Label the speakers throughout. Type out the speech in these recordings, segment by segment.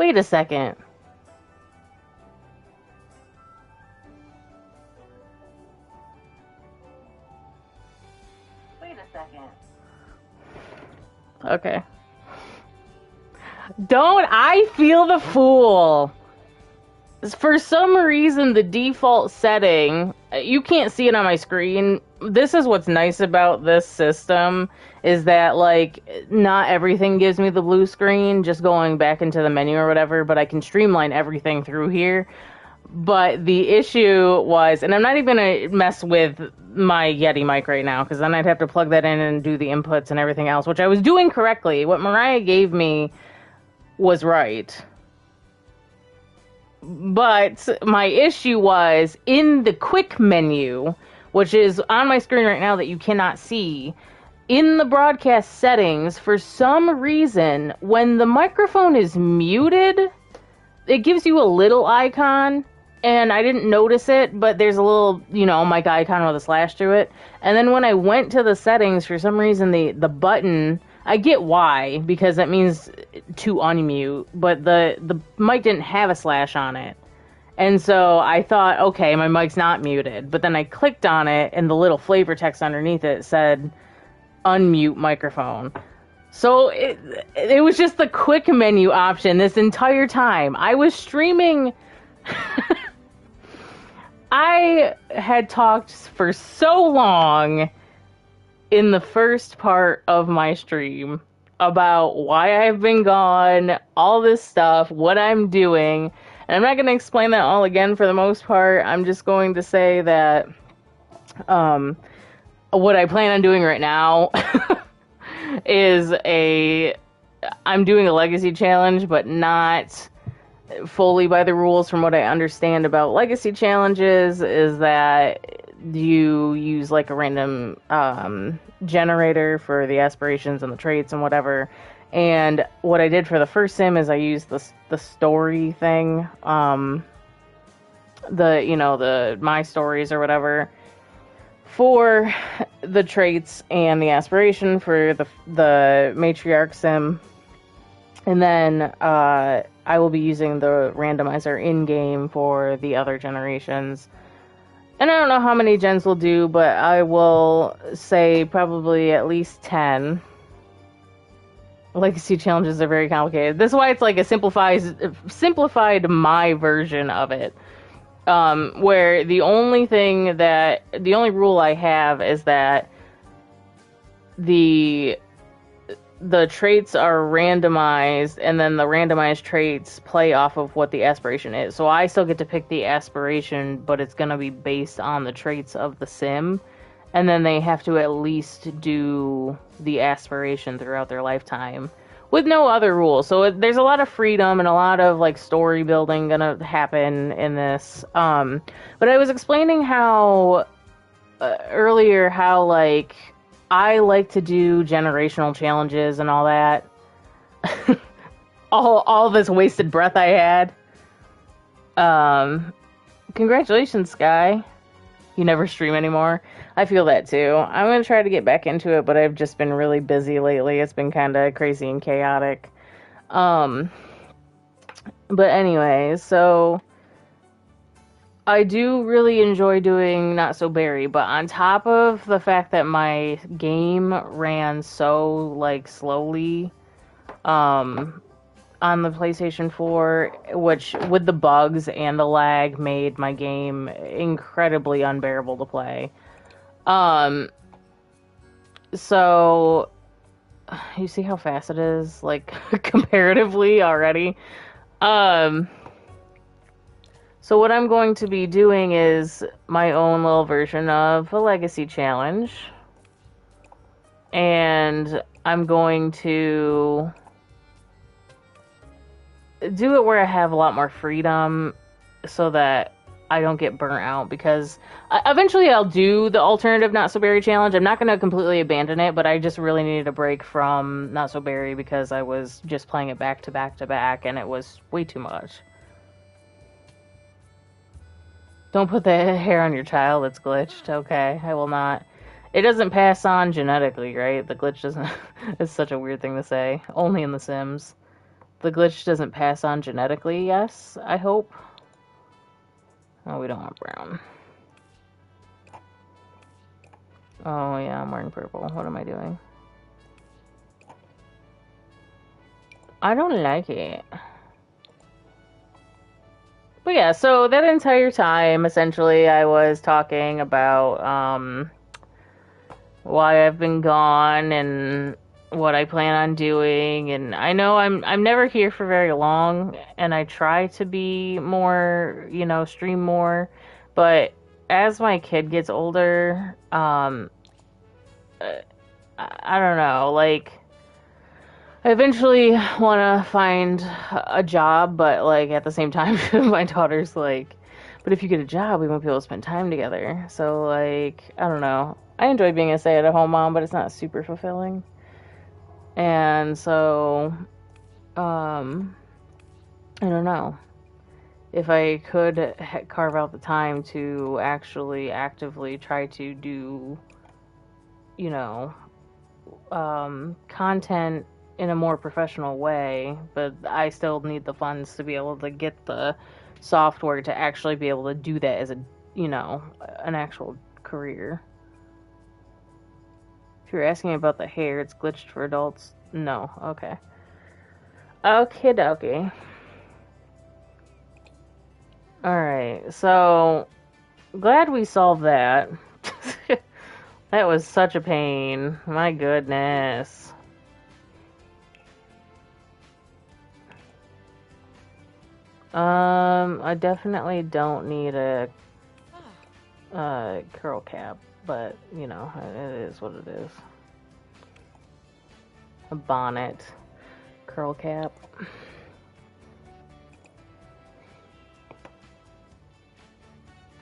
Speaker 1: Wait a second. Wait a second. Okay. Don't I feel the fool? For some reason, the default setting, you can't see it on my screen. This is what's nice about this system, is that, like, not everything gives me the blue screen, just going back into the menu or whatever, but I can streamline everything through here. But the issue was, and I'm not even going to mess with my Yeti mic right now, because then I'd have to plug that in and do the inputs and everything else, which I was doing correctly. What Mariah gave me was right. But my issue was in the quick menu, which is on my screen right now that you cannot see, in the broadcast settings, for some reason, when the microphone is muted, it gives you a little icon, and I didn't notice it, but there's a little, mic icon with a slash through it. And then when I went to the settings, for some reason, the button, I get why, because that means to unmute, but the mic didn't have a slash on it. And so I thought, okay, my mic's not muted. But then I clicked on it, and the little flavor text underneath it said, unmute microphone. So it was just the quick menu option this entire time. I was streaming. I had talked for so long in the first part of my stream about why I've been gone, all this stuff, what I'm doing. And I'm not going to explain that all again for the most part. I'm just going to say that what I plan on doing right now is I'm doing a legacy challenge, but not fully by the rules. From what I understand about legacy challenges is that you use like a random generator for the aspirations and the traits and whatever. And what I did for the first sim is I used the story thing, the my stories or whatever, for the traits and the aspiration for the matriarch sim. And then I will be using the randomizer in-game for the other generations. And I don't know how many gens will do, but I will say probably at least 10. Legacy challenges are very complicated. This is why it's like a simplified my version of it. Where the only rule I have is that the traits are randomized, and then the randomized traits play off of what the aspiration is. So I still get to pick the aspiration, but it's going to be based on the traits of the sim. And then they have to at least do the aspiration throughout their lifetime with no other rules. So there's a lot of freedom and a lot of like story building gonna happen in this. But I was explaining how earlier how like I like to do generational challenges and all that. all this wasted breath I had. Congratulations, Sky. You never stream anymore. I feel that too. I'm going to try to get back into it, but I've just been really busy lately. It's been kind of crazy and chaotic. But anyway, so I do really enjoy doing Not So Berry, but on top of the fact that my game ran so like slowly on the PlayStation 4, which with the bugs and the lag made my game incredibly unbearable to play. So you see how fast it is, like comparatively already. So what I'm going to be doing is my own little version of a legacy challenge. And I'm going to do it where I have a lot more freedom so that I don't get burnt out, because eventually I'll do the alternative Not So Berry challenge. I'm not going to completely abandon it, but I just really needed a break from Not So Berry because I was just playing it back to back to back and it was way too much. Don't put the hair on your child, it's glitched. Okay, I will not. It doesn't pass on genetically, right? The glitch doesn't... It's such a weird thing to say. Only in The Sims. The glitch doesn't pass on genetically, yes, I hope. Oh, we don't want brown. Oh, yeah, I'm wearing purple. What am I doing? I don't like it. But yeah, so that entire time, essentially, I was talking about why I've been gone and what I plan on doing. And I know I'm never here for very long, and I try to be more, stream more. But as my kid gets older, I don't know, like, I eventually want to find a job, but, like, at the same time, my daughter's like, but if you get a job, we won't be able to spend time together. So, like, I don't know. I enjoy being a stay-at-home mom, but it's not super fulfilling. And so, I don't know. If I could carve out the time to actually actively try to do, content in a more professional way, but I still need the funds to be able to get the software to actually be able to do that as an actual career. If you're asking about the hair, it's glitched for adults. No, okay. Okie dokie. Alright, so glad we solved that. That was such a pain. My goodness. I definitely don't need a curl cap, but it is what it is. A bonnet, curl cap.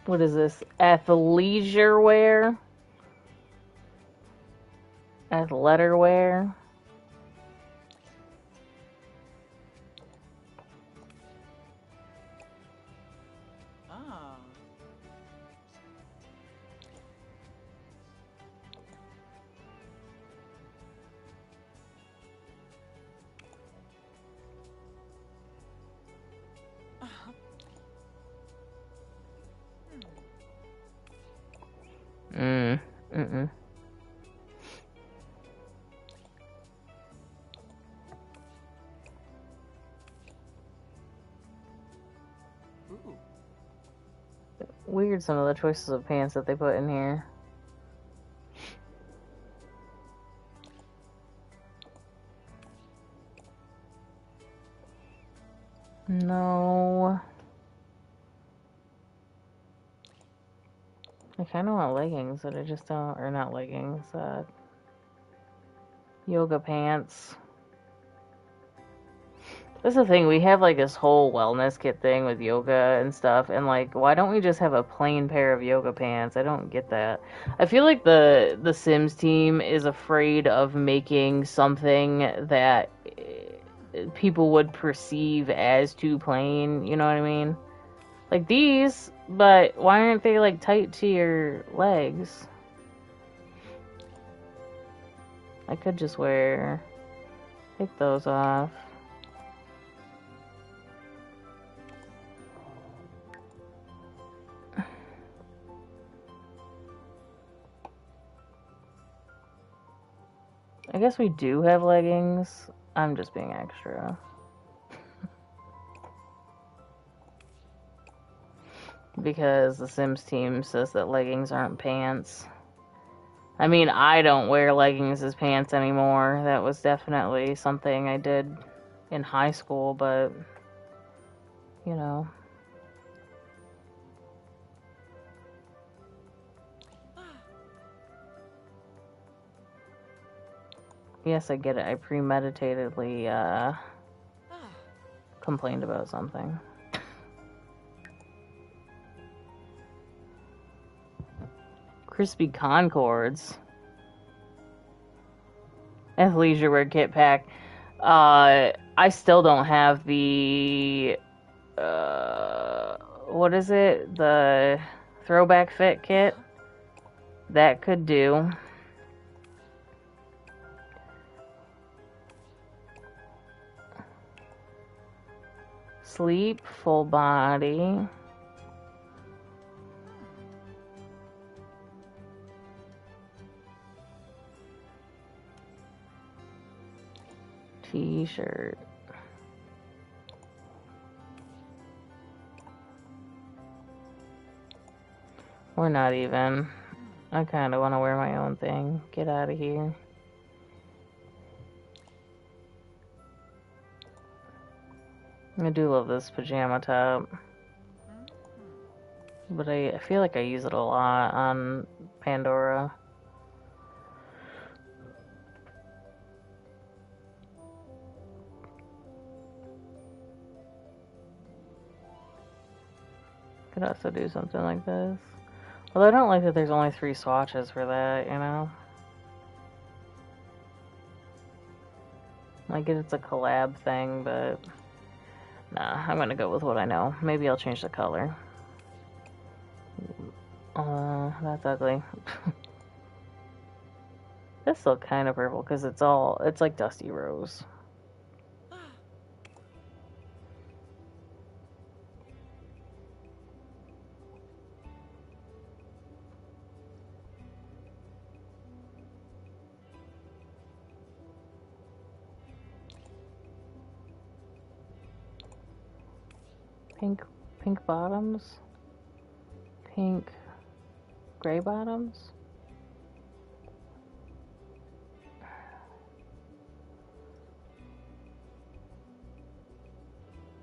Speaker 1: What is this? Athleisure wear? Athleter wear? Mm-mm. Weird, some of the choices of pants that they put in here. No. I kind of want leggings, but I just don't, or not leggings, yoga pants. That's the thing, we have like this whole wellness kit thing with yoga and stuff, and like, why don't we just have a plain pair of yoga pants? I don't get that. I feel like the Sims team is afraid of making something that people would perceive as too plain, you know what I mean? Like these, but why aren't they like tight to your legs? I could just take those off. I guess we do have leggings. I'm just being extra. Because the Sims team says that leggings aren't pants. I mean, I don't wear leggings as pants anymore. That was definitely something I did in high school, but, Yes, I get it. I premeditatedly, complained about something. Crispy Concords. Athleisure wear kit pack. I still don't have the, what is it? The throwback fit kit. That could do. Sleep, full body. T-shirt. We're not even. I kind of want to wear my own thing. Get out of here. I do love this pajama top. But I feel like I use it a lot on Pandora. Could also do something like this. Although I don't like that there's only 3 swatches for that, you know? I get it's a collab thing, but nah, I'm gonna go with what I know. Maybe I'll change the color. That's ugly. This look kind of purple because it's like dusty rose. Pink bottoms, pink gray bottoms.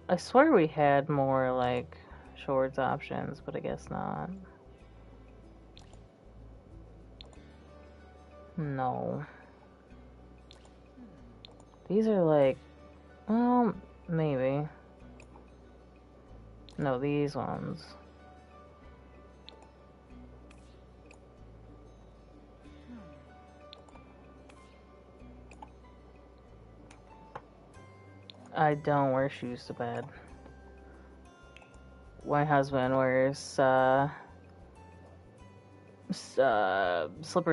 Speaker 1: I swear we had more like shorts options, but I guess not. No. These are like, well, maybe. No, these ones. I don't wear shoes to bed. My husband wears slippers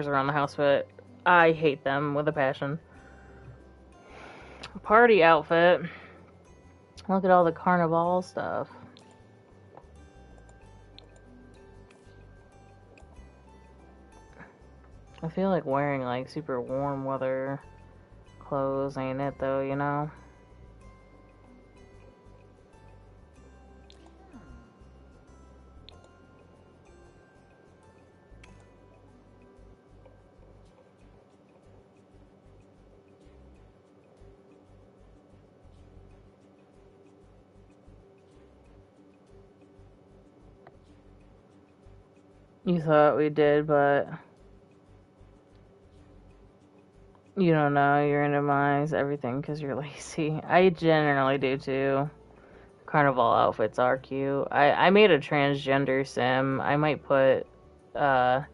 Speaker 1: around the house, but I hate them with a passion. Party outfit. Look at all the Carnival stuff. I feel like wearing like super warm weather clothes ain't it though, you know? You thought we did, but you don't know. You randomize everything because you're lazy. I generally do too. Carnival outfits are cute. I made a transgender sim. I might put her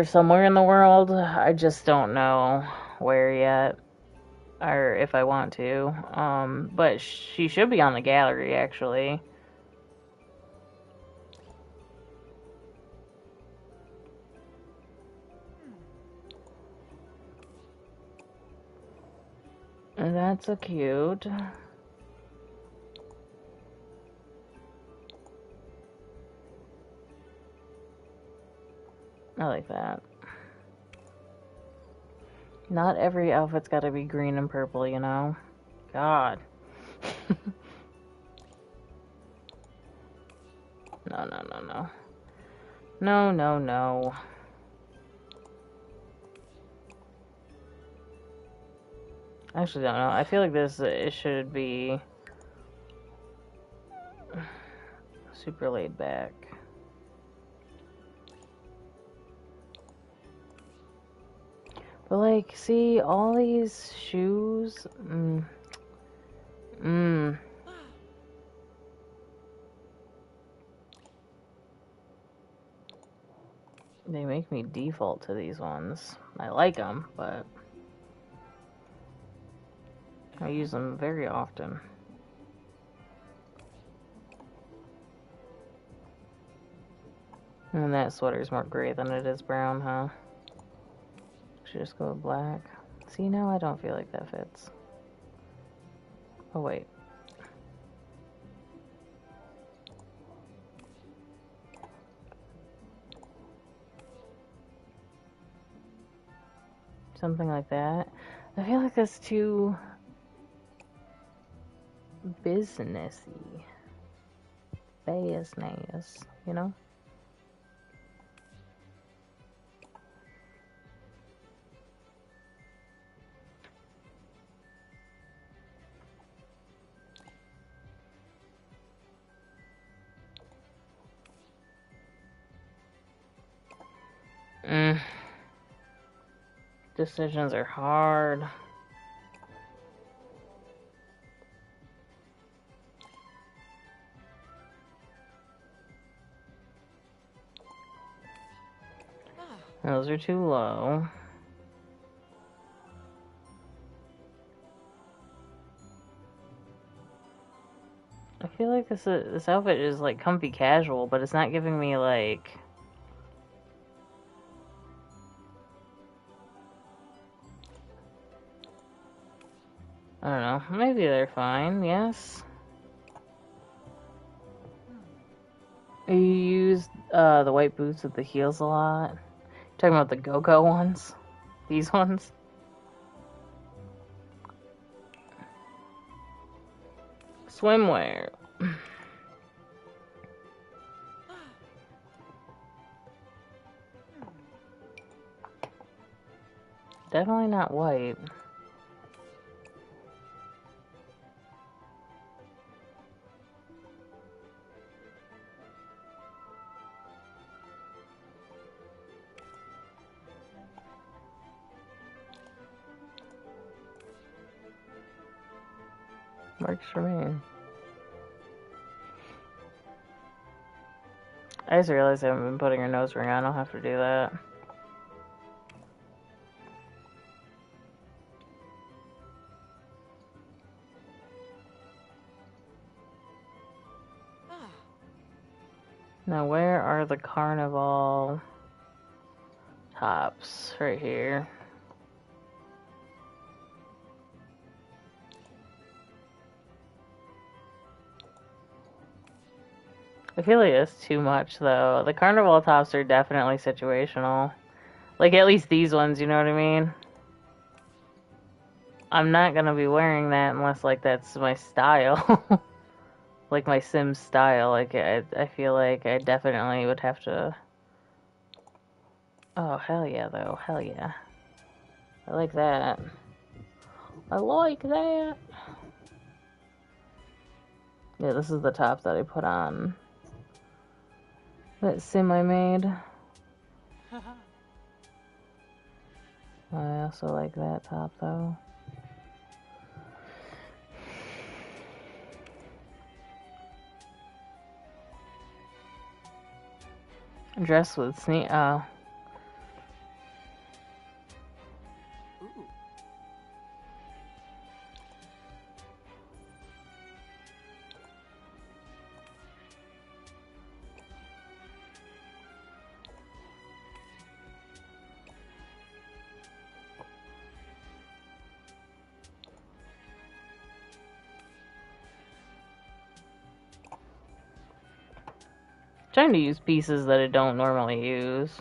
Speaker 1: somewhere in the world. I just don't know where yet, or if I want to. But she should be on the gallery actually. And that's so cute. I like that. Not every outfit's gotta be green and purple, you know? God. No, no, no, no. No, no, no. I actually don't know. I feel like it should be super laid back. But like, see, all these shoes, they make me default to these ones. I like them, but I use them very often. And that sweater's more gray than it is brown, huh? Should just go with black. See, now I don't feel like that fits. Oh, wait. something like that. I feel like that's too businessy. Business, you know? Decisions are hard. Those are too low. I feel like this outfit is like comfy casual, but it's not giving me like... I don't know. Maybe they're fine, yes. You use the white boots with the heels a lot. Talking about the go-go ones? These ones? Swimwear. Definitely not white. Works for me. I just realized I haven't been putting her nose ring on. I'll have to do that. Now, where are the Carnival Tops? Right here. I feel like it's too much, though. The Carnival Tops are definitely situational. Like, at least these ones, you know what I mean? I'm not gonna be wearing that unless, like, that's my style. Like, my Sims style. Like, I feel like I definitely would have to... Oh, hell yeah, though. Hell yeah. I like that. I like that! Yeah, this is the top that I put on. That sim I made. I also like that top, though. Dress with oh. Trying to use pieces that I don't normally use.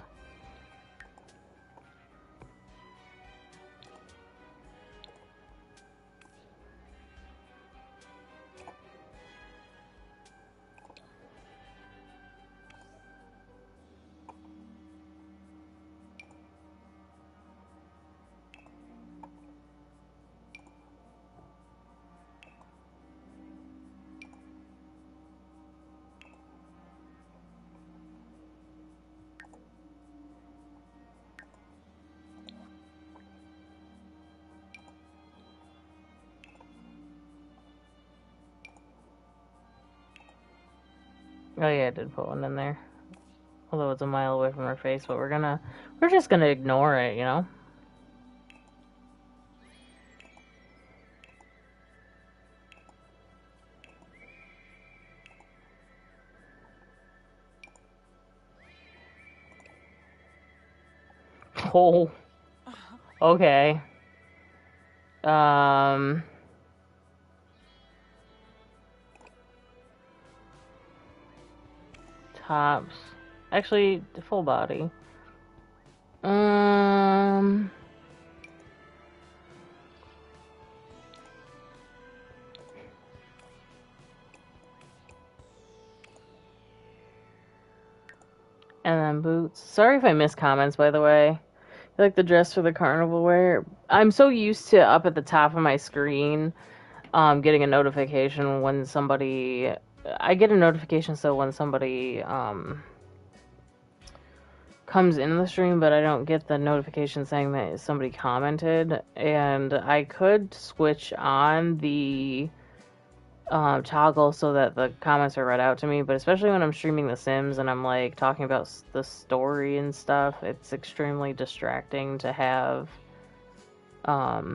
Speaker 1: Oh yeah, I did put one in there. Although it's a mile away from her face, but we're just gonna ignore it, you know? Oh. Okay. Tops. Actually, the full body. And then boots. Sorry if I miss comments, by the way. I like the dress for the carnival wear. I'm so used to up at the top of my screen, getting a notification when somebody. I get a notification so when somebody comes in the stream, but I don't get the notification saying that somebody commented. And I could switch on the toggle so that the comments are read out to me, but especially when I'm streaming The Sims and I'm like talking about the story and stuff, it's extremely distracting to have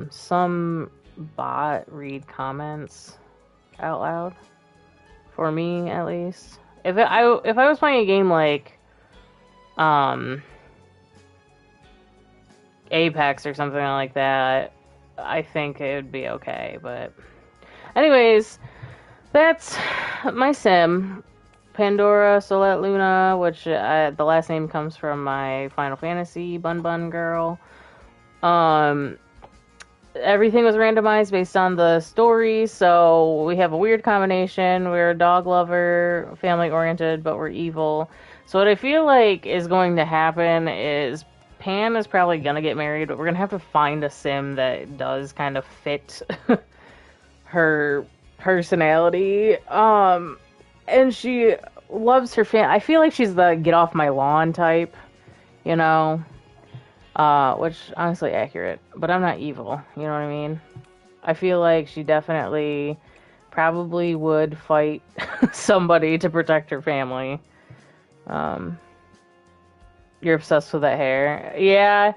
Speaker 1: some bot read comments out loud, for me at least. If I was playing a game like Apex or something like that, I think it would be okay. But anyways, that's my sim, Pandora Solette Luna, which the last name comes from my Final Fantasy Bun Bun girl. Everything was randomized based on the story, so we have a weird combination. We're a dog lover, family oriented, but we're evil. So what I feel like is going to happen is Pan is probably gonna get married, but we're gonna have to find a sim that does kind of fit her personality. And she loves her I feel like she's the get off my lawn type, you know? Which honestly accurate, but I'm not evil, you know what I mean? I feel like she definitely probably would fight somebody to protect her family. You're obsessed with that hair. Yeah,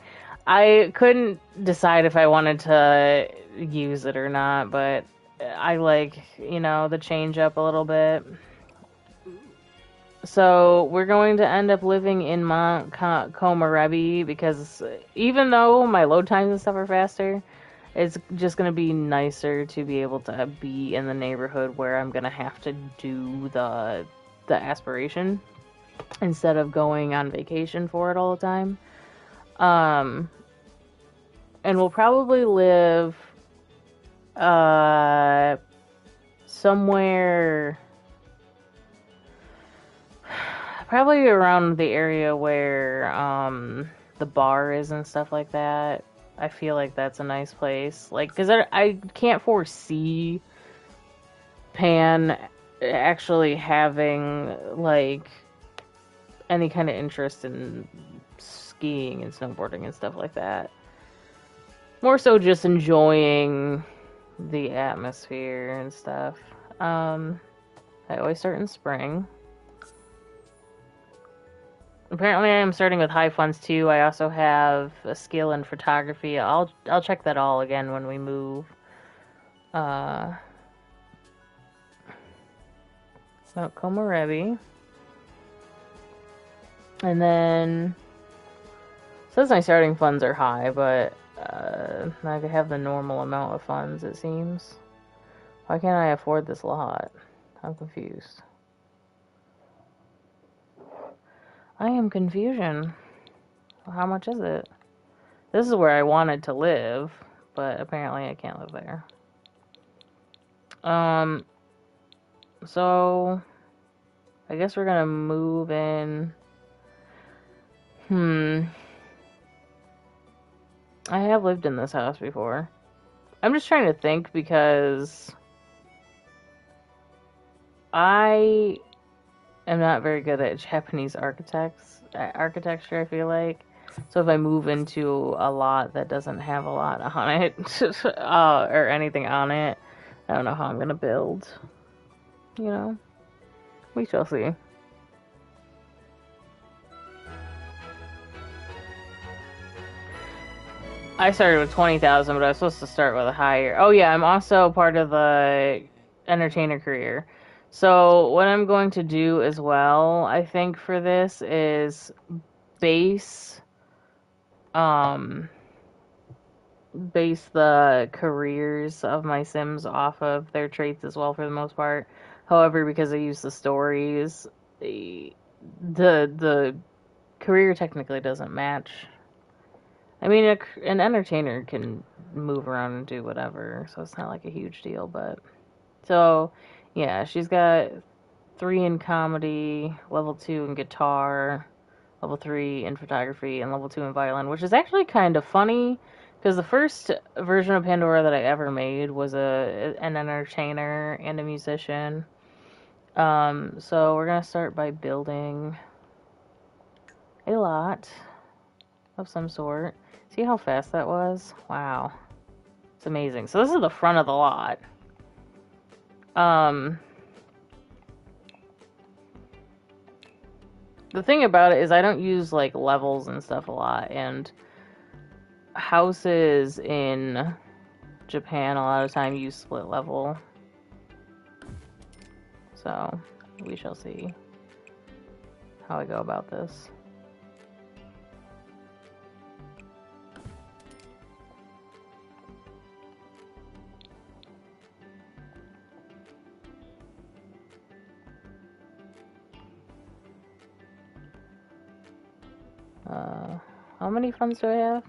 Speaker 1: I couldn't decide if I wanted to use it or not, but I like, the change up a little bit. So we're going to end up living in Komarebi because even though my load times and stuff are faster, it's just going to be nicer to be able to be in the neighborhood where I'm going to have to do the aspiration instead of going on vacation for it all the time. And we'll probably live somewhere probably around the area where the bar is and stuff like that. I feel like that's a nice place. Like, because I can't foresee Pan actually having, like, any kind of interest in skiing and snowboarding and stuff like that. More so just enjoying the atmosphere and stuff. I always start in spring. Apparently I am starting with high funds too. I also have a skill in photography. I'll check that all again when we move. So Komarebi. And then it says my starting funds are high, but I have the normal amount of funds, it seems. Why can't I afford this lot? I'm confused. I am confusion. How much is it? This is where I wanted to live, but apparently I can't live there. So I guess we're gonna move in. I have lived in this house before. I'm just trying to think because I am not very good at Japanese architecture, I feel like. So if I move into a lot that doesn't have a lot on it, or anything on it, I don't know how I'm gonna build. We shall see. I started with 20,000, but I was supposed to start with a higher. Oh yeah, I'm also part of the entertainer career. So what I'm going to do as well, I think for this is base the careers of my Sims off of their traits as well for the most part. However, because I use the stories, the career technically doesn't match. I mean, an entertainer can move around and do whatever, so it's not like a huge deal, but... So, yeah, she's got 3 in comedy, level 2 in guitar, level 3 in photography, and level 2 in violin, which is actually kind of funny, because the first version of Pandora that I ever made was an entertainer and a musician. So we're going to start by building a lot of some sort. See how fast that was? Wow. It's amazing. So this is the front of the lot. The thing about it is I don't use, like, levels and stuff a lot, and houses in Japan a lot of time use split level. So, we shall see how I go about this. How many funds do I have?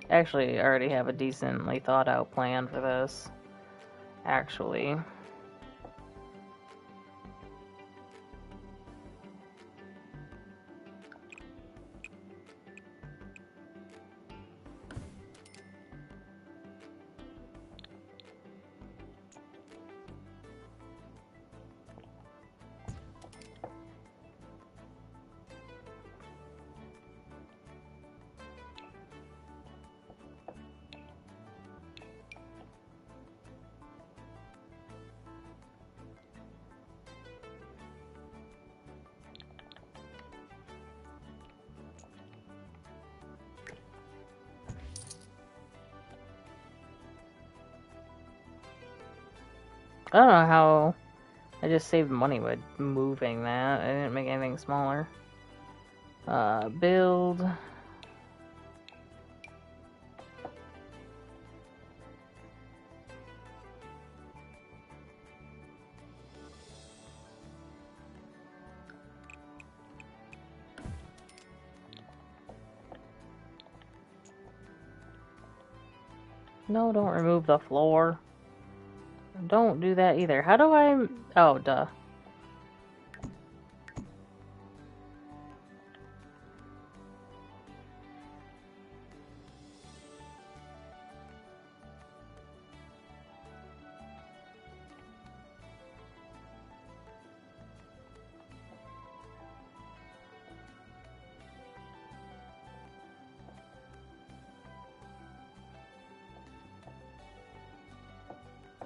Speaker 1: Actually, I already have a decently thought out plan for this. Actually. I don't know how I just saved money by moving that. I didn't make anything smaller. Build. No, don't remove the floor. Don't do that either. How do I... Oh, duh.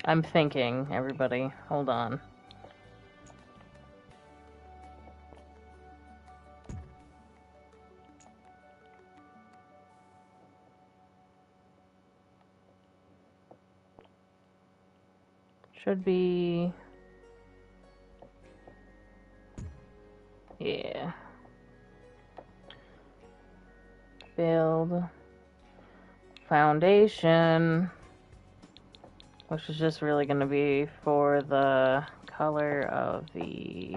Speaker 1: I'm thinking, everybody. Hold on. Should be... Yeah. Build. Foundation. Which is just really going to be for the color of the...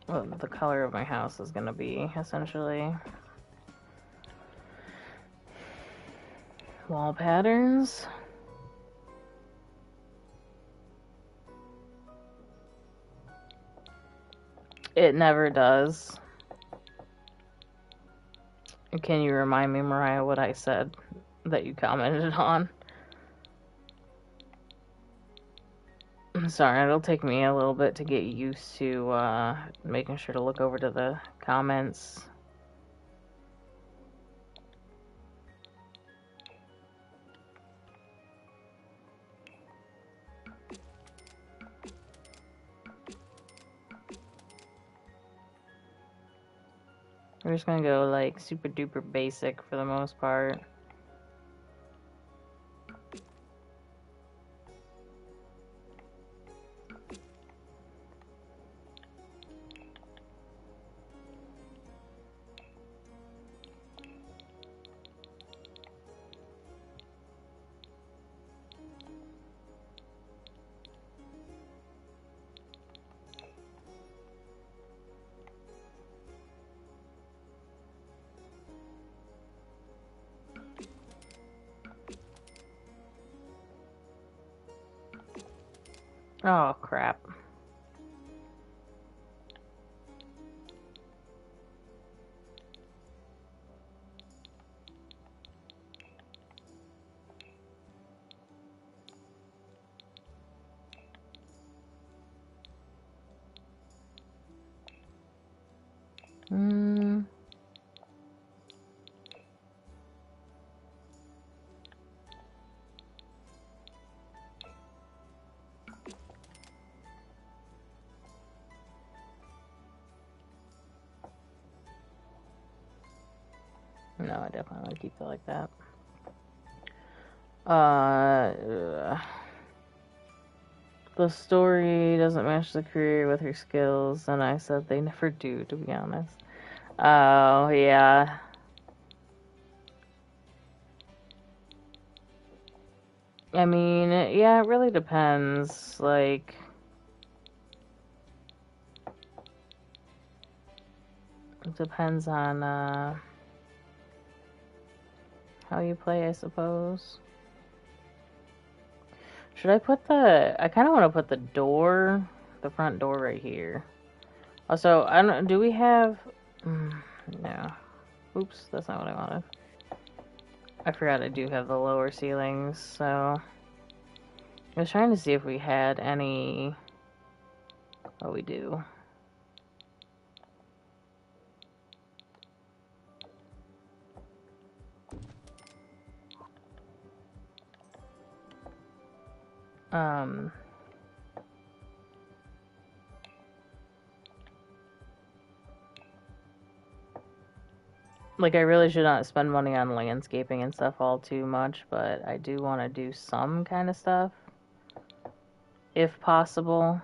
Speaker 1: Well, the color of my house is going to be, essentially. Wall patterns. It never does. Can you remind me, Mariah, what I said that you commented on? I'm sorry, it'll take me a little bit to get used to making sure to look over to the comments. We're just gonna go like super duper basic for the most part. Oh, crap. No, I definitely want to keep it like that. The story doesn't match the career with her skills, and I said they never do, to be honest. Oh, yeah. I mean, yeah, it really depends. Like, it depends on how you play, I suppose. Should I put I kind of want to put the front door right here. Also, I don't, do we have, no. Oops, that's not what I wanted. I forgot I do have the lower ceilings, so I was trying to see if we had any. Oh, we do. Like, I really should not spend money on landscaping and stuff all too much, but I do want to do some kind of stuff, if possible.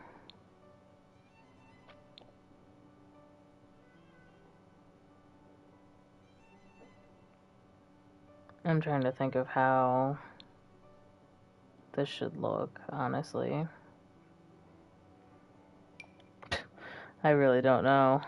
Speaker 1: I'm trying to think of how this should look, honestly. I really don't know.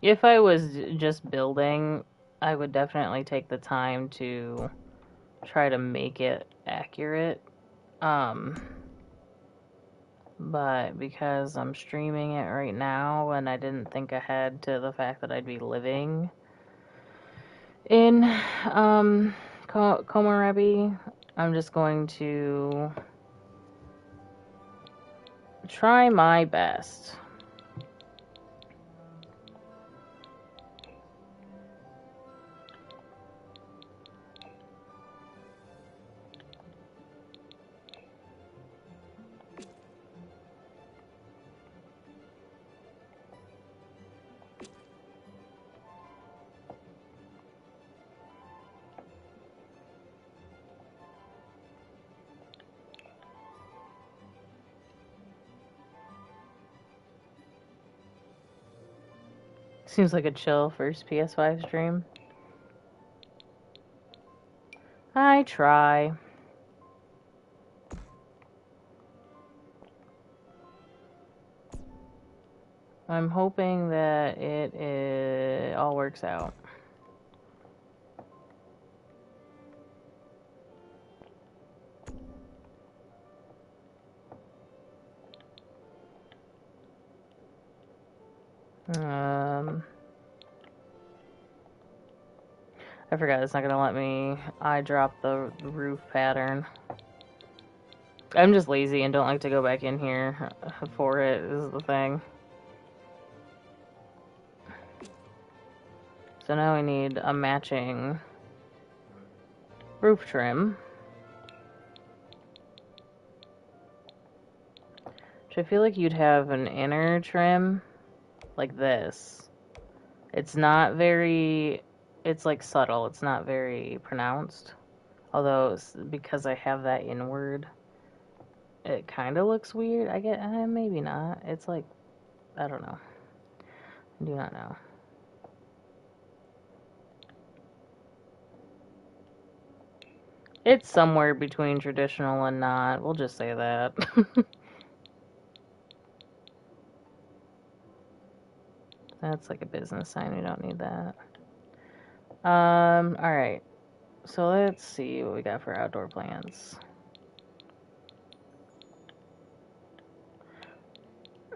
Speaker 1: If I was just building, I would definitely take the time to try to make it accurate. But because I'm streaming it right now and I didn't think ahead to the fact that I'd be living in Komorebi, I'm just going to try my best. Seems like a chill first PS5 stream. I try. I'm hoping that it all works out. I forgot it's not gonna let me eyedrop the roof pattern. I'm just lazy and don't like to go back in here for it, is the thing. So now we need a matching roof trim. Which I feel like you'd have an inner trim like this. It's not very, it's like subtle. It's not very pronounced. Although, because I have that inward, it kind of looks weird. I get, maybe not. It's like, I don't know. I do not know. It's somewhere between traditional and not. We'll just say that. That's like a business sign. We don't need that. Alright. So let's see what we got for outdoor plants.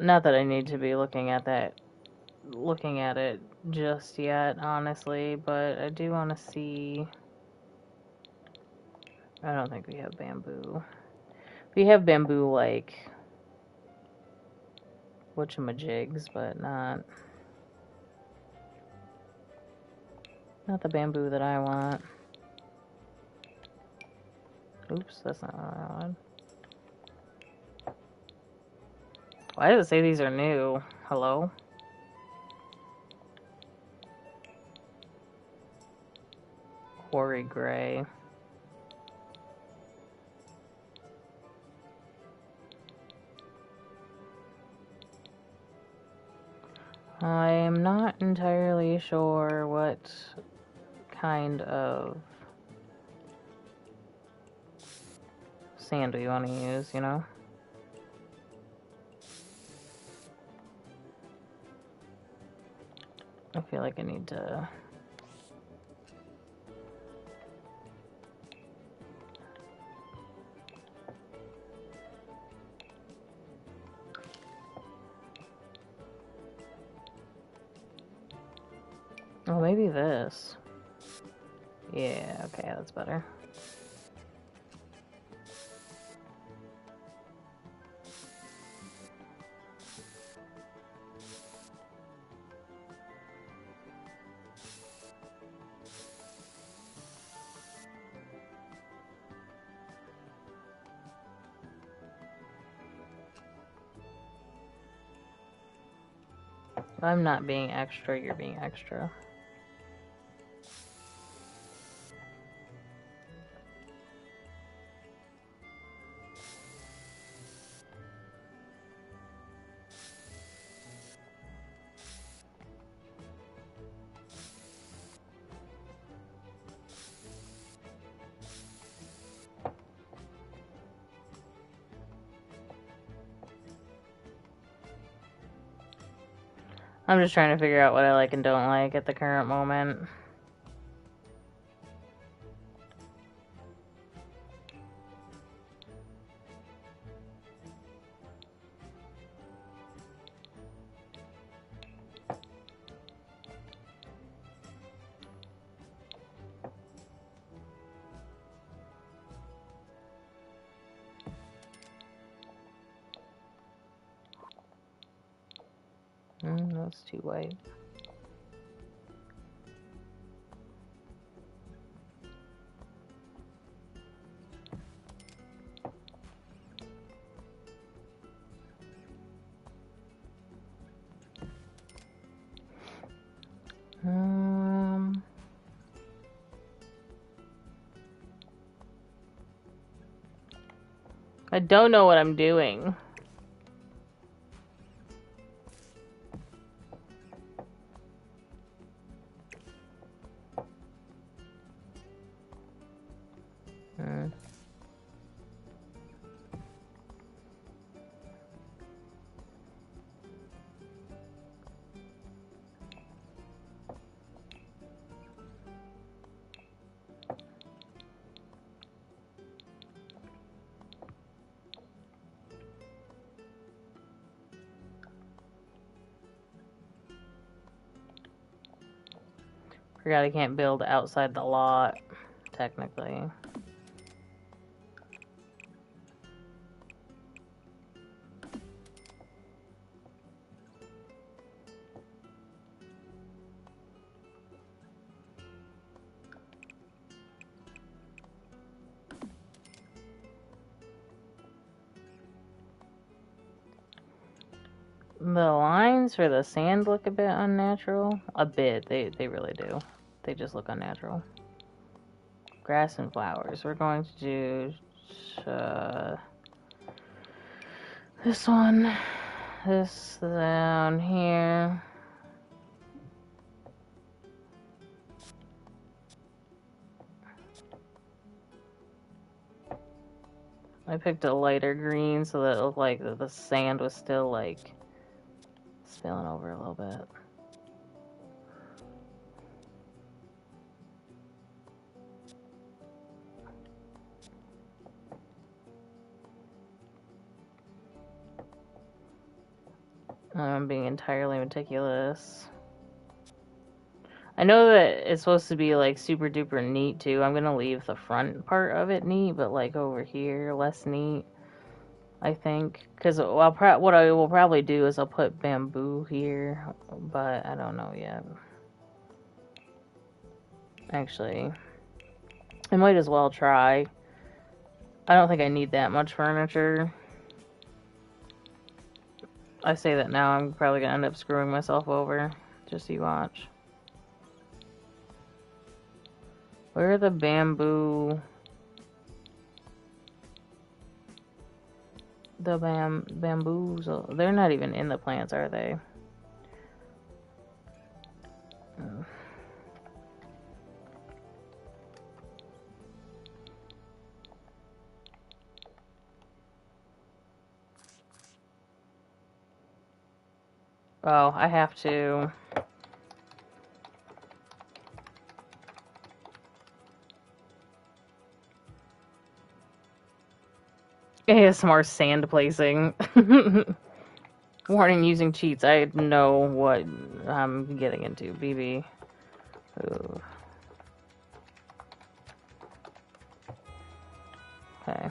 Speaker 1: Not that I need to be looking at it just yet, honestly, but I do want to see. I don't think we have bamboo. We have bamboo like whatchamajigs, but not the bamboo that I want. Oops, that's not what I wanted. Why does it say these are new? Hello? Quarry gray. I am not entirely sure what kind of sand we want to use, you know? I feel like I need to... Oh, maybe this. Yeah, okay, that's better. I'm not being extra, you're being extra. I'm just trying to figure out what I like and don't like at the current moment. That's too white. I don't know what I'm doing. Forgot I can't build outside the lot, technically. The lines for the sand look a bit unnatural. A bit. They really do. They just look unnatural. Grass and flowers. We're going to do this one. This down here. I picked a lighter green so that it looked like the sand was still like spilling over a little bit. I'm being entirely meticulous. I know that it's supposed to be like super duper neat too. I'm gonna leave the front part of it neat, but like over here, less neat. I think, because what I will probably do is I'll put bamboo here, but I don't know yet. Actually, I might as well try. I don't think I need that much furniture. I say that now, I'm probably gonna end up screwing myself over. Just so you watch. Where are the bamboo? The bamboos, they're not even in the plants, are they? Oh, I have to. ASMR sand placing. Warning, using cheats. I know what I'm getting into. BB. Ooh. Okay.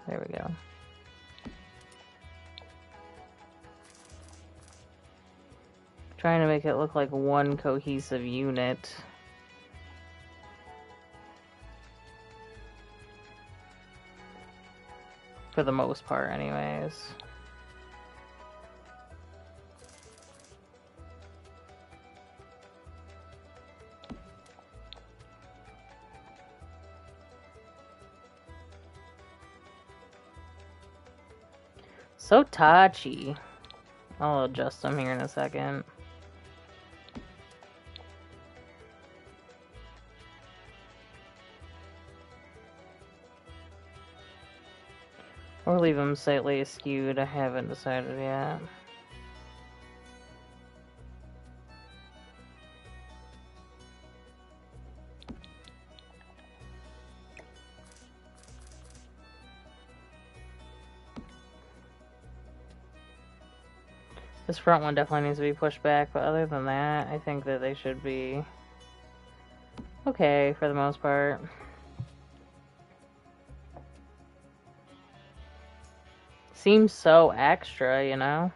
Speaker 1: There we go. Trying to make it look like one cohesive unit. For the most part, anyways. So touchy. I'll adjust them here in a second. Or leave them slightly askewed. I haven't decided yet. This front one definitely needs to be pushed back, but other than that, I think that they should be okay for the most part. Seems so extra, you know?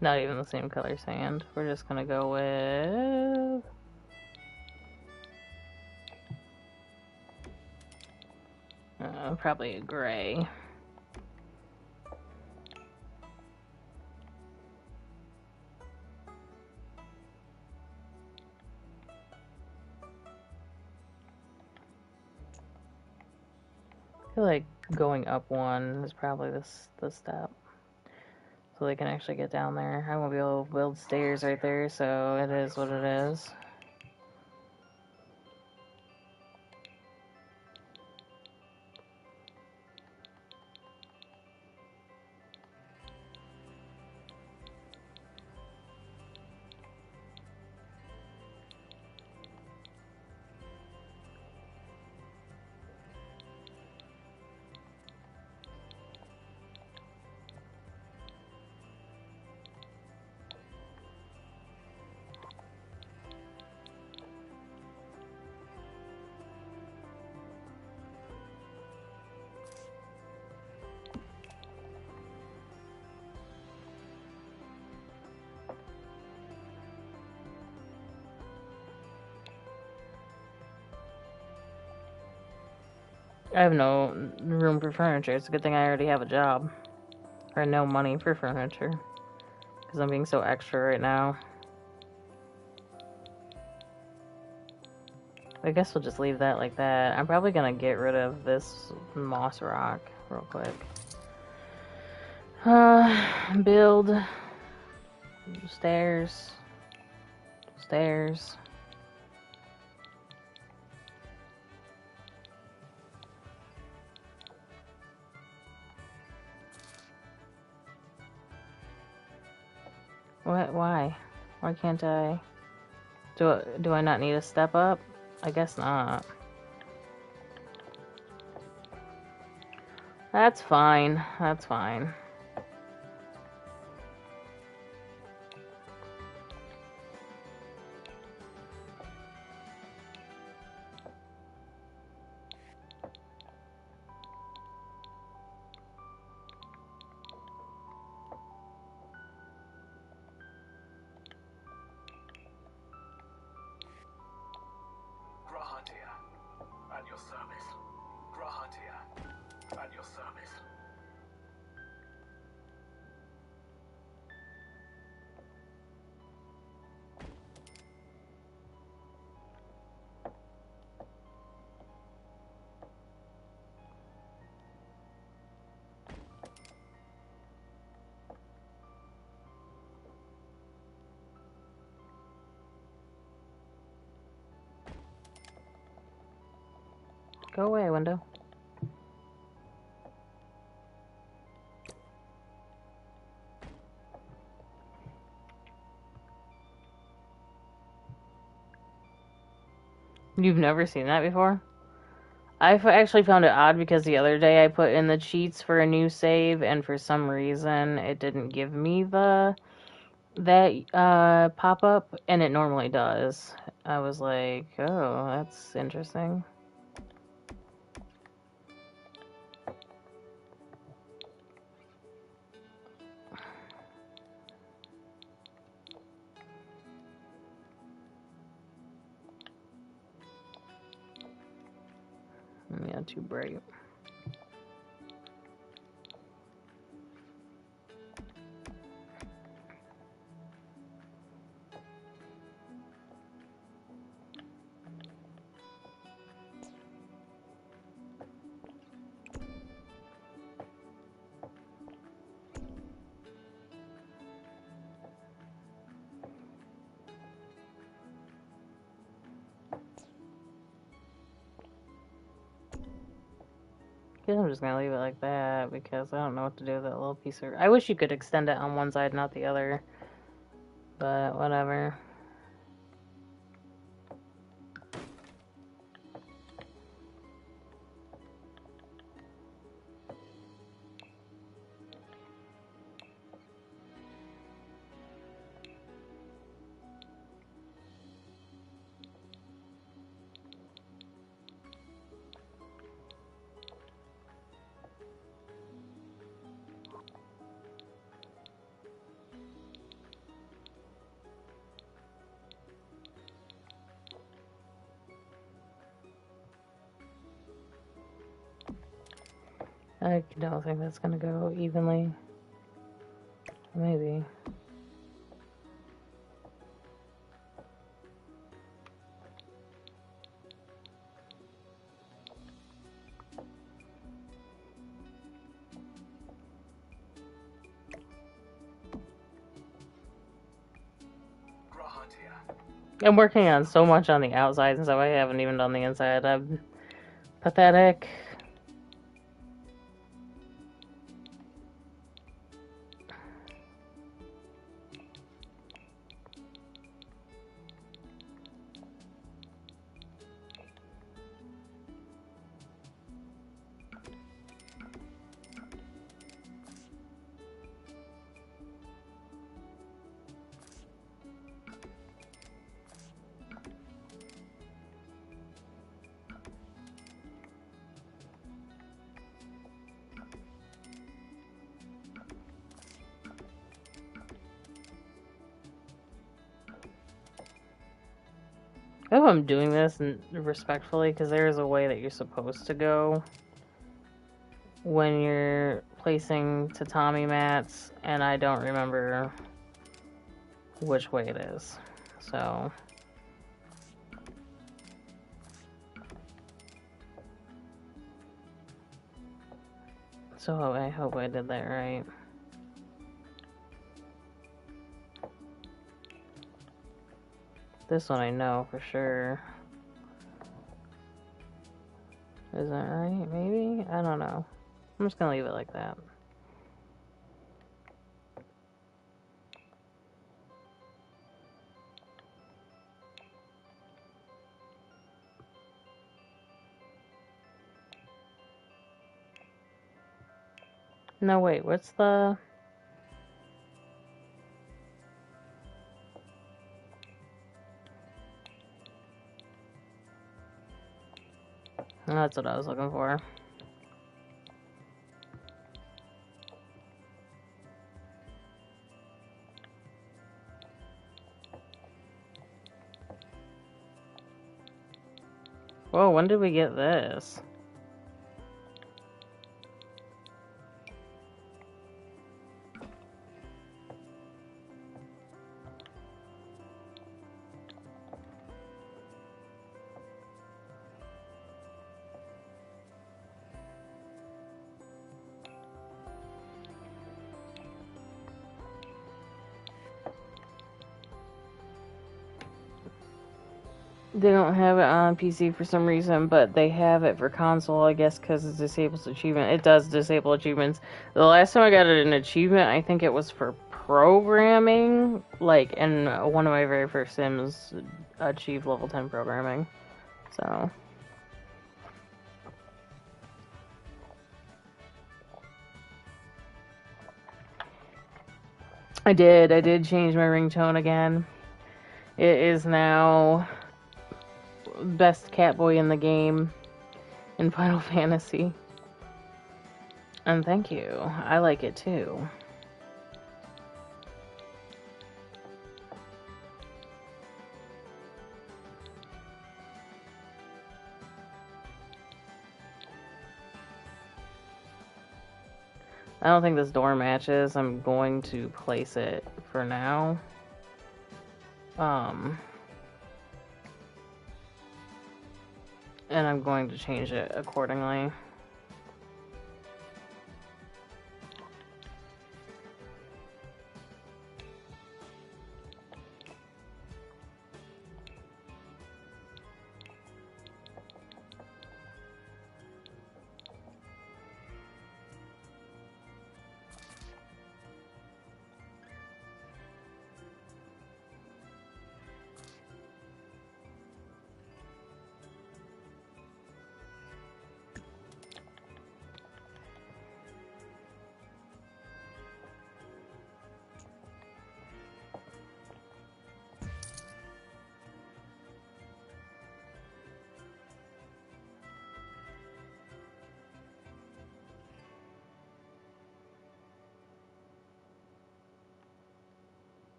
Speaker 1: Not even the same color sand. We're just gonna go with... probably a gray. I feel like going up one is probably the step. So they can actually get down there. I won't be able to build stairs right there, so it is what it is. I have no room for furniture. It's a good thing I already have a job. Or no money for furniture. Because I'm being so extra right now. I guess we'll just leave that like that. I'm probably gonna get rid of this moss rock real quick. Build stairs. Stairs. What? Why? Why can't I? Do I not need to step up? I guess not. That's fine. That's fine.
Speaker 2: At your service. Grahatia, at your service.
Speaker 1: Go away, window. You've never seen that before? I actually found it odd because the other day I put in the cheats for a new save, and for some reason it didn't give me that pop-up, and it normally does. I was like, oh, that's interesting. Yeah, too bright. I guess I'm just gonna leave it like that because I don't know what to do with that little piece of... I wish you could extend it on one side, not the other. But whatever. I don't think that's gonna go evenly. Maybe. I'm working on so much on the outside and stuff. I haven't even done the inside. I'm pathetic. I hope I'm doing this respectfully, because there is a way that you're supposed to go when you're placing tatami mats, and I don't remember which way it is. So I hope I did that right. This one I know for sure. Is that right? Maybe? I don't know. I'm just gonna leave it like that. No, wait, what's the... Oh, that's what I was looking for. Whoa, when did we get this? They don't have it on PC for some reason, but they have it for console, I guess, because it disables achievement. It does disable achievements. The last time I got an achievement, I think it was for programming. Like, and one of my very first Sims achieved level 10 programming. So... I did change my ringtone again. It is now best Catboy in the game in Final Fantasy. And thank you. I like it too. I don't think this door matches. I'm going to place it for now. And I'm going to change it accordingly.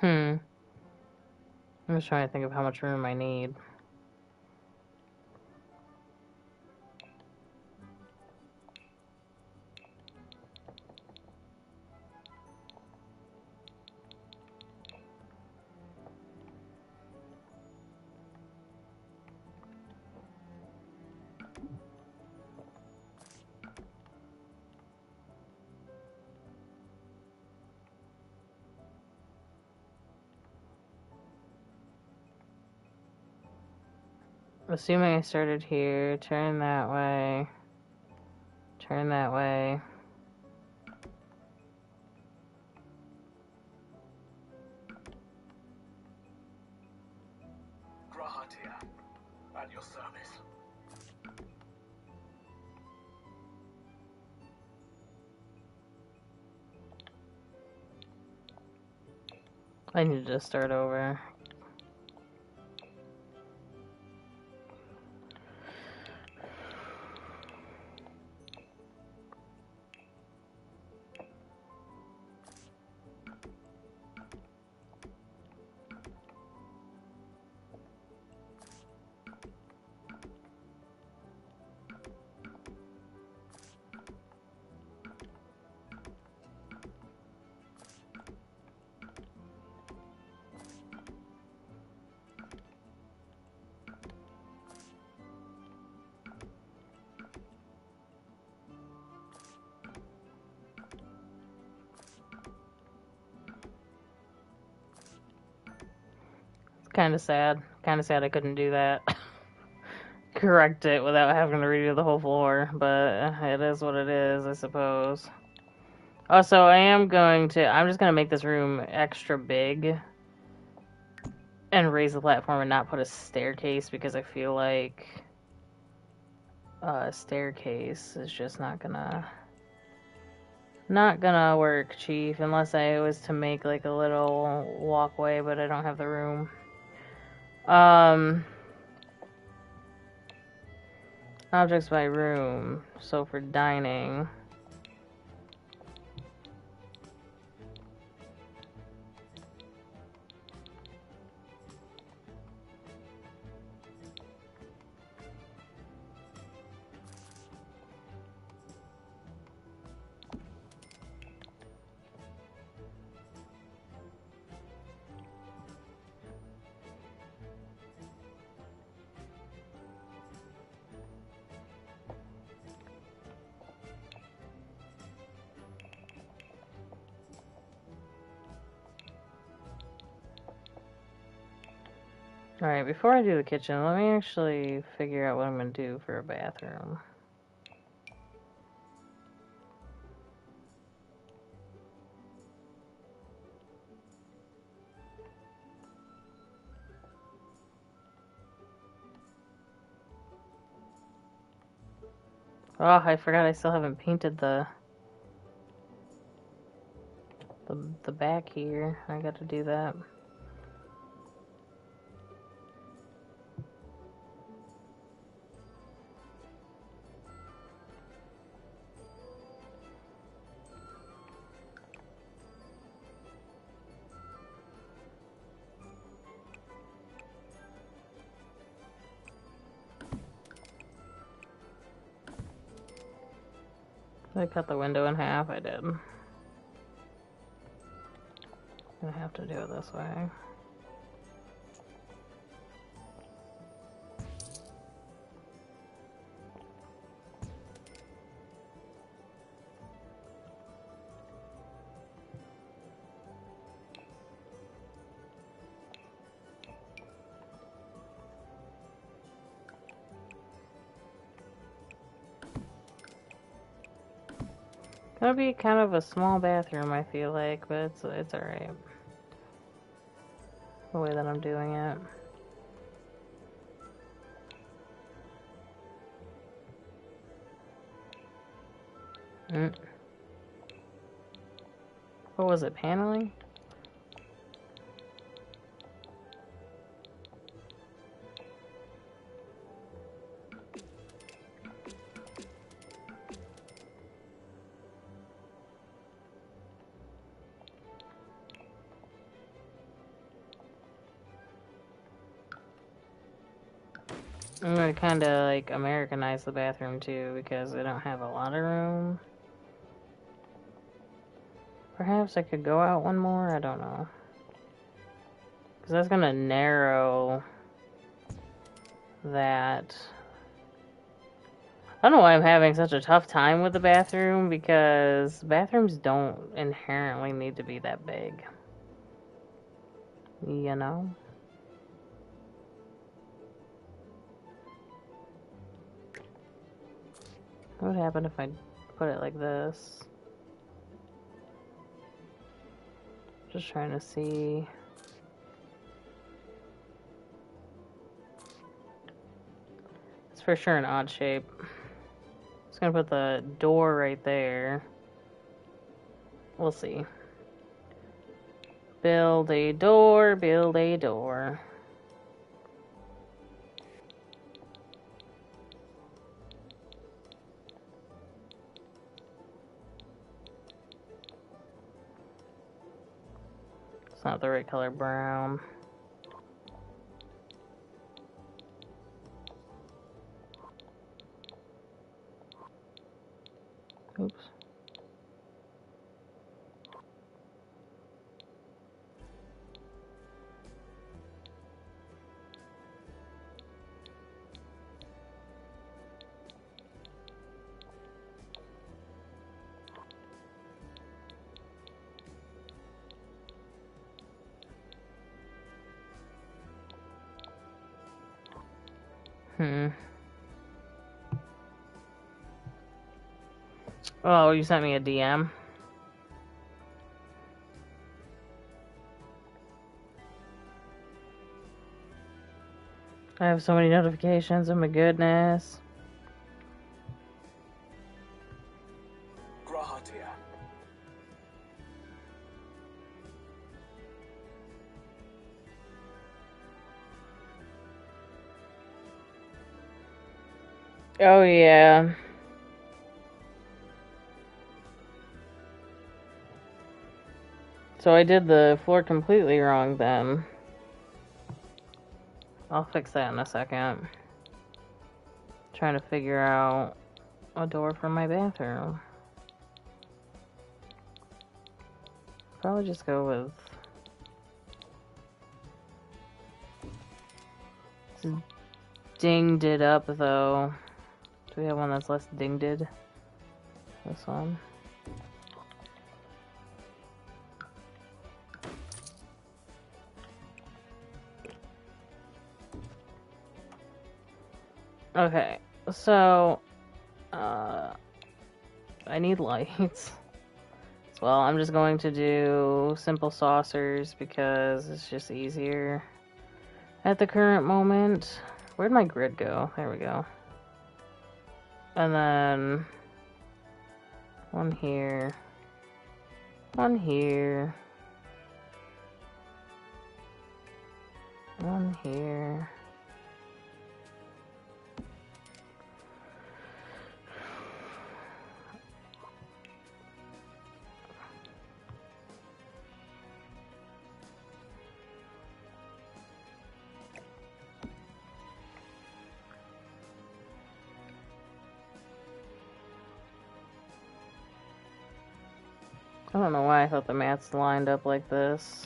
Speaker 1: I'm just trying to think of how much room I need. Assuming I started here, turn that way. Turn that way.
Speaker 2: Grahatia, at your service.
Speaker 1: I need to start over. Kind of sad. Kind of sad I couldn't do that. Correct it without having to redo the whole floor, but it is what it is, I suppose. Also, I'm just gonna make this room extra big and raise the platform and not put a staircase because I feel like a staircase is just not gonna work, Chief, unless I was to make like a little walkway, but I don't have the room. Objects by room. So for dining. Alright, before I do the kitchen, let me actually figure out what I'm going to do for a bathroom. Oh, I forgot I still haven't painted the back here. I got to do that. I cut the window in half. I did. I have to do it this way. That'll be kind of a small bathroom, I feel like, but it's alright. The way that I'm doing it. What was it, paneling? I'm gonna kind of like Americanize the bathroom too because I don't have a lot of room. Perhaps I could go out one more? I don't know. Because that's gonna narrow that. I don't know why I'm having such a tough time with the bathroom because bathrooms don't inherently need to be that big. You know? What would happen if I put it like this? Just trying to see. It's for sure an odd shape. Just gonna put the door right there. We'll see. Build a door, build a door. It's not the right color brown. Oops. Oh, you sent me a DM? I have so many notifications, oh my goodness.
Speaker 2: Grahatia.
Speaker 1: Oh yeah. So I did the floor completely wrong then. I'll fix that in a second. Trying to figure out a door for my bathroom. Probably just go with dinged it up though. Do we have one that's less dinged? This one. Okay, so I need lights. Well, I'm just going to do simple saucers because it's just easier at the current moment. Where'd my grid go? There we go. And then one here, one here, one here. I don't know why I thought the mats lined up like this.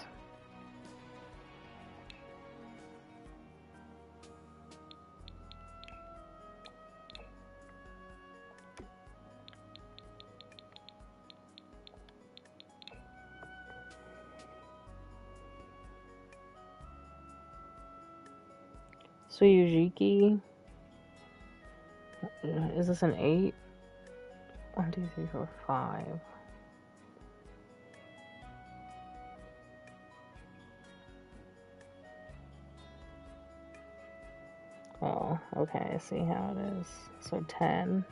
Speaker 1: Suyujiki. Is this an 8? 1, 2, 3, 4, 5. Oh, okay, I see how it is. So 10.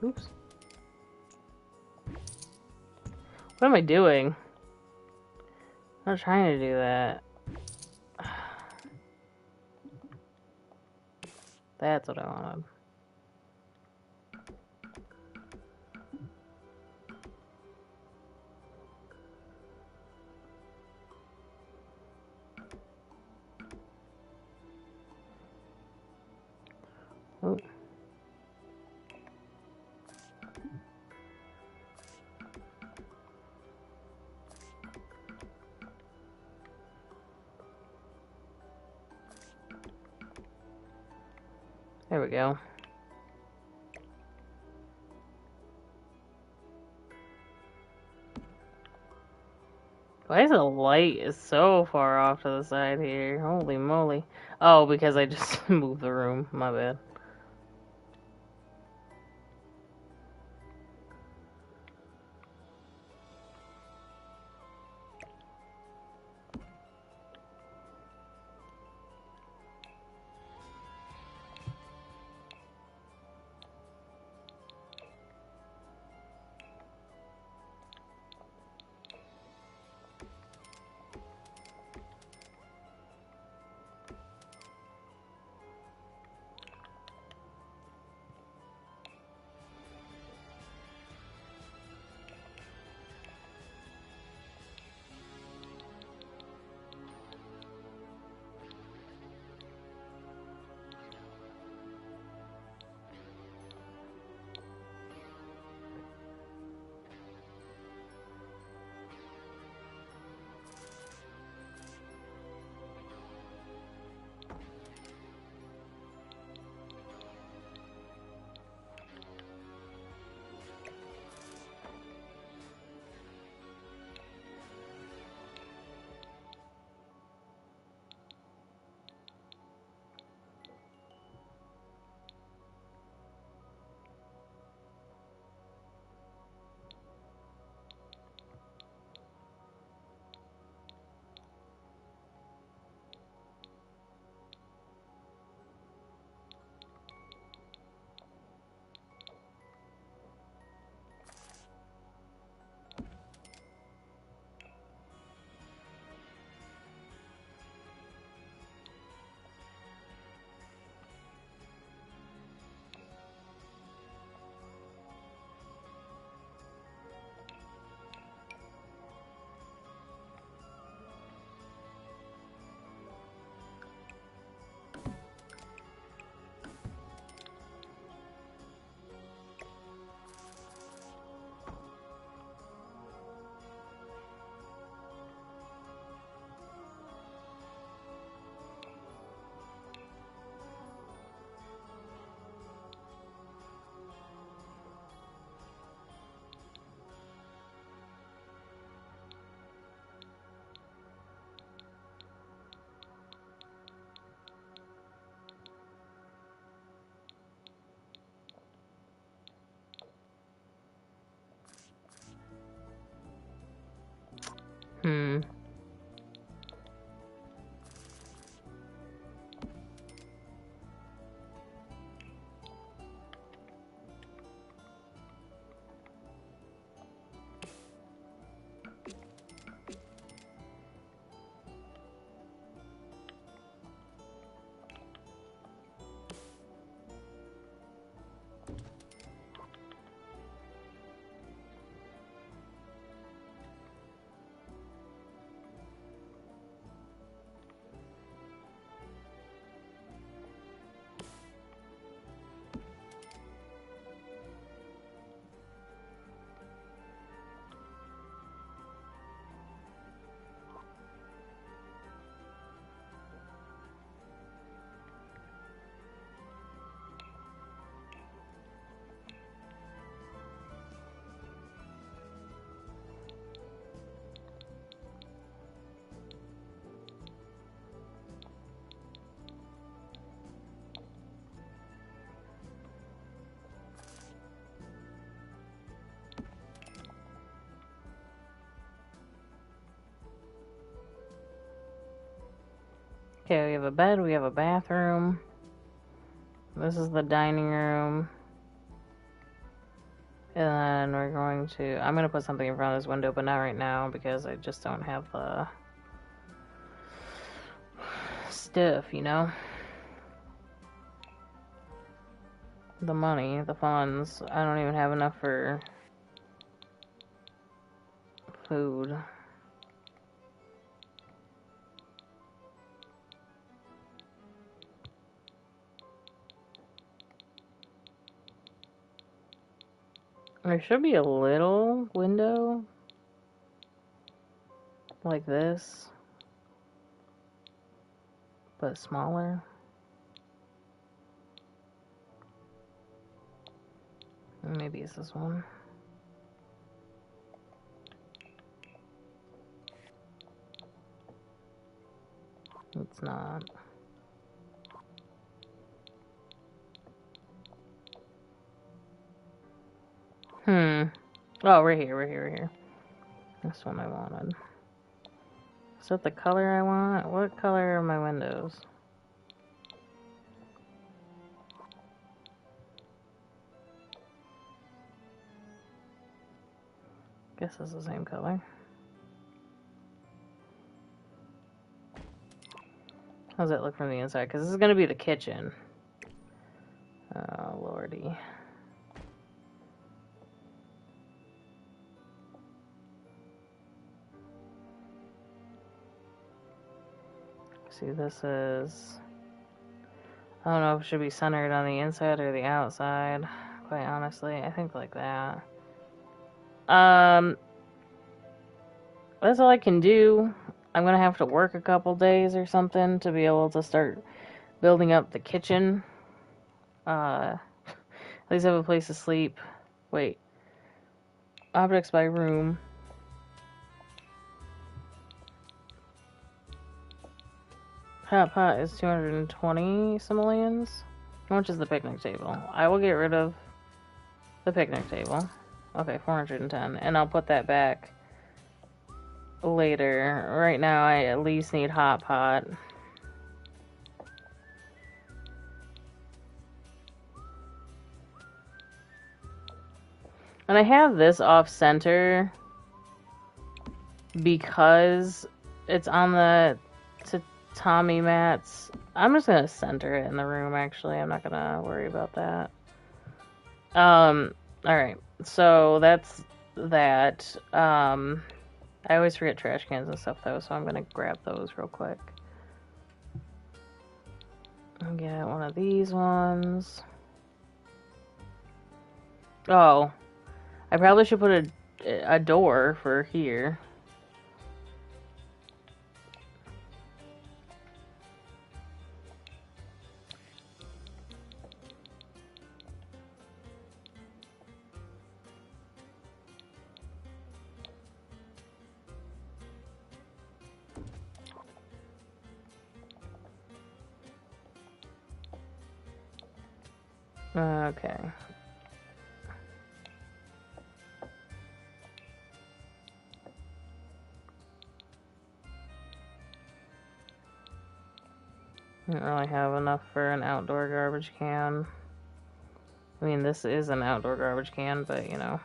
Speaker 1: Oops. What am I doing? I'm not trying to do that. That's what I wanted. There we go. Why is the light is so far off to the side here? Holy moly. Oh, because I just moved the room. My bad. Hmm. Okay, we have a bed, we have a bathroom. This is the dining room. And then we're going to... I'm going to put something in front of this window, but not right now because I just don't have the stuff, you know? The money, the funds. I don't even have enough for food. There should be a little window like this, but smaller. Maybe it's this one. It's not. Oh, right here. This one I wanted. Is that the color I want? What color are my windows? Guess it's the same color. How's that look from the inside? Because this is going to be the kitchen. Oh, lordy. See, this is... I don't know if it should be centered on the inside or the outside. Quite honestly, I think like that. That's all I can do. I'm gonna have to work a couple days or something to be able to start building up the kitchen. At least have a place to sleep. Wait. Objects by room. Hot pot is 220 simoleons. How much is the picnic table? I will get rid of the picnic table. Okay, 410. And I'll put that back later. Right now, I at least need hot pot. And I have this off center because it's on the tatami mats. I'm just gonna center it in the room, actually. I'm not gonna worry about that. Alright. So that's that. I always forget trash cans and stuff, though, so I'm gonna grab those real quick. I'll get one of these ones. Oh. I probably should put a door for here. Okay. Don't really have enough for an outdoor garbage can. I mean, this is an outdoor garbage can, but, you know.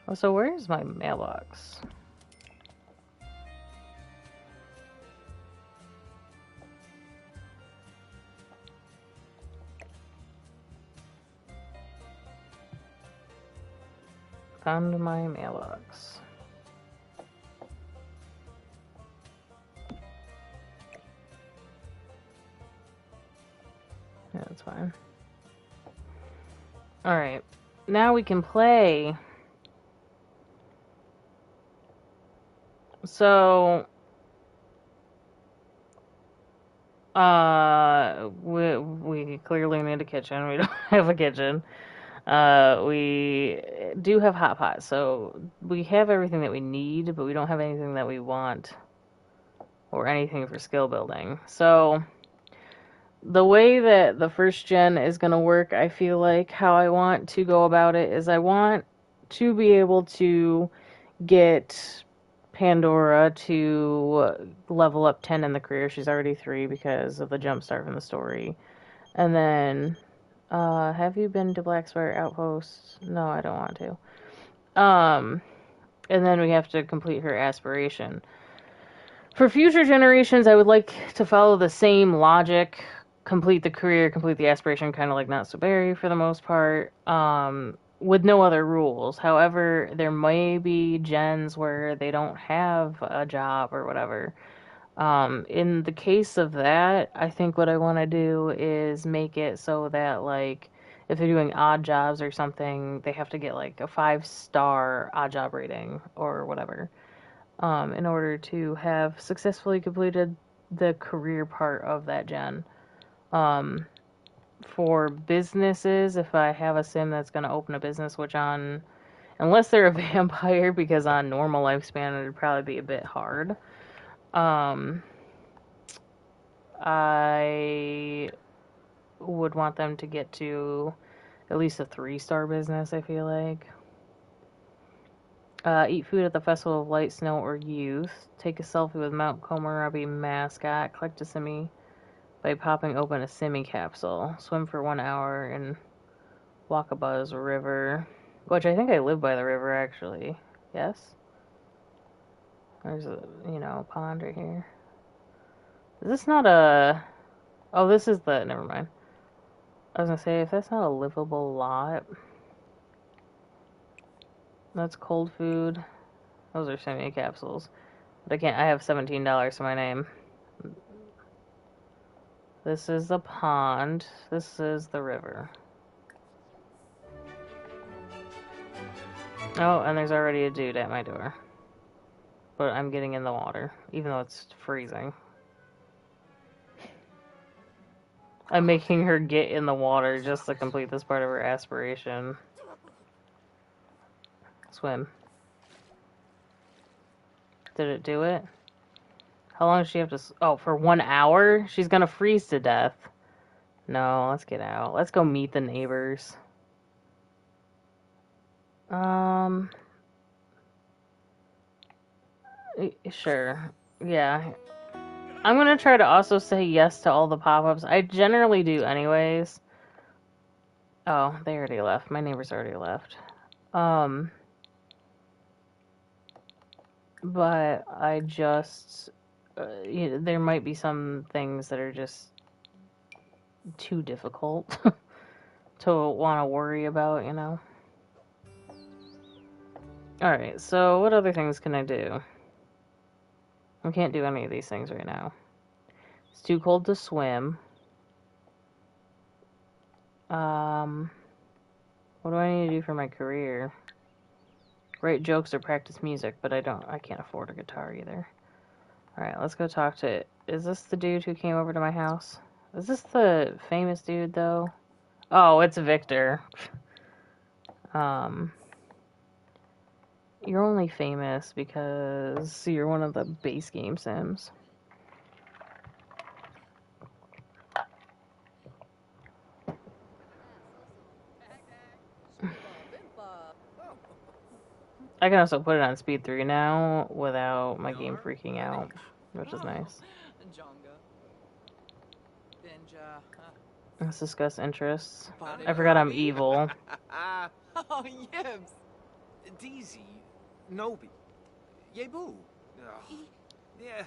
Speaker 1: Oh, so where's my mailbox? Found my mailbox. Yeah, that's fine. Alright. Now we can play. So... we clearly need a kitchen. We don't have a kitchen. We do have hot pot, so we have everything that we need, but we don't have anything that we want or anything for skill building. So the way that the first gen is going to work, I feel like how I want to go about it is I want to be able to get Pandora to level up 10 in the career. She's already 3 because of the jump start from the story. And then, have you been to Blackspire Outpost? No, I don't want to. And then we have to complete her aspiration. For future generations, I would like to follow the same logic. Complete the career, complete the aspiration, kind of like Not So Berry for the most part. With no other rules. However, there may be gens where they don't have a job or whatever. In the case of that, I think what I want to do is make it so that, like, if they're doing odd jobs or something, they have to get, like, a 5-star odd job rating or whatever, in order to have successfully completed the career part of that gen. for businesses, if I have a sim that's going to open a business, unless they're a vampire, because on normal lifespan it would probably be a bit hard. I would want them to get to at least a 3-star business, I feel like. Eat food at the Festival of Light, Snow, or Youth. Take a selfie with Mount Komorebi mascot. Collect a simi by popping open a simi capsule. Swim for 1 hour in Wakabuzz River. Which I think I live by the river, actually. Yes? There's a, pond right here. Is this not a... Oh, this is the... Never mind. I was gonna say, if that's not a livable lot... That's cold food. Those are semi capsules. But I have $17 to my name. This is the pond. This is the river. Oh, and there's already a dude at my door. But I'm getting in the water, even though it's freezing. I'm making her get in the water just to complete this part of her aspiration. Swim. Did it do it? How long does she have to... Oh, for 1 hour? She's gonna freeze to death. No, let's get out. Let's go meet the neighbors. Sure. Yeah. I'm gonna try to also say yes to all the pop-ups. I generally do anyways. Oh, they already left. My neighbors already left. But I just... there might be some things that are just too difficult to want to worry about, Alright, so what other things can I do? I can't do any of these things right now. It's too cold to swim. What do I need to do for my career? Write jokes or practice music, but I can't afford a guitar either. Alright, let's go talk to... Is this the dude who came over to my house? Is this the famous dude, though? Oh, it's Victor. You're only famous because you're one of the base game sims. I can also put it on speed 3 now without my game freaking out, which is nice. Let's discuss interests. I forgot I'm evil.
Speaker 3: Oh, yibs. Deezy. Nobi. Yebu. Yeah.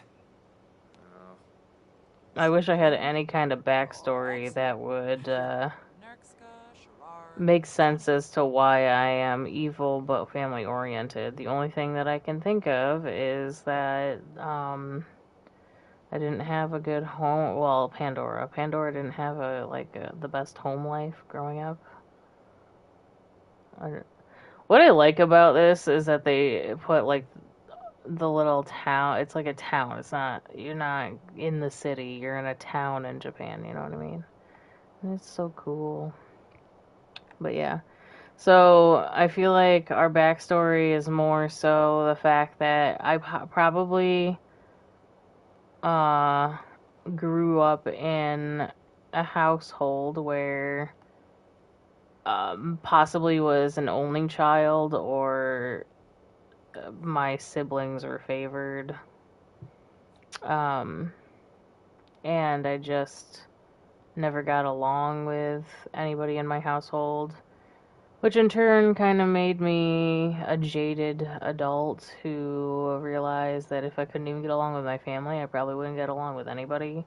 Speaker 1: I wish I had any kind of backstory that would make sense as to why I am evil but family oriented. The only thing that I can think of is that I didn't have a good home. Well, Pandora didn't have the best home life growing up. What I like about this is that they put the little town. It's like a town. You're not in the city. You're in a town in Japan. You know what I mean? And it's so cool. But yeah. So I feel like our backstory is more so the fact that I probably grew up in a household where possibly was an only child or my siblings were favored. And I just never got along with anybody in my household, which in turn kind of made me a jaded adult who realized that if I couldn't even get along with my family, I probably wouldn't get along with anybody.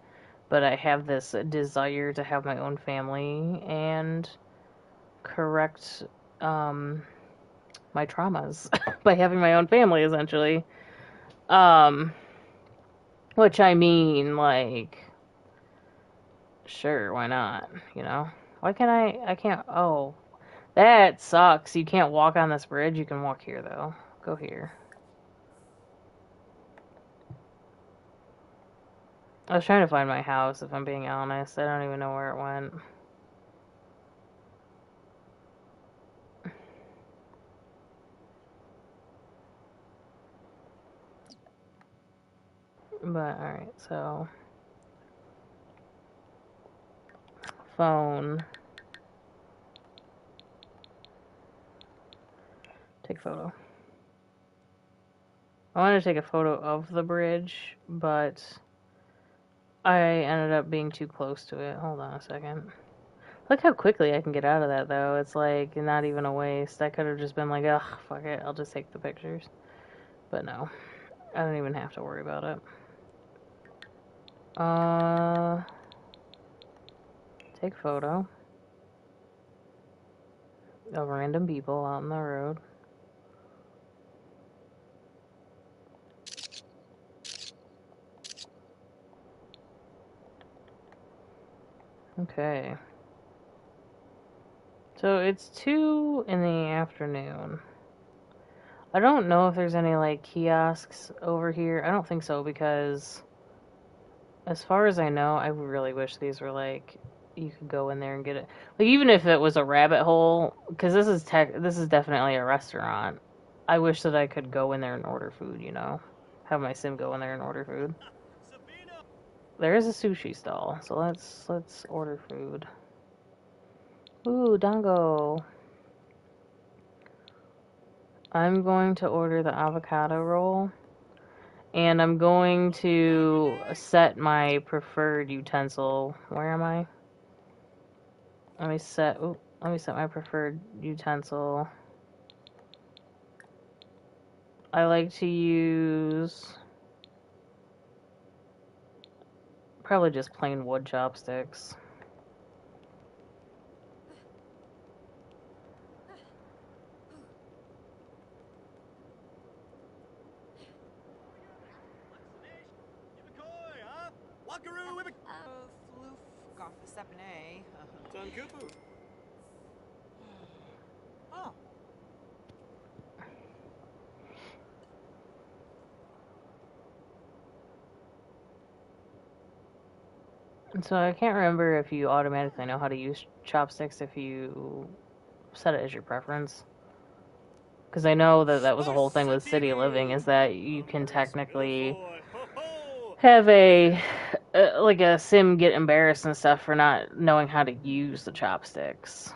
Speaker 1: But I have this desire to have my own family and correct my traumas by having my own family, essentially. Which I mean, sure, why not, Why can't I can't, oh, that sucks. You can't walk on this bridge. You can walk here, though. Go here. I was trying to find my house, if I'm being honest. I don't even know where it went. But, alright, so... Phone. Take photo. I wanted to take a photo of the bridge, but I ended up being too close to it. Hold on a second. Look how quickly I can get out of that, though. It's like not even a waste. I could have just been like, ugh, fuck it, I'll just take the pictures. But no, I don't even have to worry about it. Take photo of random people out on the road. Okay. So it's 2 in the afternoon. I don't know if there's any, like, kiosks over here. I don't think so, because as far as I know, I really wish these were, like, you could go in there and get it. Like, even if it was a rabbit hole, because this is definitely a restaurant. I wish that I could go in there and order food, you know? Have my sim go in there and order food. There is a sushi stall, so let's order food. Ooh, dango. I'm going to order the avocado roll, and I'm going to set my preferred utensil. Where am I? Let me set my preferred utensil. I like to use probably just plain wood chopsticks.
Speaker 3: Oh.
Speaker 1: And so I can't remember if you automatically know how to use chopsticks if you set it as your preference. Because I know that was the whole thing with City Living, is that you can technically have like a sim get embarrassed and stuff for not knowing how to use the chopsticks.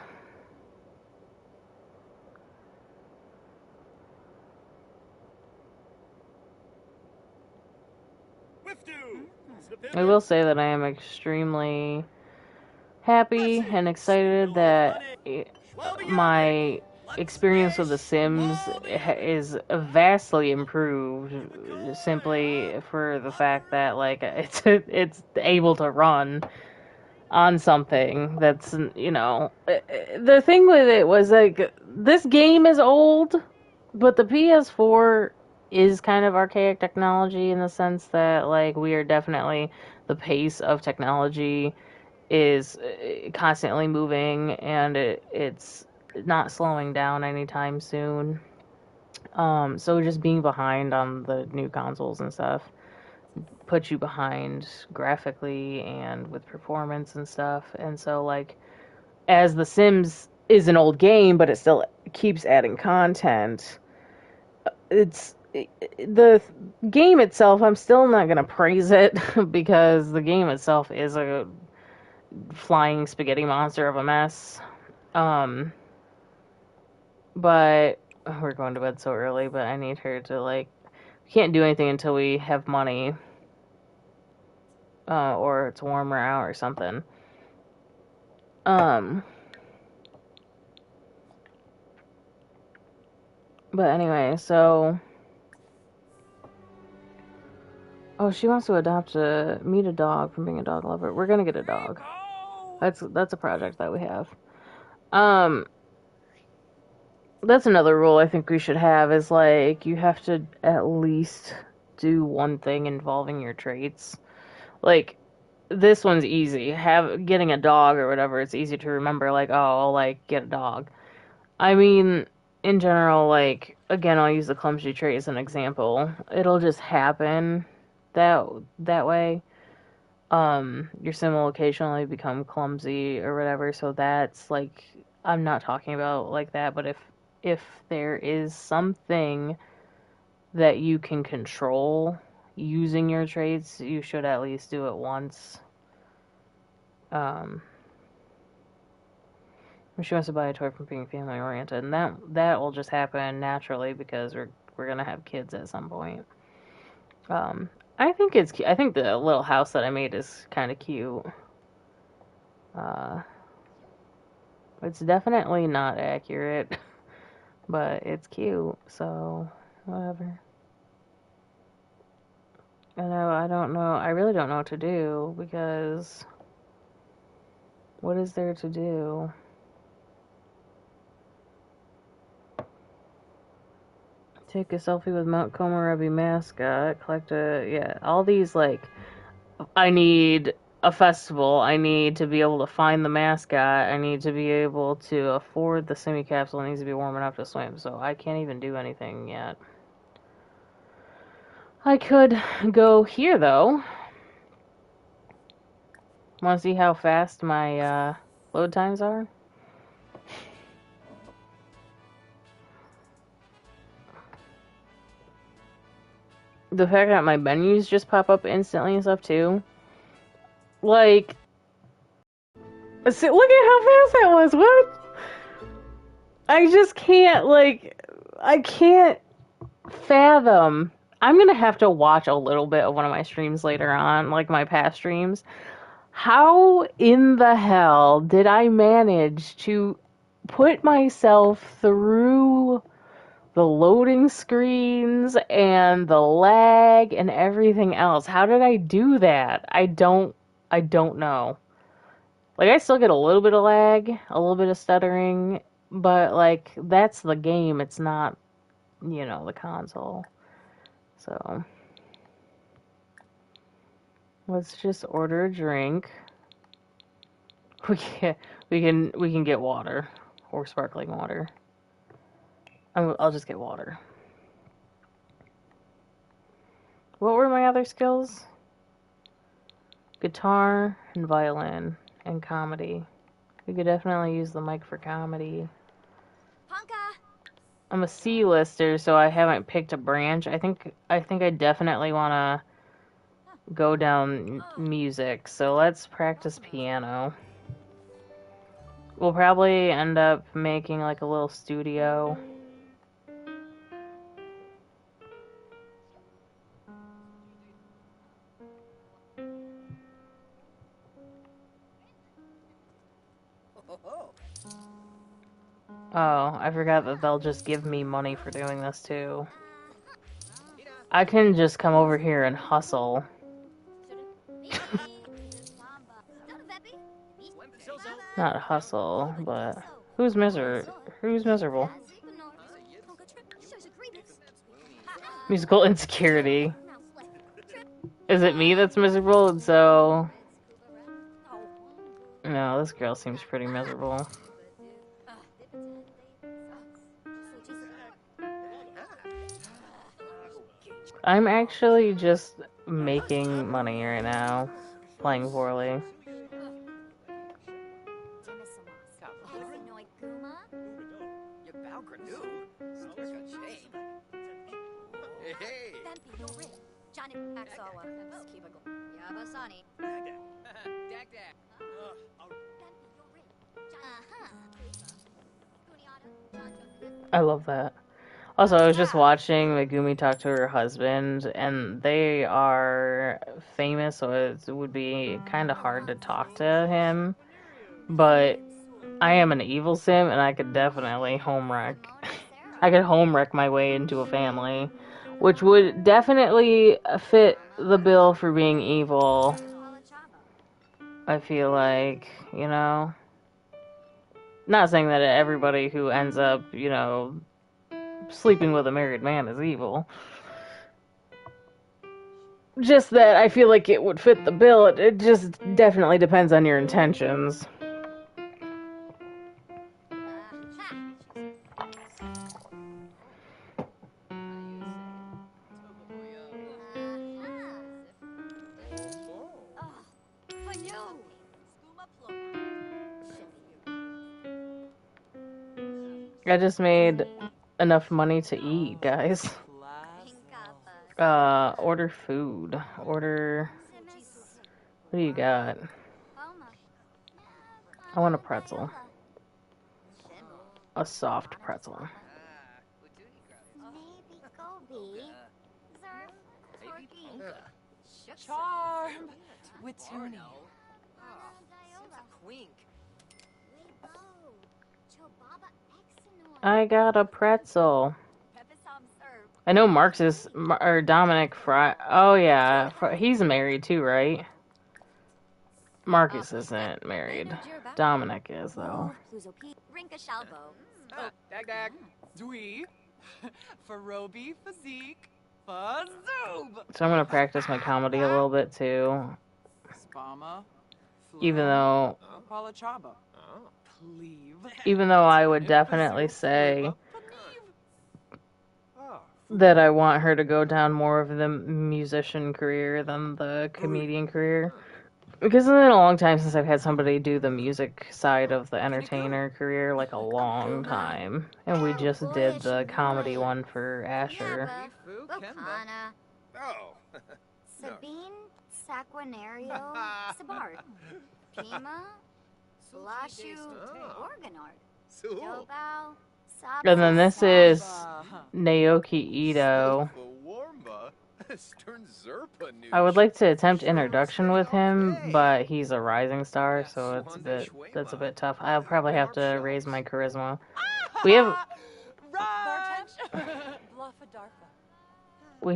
Speaker 1: I will say that I am extremely happy and excited that my experience with The Sims is vastly improved, simply for the fact that like it's able to run on something that's, you know, the thing with it was like this game is old, but the PS4 is kind of archaic technology in the sense that like we are definitely, the pace of technology is constantly moving, and it's not slowing down anytime soon. So just being behind on the new consoles and stuff puts you behind graphically and with performance and stuff. And so like, as The Sims is an old game, but it still keeps adding content, the game itself, I'm still not gonna praise it because the game itself is a flying spaghetti monster of a mess. But we're going to bed so early, but I need her to like, we can't do anything until we have money, or it's warmer out or something. But anyway, so, oh, she wants to meet a dog from being a dog lover. We're gonna get a dog. That's a project that we have. That's another rule I think we should have, is like, you have to at least do one thing involving your traits. Like, this one's easy. Getting a dog or whatever, it's easy to remember, like, oh, I'll, like, get a dog. I mean, in general, like, again, I'll use the clumsy trait as an example. It'll just happen that way. Your sim will occasionally become clumsy or whatever, so that's, like, I'm not talking about like that, but if there is something that you can control, using your traits, you should at least do it once. She wants to buy a toy from being family oriented, and that will just happen naturally because we're gonna have kids at some point. I think the little house that I made is kind of cute. It's definitely not accurate, but it's cute, so whatever. I don't know. I really don't know what to do because what is there to do? Take a selfie with Mount Komorebi mascot. All these, like, I need a festival. I need to be able to find the mascot. I need to be able to afford the semi-capsule. It needs to be warm enough to swim. So I can't even do anything yet. I could go here, though. Want to see how fast my load times are? The fact that my menus just pop up instantly and stuff, too. Like, see, look at how fast that was. What? I just can't, I can't fathom. I'm gonna have to watch a little bit of one of my streams later on, like my past streams. How in the hell did I manage to put myself through the loading screens and the lag and everything else? How did I do that? I don't know. Like, I still get a little bit of lag, a little bit of stuttering, but, like, that's the game. It's not, the console. So, let's just order a drink. We can get water or sparkling water. I'll just get water. What were my other skills? Guitar and violin and comedy. We could definitely use the mic for comedy. I'm a C-lister, so I haven't picked a branch. I think I definitely want to go down music. So let's practice piano. We'll probably end up making like a little studio. Oh, I forgot that they'll just give me money for doing this too. I can just come over here and hustle. Not hustle, but who's miserable? Musical insecurity. Is it me that's miserable? And so no, this girl seems pretty miserable. I'm actually just making money right now, playing poorly. I love that. Also, I was just watching Megumi talk to her husband, and they are famous, so it would be kind of hard to talk to him. But I am an evil sim, and I could definitely home wreck. I could home wreck my way into a family, which would definitely fit the bill for being evil. I feel like, not saying that everybody who ends up, sleeping with a married man is evil. Just that I feel like it would fit the bill. It just definitely depends on your intentions. I just made enough money to eat, guys. Order food. Order. What do you got? I want a pretzel. A soft pretzel.
Speaker 3: Charm. Wituni.
Speaker 1: I got a pretzel. I know Marx's or Dominic Fry. Oh yeah, he's married too, right? Marcus isn't married. Dominic is though.
Speaker 3: Dag dag. Dwee. Farobi physique. Fazoob.
Speaker 1: So I'm gonna practice my comedy a little bit too,
Speaker 3: Spama.
Speaker 1: even though
Speaker 3: Palachaba. Cleave.
Speaker 1: I would definitely say that I want her to go down more of the musician career than the comedian career. Because it's been a long time since I've had somebody do the music side of the entertainer career, like a long time. And we just did the comedy one for Asher.
Speaker 2: Oh.
Speaker 4: Sabine Saquinario Sabard. Pima Lashu Organard. Dobao
Speaker 1: And then this is Naoki Ito. I would like to attempt introduction with him, but he's a rising star, so that's a bit tough. I'll probably have to raise my charisma. We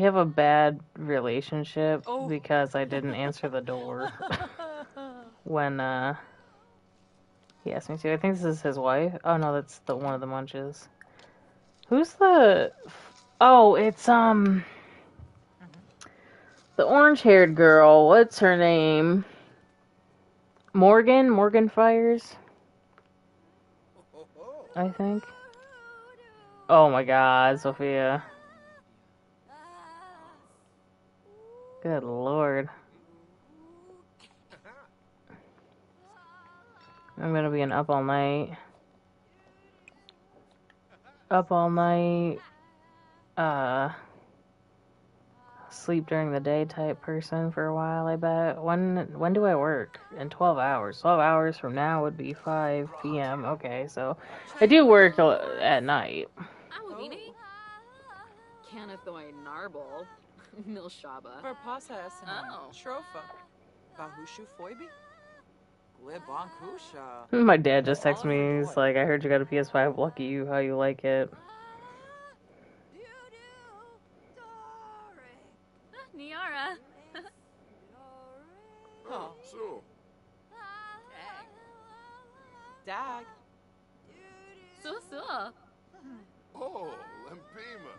Speaker 1: have a bad relationship because I didn't answer the door when he asked me to. I think this is his wife. Oh no, that's the one of the Munches. Who's the? Oh, it's the orange-haired girl. What's her name? Morgan Fires, I think. Oh my God, Sophia. Good Lord. I'm gonna be an up all night, sleep during the day type person for a while, I bet. When do I work? In 12 hours. 12 hours from now would be 5 p.m. Okay, so I do work at night.
Speaker 5: Canathoy Narble. Milshaba.
Speaker 3: Verpasa Esena. Trofa. Bahushu Foibi. Glibonkusha.
Speaker 1: My dad just texted me. He's like, I heard you got a PS5. Lucky you. How you like it?
Speaker 5: Niara.
Speaker 3: Oh.
Speaker 2: So.
Speaker 3: Dag.
Speaker 5: So.
Speaker 2: Oh, Lempima.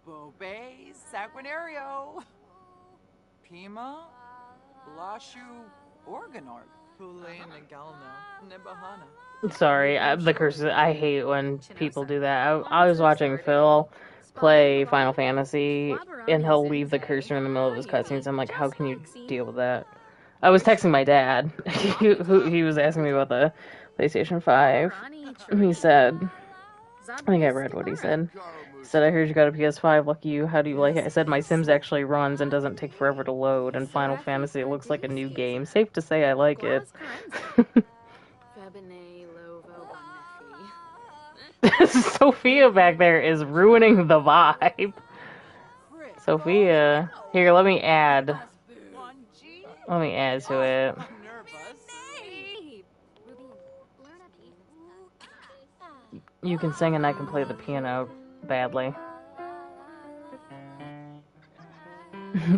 Speaker 3: Bobe Saguinario. Pima. Lashu Organord. Pule Nagalna. Nebahana.
Speaker 1: Sorry, the curses. I hate when people do that. I was watching Phil play Final Fantasy, and he'll leave the cursor in the middle of his cutscenes. I'm like, how can you deal with that? I was texting my dad. He was asking me about the PlayStation 5. He said, I think I read what he said. He said, I heard you got a PS5. Lucky you. How do you like it? I said, my Sims actually runs and doesn't take forever to load. And Final Fantasy looks like a new game. Safe to say I like it. Sophia back there is ruining the vibe. Sophia. Here, let me add. Let me add to it. You can sing and I can play the piano badly.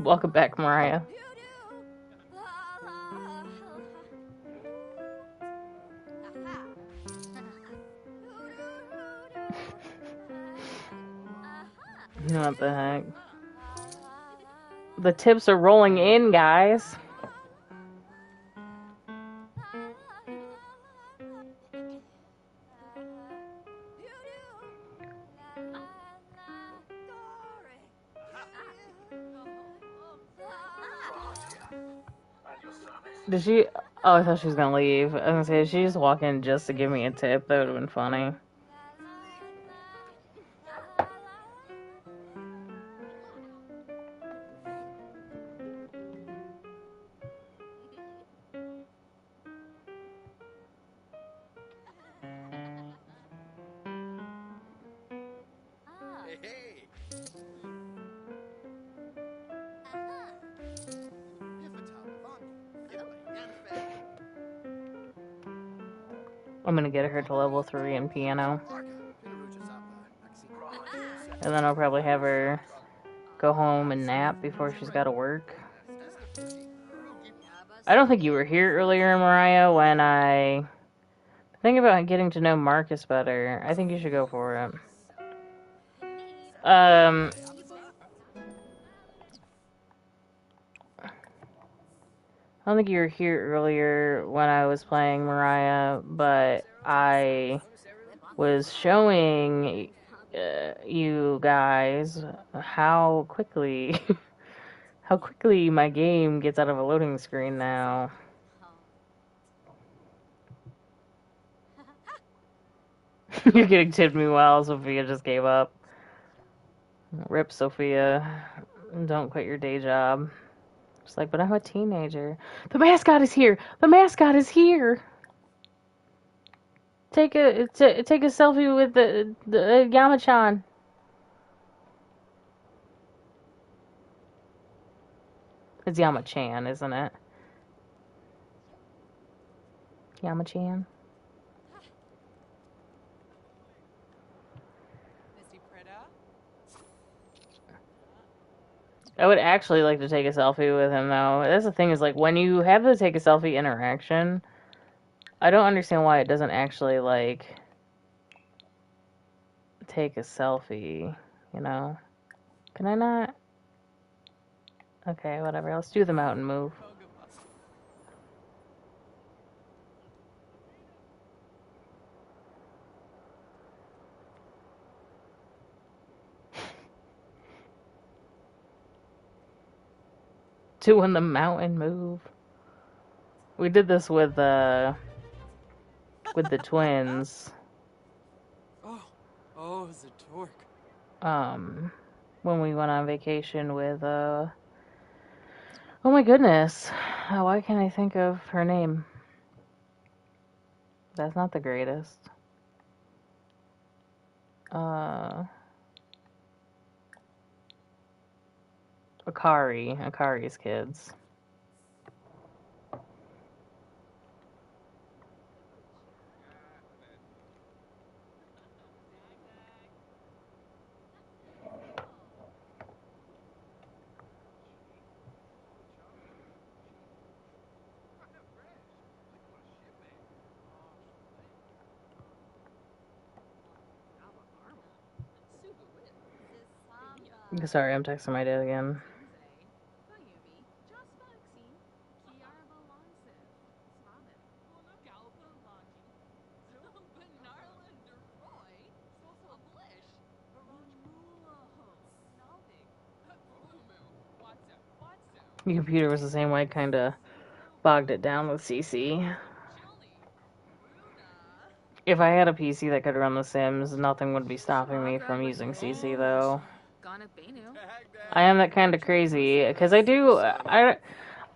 Speaker 1: Welcome back, Mariah. What the heck? The tips are rolling in, guys. Did she? Oh, I thought she was gonna leave. I was gonna say, she just walk in just to give me a tip. That would have been funny. I'm gonna get her to level 3 in piano. And then I'll probably have her go home and nap before she's gotta work. I don't think you were here earlier, Mariah, when I think about getting to know Marcus better. I think you should go for it. I don't think you were here earlier when I was playing Mariah, but I was showing you guys how quickly how quickly my game gets out of a loading screen now. You're getting tipped me well. Sophia just gave up. Rip, Sophia. Don't quit your day job. Just like, but I'm a teenager. The mascot is here. The mascot is here. Take a selfie with the Yamachan. It's Yamachan, isn't it? Yamachan. I would actually like to take a selfie with him, though. That's the thing, is like, when you have the take a selfie interaction, I don't understand why it doesn't actually, like, take a selfie, you know? Can I not? Okay, whatever. Let's do the mountain move. Doing the mountain move. We did this with the twins.
Speaker 3: Oh, the torque.
Speaker 1: When we went on vacation with oh my goodness, why can't I think of her name? That's not the greatest. Akari's kids. Sorry, I'm texting my dad again. Your computer was the same way, kinda bogged it down with CC. If I had a PC that could run The Sims, nothing would be stopping me from using CC, though. I am that kind of crazy, because I do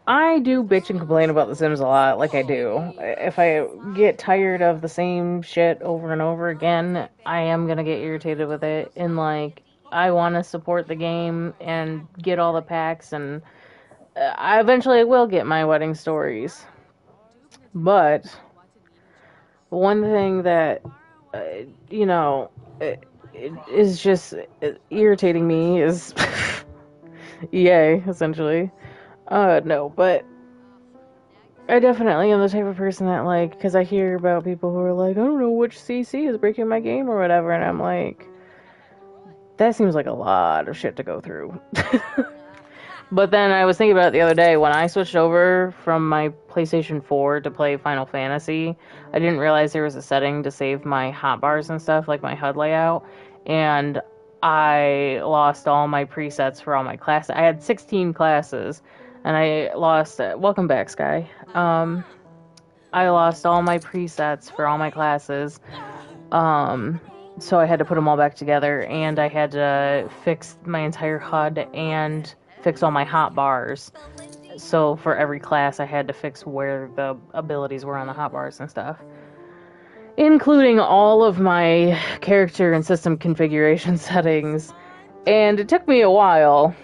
Speaker 1: bitch and complain about The Sims a lot, like I do. If I get tired of the same shit over and over again, I am gonna get irritated with it, and, like, I want to support the game and get all the packs, and I eventually will get my wedding stories. But one thing that, you know, it is just irritating me is EA, essentially. No, but I definitely am the type of person that, like, because I hear about people who are like, I don't know which CC is breaking my game or whatever, and I'm like, that seems like a lot of shit to go through. But then I was thinking about it the other day, when I switched over from my PlayStation 4 to play Final Fantasy, I didn't realize there was a setting to save my hotbars and stuff, like my HUD layout, and I lost all my presets for all my classes. I had 16 classes, and I lost, welcome back, Sky. I lost all my presets for all my classes, so I had to put them all back together, and I had to fix my entire HUD and fix all my hotbars. So for every class, I had to fix where the abilities were on the hotbars and stuff. including all of my character and system configuration settings. And it took me a while,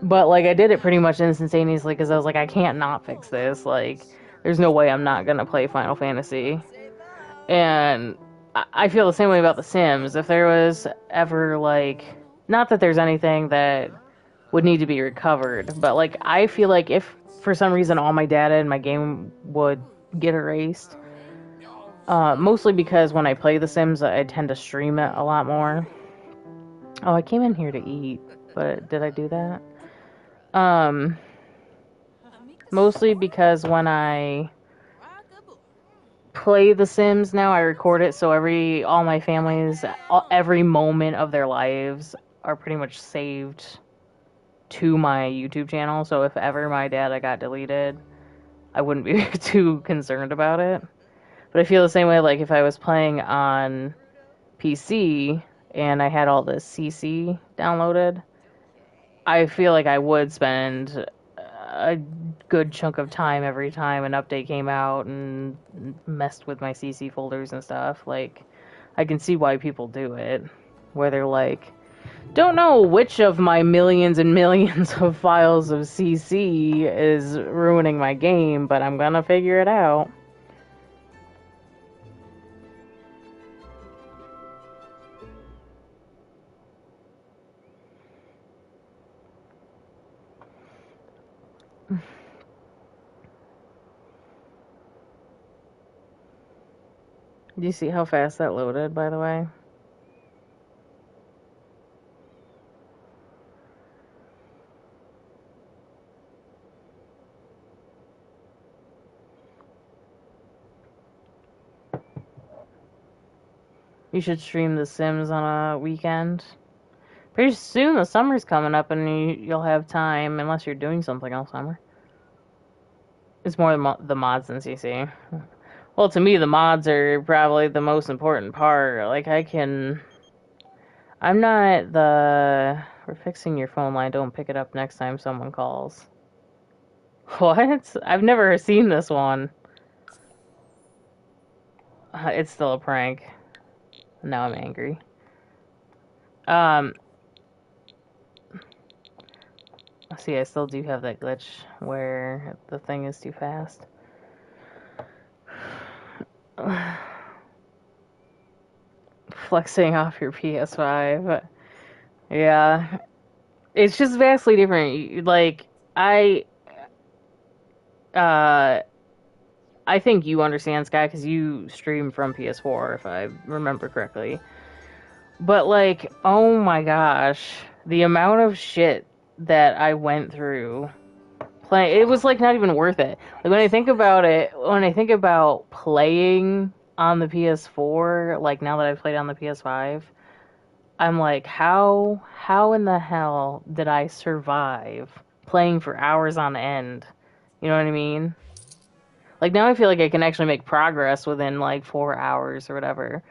Speaker 1: but like I did it pretty much instantaneously because I was like, I can't not fix this. Like, there's no way I'm not gonna play Final Fantasy. And I feel the same way about The Sims. If there was ever like, not that there's anything that would need to be recovered, but like I feel like if for some reason all my data in my game would get erased, mostly because when I play The Sims, I tend to stream it a lot more. Oh, I came in here to eat, but did I do that? Mostly because when I play The Sims now, I record it, so all my family's, every moment of their lives are pretty much saved to my YouTube channel, so if ever my data got deleted, I wouldn't be too concerned about it. But I feel the same way, like, if I was playing on PC and I had all this CC downloaded, I feel like I would spend a good chunk of time every time an update came out and messed with my CC folders and stuff. Like, I can see why people do it, where they're like, don't know which of my millions and millions of files of CC is ruining my game, but I'm gonna figure it out. Do you see how fast that loaded, by the way? You should stream The Sims on a weekend. Pretty soon the summer's coming up and you'll have time, unless you're doing something all summer. It's more the mods than CC. Well, to me, the mods are probably the most important part. Like, I'm not the... We're fixing your phone line. Don't pick it up next time someone calls. What? I've never seen this one. It's still a prank. Now I'm angry. See, I still do have that glitch where the thing is too fast. Flexing off your PS5. Yeah. It's just vastly different. Like, I think you understand, Sky, because you stream from PS4, if I remember correctly. But, like, oh my gosh, the amount of shit that I went through playing, it was, like, not even worth it. Like, when I think about it, when I think about playing on the PS4, like, now that I've played on the PS5, I'm like, how in the hell did I survive playing for hours on end? You know what I mean? Like, now I feel like I can actually make progress within, like, 4 hours or whatever.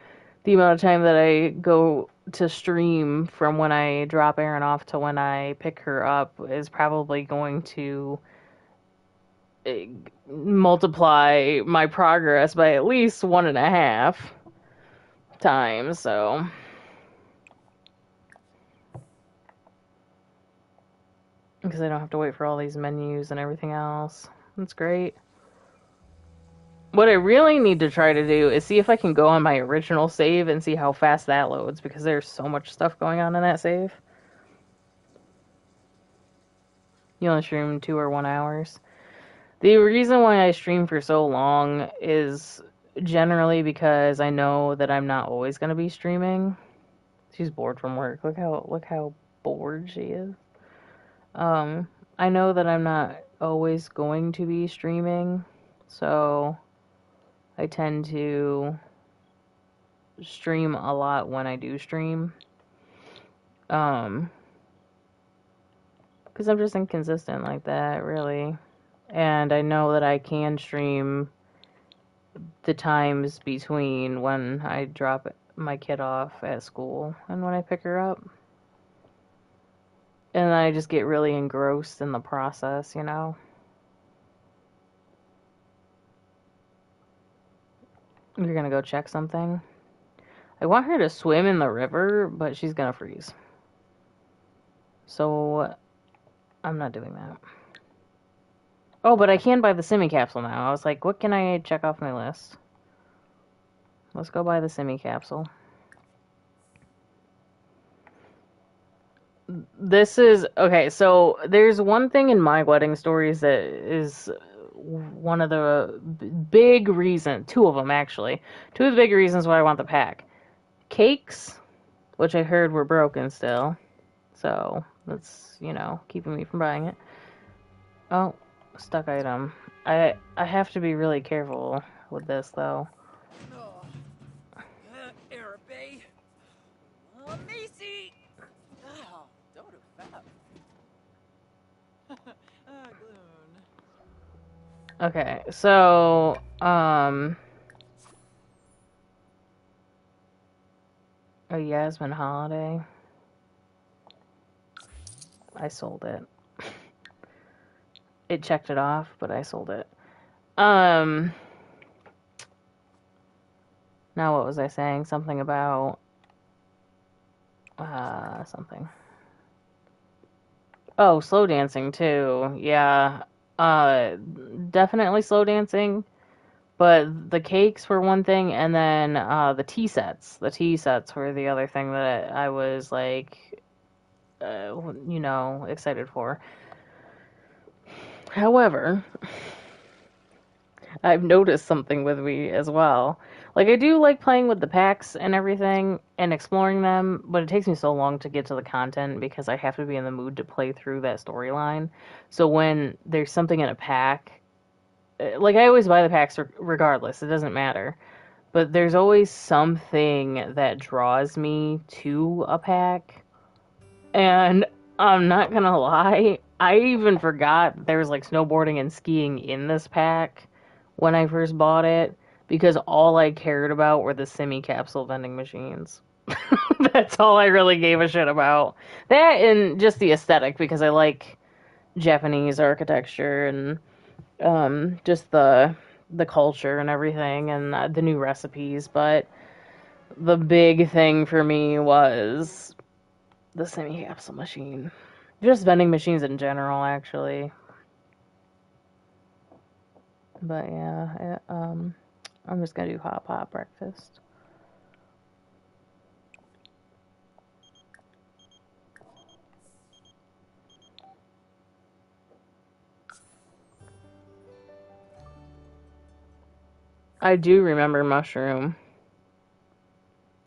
Speaker 1: The amount of time that I go to stream from when I drop Erin off to when I pick her up is probably going to multiply my progress by at least 1.5 times, so... Because I don't have to wait for all these menus and everything else. That's great. What I really need to try to do is see if I can go on my original save and see how fast that loads, because there's so much stuff going on in that save. You only stream 2 or 1 hours. The reason why I stream for so long is generally because I know that I'm not always going to be streaming. She's bored from work. Look how bored she is. I know that I'm not always going to be streaming, so I tend to stream a lot when I do stream. Because I'm just inconsistent like that, really. And I know that I can stream the times between when I drop my kid off at school and when I pick her up. And I just get really engrossed in the process, you know? You're gonna go check something? I want her to swim in the river, but she's gonna freeze. So, I'm not doing that. Oh, but I can buy the semi capsule now. I was like, what can I check off my list? Let's go buy the semi capsule. This is okay. So there's one thing in my wedding stories that is one of the big reasons, two of them actually, two of the big reasons why I want the pack. Cakes, which I heard were broken still, so that's, keeping me from buying it. Oh, stuck item. I have to be really careful with this though.
Speaker 3: Arabe. Macy. Oh, don't have Gloon.
Speaker 1: Okay, so a Yasmin holiday. I sold it. It checked it off, but I sold it. Now what was I saying? Something about something. Oh, slow dancing too. Yeah. Definitely slow dancing. But the cakes were one thing, and then the tea sets. The tea sets were the other thing that I was like, excited for. However, I've noticed something with me as well. Like, I do like playing with the packs and everything and exploring them, but it takes me so long to get to the content because I have to be in the mood to play through that storyline. So when there's something in a pack, like, I always buy the packs regardless, it doesn't matter. But there's always something that draws me to a pack. And I'm not gonna lie, I even forgot there was like snowboarding and skiing in this pack when I first bought it because all I cared about were the semi capsule vending machines. That's all I really gave a shit about. That and just the aesthetic because I like Japanese architecture and just the culture and everything and the new recipes, but the big thing for me was the semi capsule machine. Just vending machines in general, actually. But yeah, I'm just gonna do hot pot breakfast. I do remember mushroom.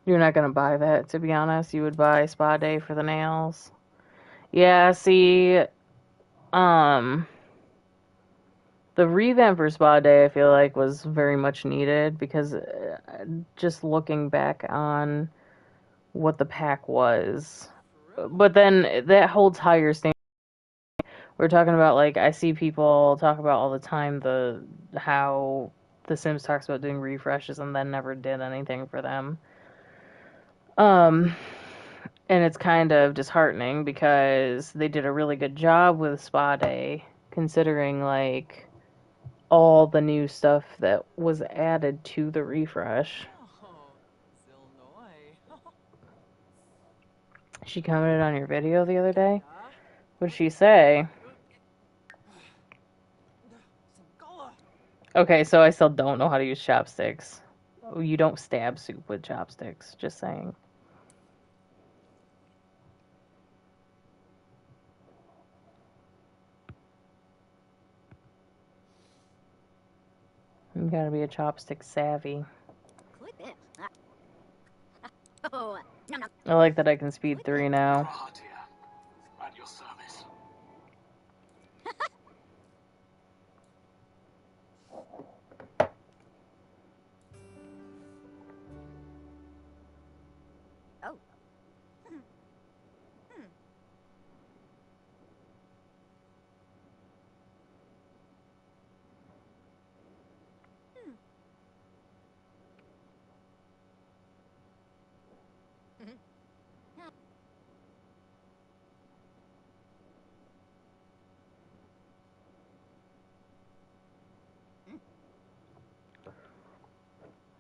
Speaker 1: You're not gonna buy that, to be honest. You would buy spa day for the nails. Yeah, see, um, the revamp for spa day, I feel like, was very much needed because just looking back on what the pack was. But then that holds higher standards. We're talking about, like, I see people talk about all the time how The Sims talks about doing refreshes and then never did anything for them. And it's kind of disheartening because they did a really good job with Spa Day, considering, like, all the new stuff that was added to the refresh. She commented on your video the other day. What did she say? Okay, so I still don't know how to use chopsticks. You don't stab soup with chopsticks, just saying. You gotta be a chopstick savvy. I like that I can speed 3 now.
Speaker 2: Rahatia, at your service.
Speaker 4: Oh.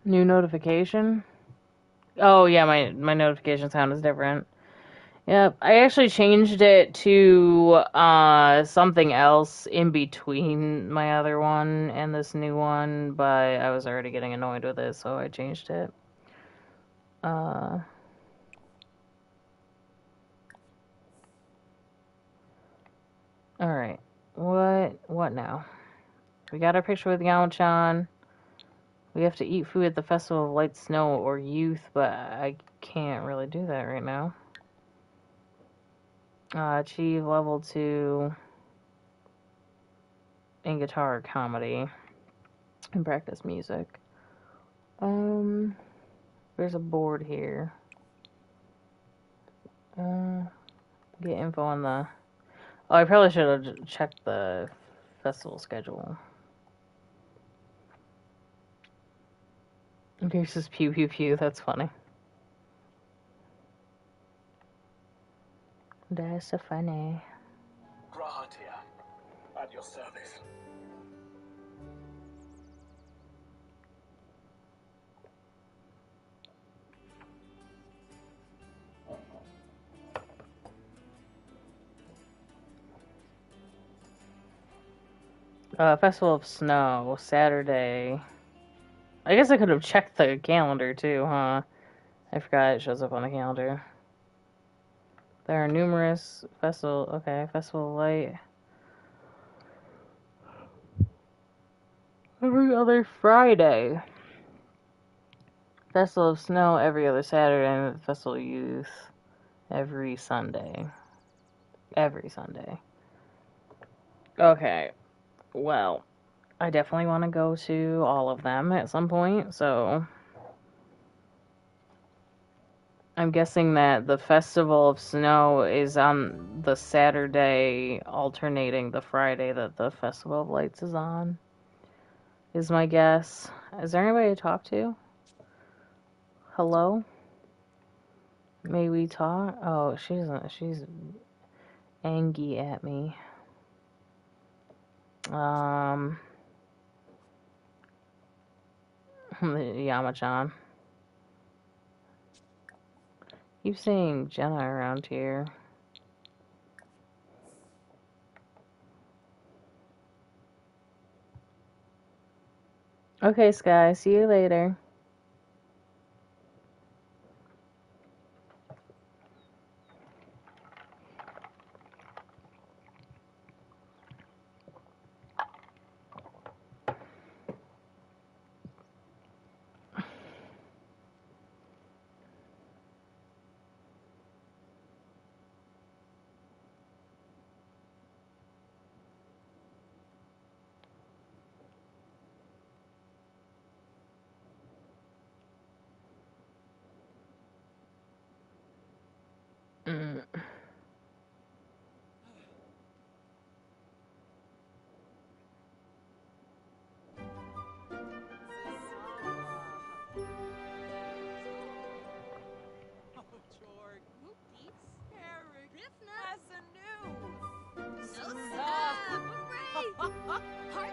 Speaker 1: New notification? Oh, yeah, my notification sound is different. Yep, I actually changed it to something else in between my other one and this new one, but I was already getting annoyed with it, so I changed it. Alright. What now? We got our picture with Yamachan. We have to eat food at the Festival of Light, Snow, or Youth, but I can't really do that right now. Achieve level 2 in guitar comedy and practice music. There's a board here. Get info on the... Oh, I probably should have checked the festival schedule. There's this pew pew pew, that's funny. That's so funny.
Speaker 2: Grahatia, at your service.
Speaker 1: Festival of Snow, Saturday. I guess I could have checked the calendar too, huh? I forgot it shows up on the calendar. There are numerous festival of Light. Every other Friday. Festival of Snow every other Saturday, and Festival of Youth every Sunday. Every Sunday. Okay. Well, I definitely want to go to all of them at some point, so I'm guessing that the Festival of Snow is on the Saturday alternating the Friday that the Festival of Lights is on, is my guess. Is there anybody to talk to? Hello? May we talk? Oh, she's angry at me. Yamachan. Keep saying Jenna around here. Okay, Sky, see you later.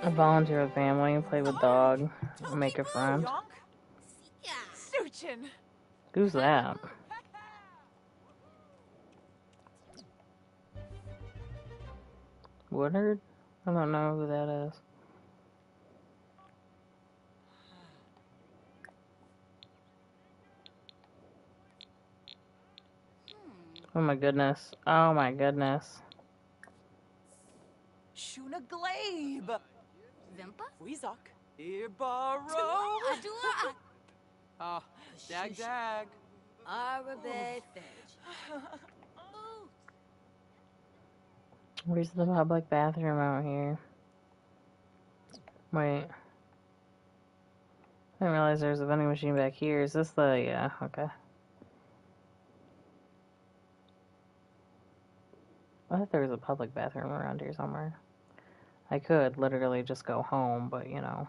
Speaker 1: A volunteer with family, play with dog, make a friend. Who's that? Woodard? I don't know who that is. Oh my goodness. Oh my goodness.
Speaker 3: Shuna Glabe.
Speaker 4: Vimpa?
Speaker 3: Weezok. Ibaro.
Speaker 4: Adua.
Speaker 3: Oh, dag dag.
Speaker 4: Arabe Fedge.
Speaker 1: Where's the public bathroom out here? Wait. I didn't realize there was a vending machine back here. Is this the... yeah, okay. I thought there was a public bathroom around here somewhere. I could literally just go home, but you know.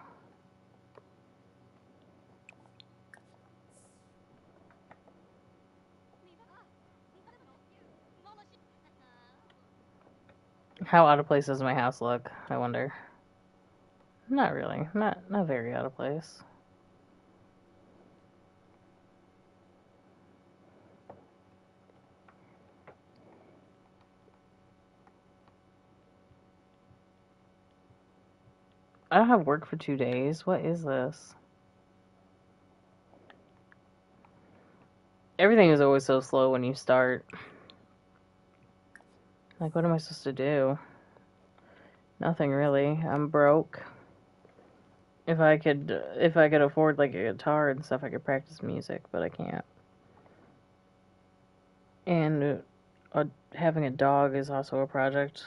Speaker 1: How out of place does my house look? I wonder. Not really. Not very out of place. I don't have work for 2 days. What is this? Everything is always so slow when you start. Like, what am I supposed to do? Nothing really. I'm broke. If I could afford like a guitar and stuff, I could practice music, but I can't. And having a dog is also a project.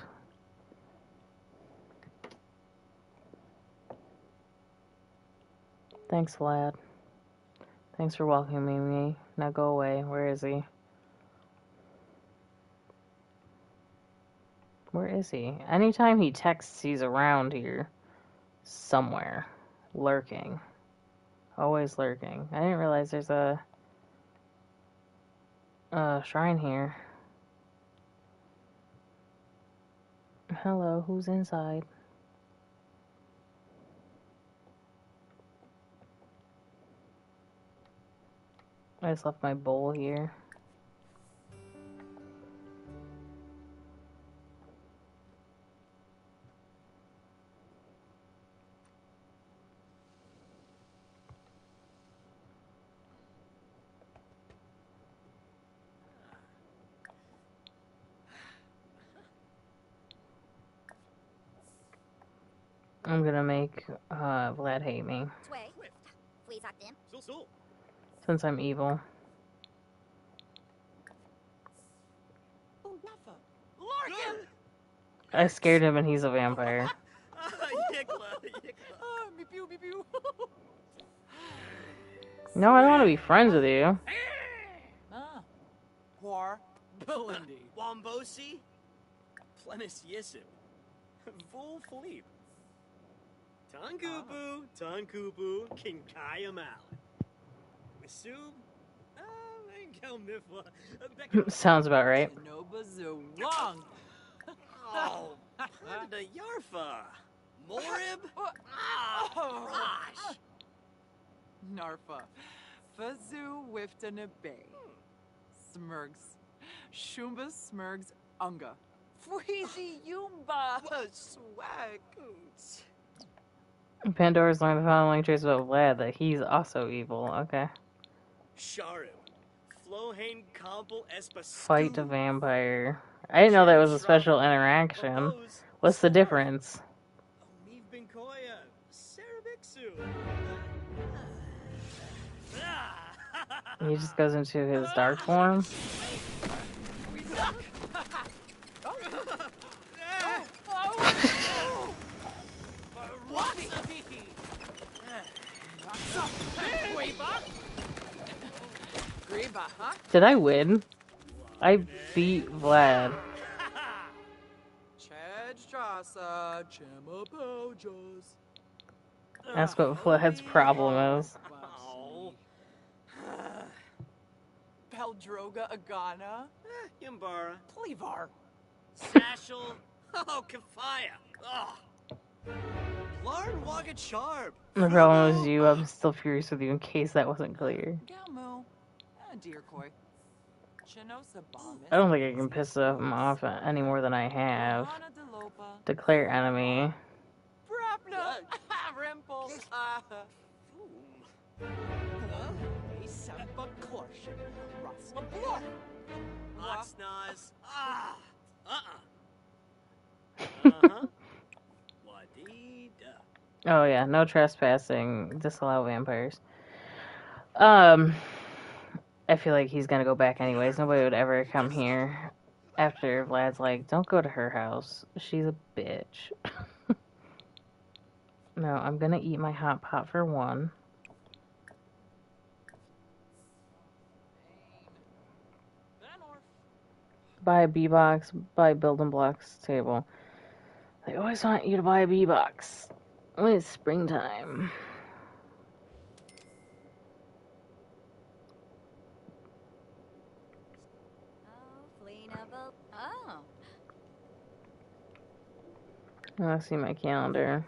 Speaker 1: Thanks, Vlad. Thanks for welcoming me. Now go away. Where is he? Where is he? Anytime he texts, he's around here. Somewhere. Lurking. Always lurking. I didn't realize there's a shrine here. Hello, who's inside? I just left my bowl here. I'm gonna make Vlad hate me. Since I'm evil. I scared him and he's a vampire. No, I don't want to be friends with you.
Speaker 3: War. Belindy.
Speaker 6: Wombosi? Plenis Yisip. Vul Philippe. Tankubu, Kinkaya Malin. Wisub? Engel Mifwa.
Speaker 1: Sounds about right.
Speaker 3: Nobazu Wong.
Speaker 6: Oh, Panda Yarfa. Morib? Rosh.
Speaker 3: Narfa. Fazu Wiftana Bay. Smurgs. Shumba Smurgs Unga. Freezy Yumba. Swag.
Speaker 1: Pandora's learned the following traits about Vlad, that he's also evil. Okay.
Speaker 6: Sharim. Flohane Kampel Espa.
Speaker 1: Fight a vampire. I didn't know that was a special interaction. What's the difference? He just goes into his dark form. Did I win? I beat Vlad. That's what Vlad's problem is.
Speaker 3: Peldroga Agana.
Speaker 6: Yambara.
Speaker 3: Plevar.
Speaker 6: Sashel. Oh, Kafaya. Oh. Larn Wagat Sharp.
Speaker 1: The problem is you. I'm still furious with you in case that wasn't clear.
Speaker 3: Galmo. Deerkoi. Chinosa Bomb.
Speaker 1: I don't think I can piss him off any more than I have. Declare enemy.
Speaker 3: Brapna. Rimple. Samba Klorshin. Rosla Blor.
Speaker 6: Oxnaz. Uh-huh. Wadida.
Speaker 1: Oh yeah, no trespassing. Disallow vampires. I feel like he's gonna go back anyways. Nobody would ever come here after Vlad's like, don't go to her house. She's a bitch. No, I'm gonna eat my hot pot for one. Buy a B-box, buy a building blocks table. They always want you to buy a B-box when it's springtime.
Speaker 4: Oh.
Speaker 1: Let's see my calendar.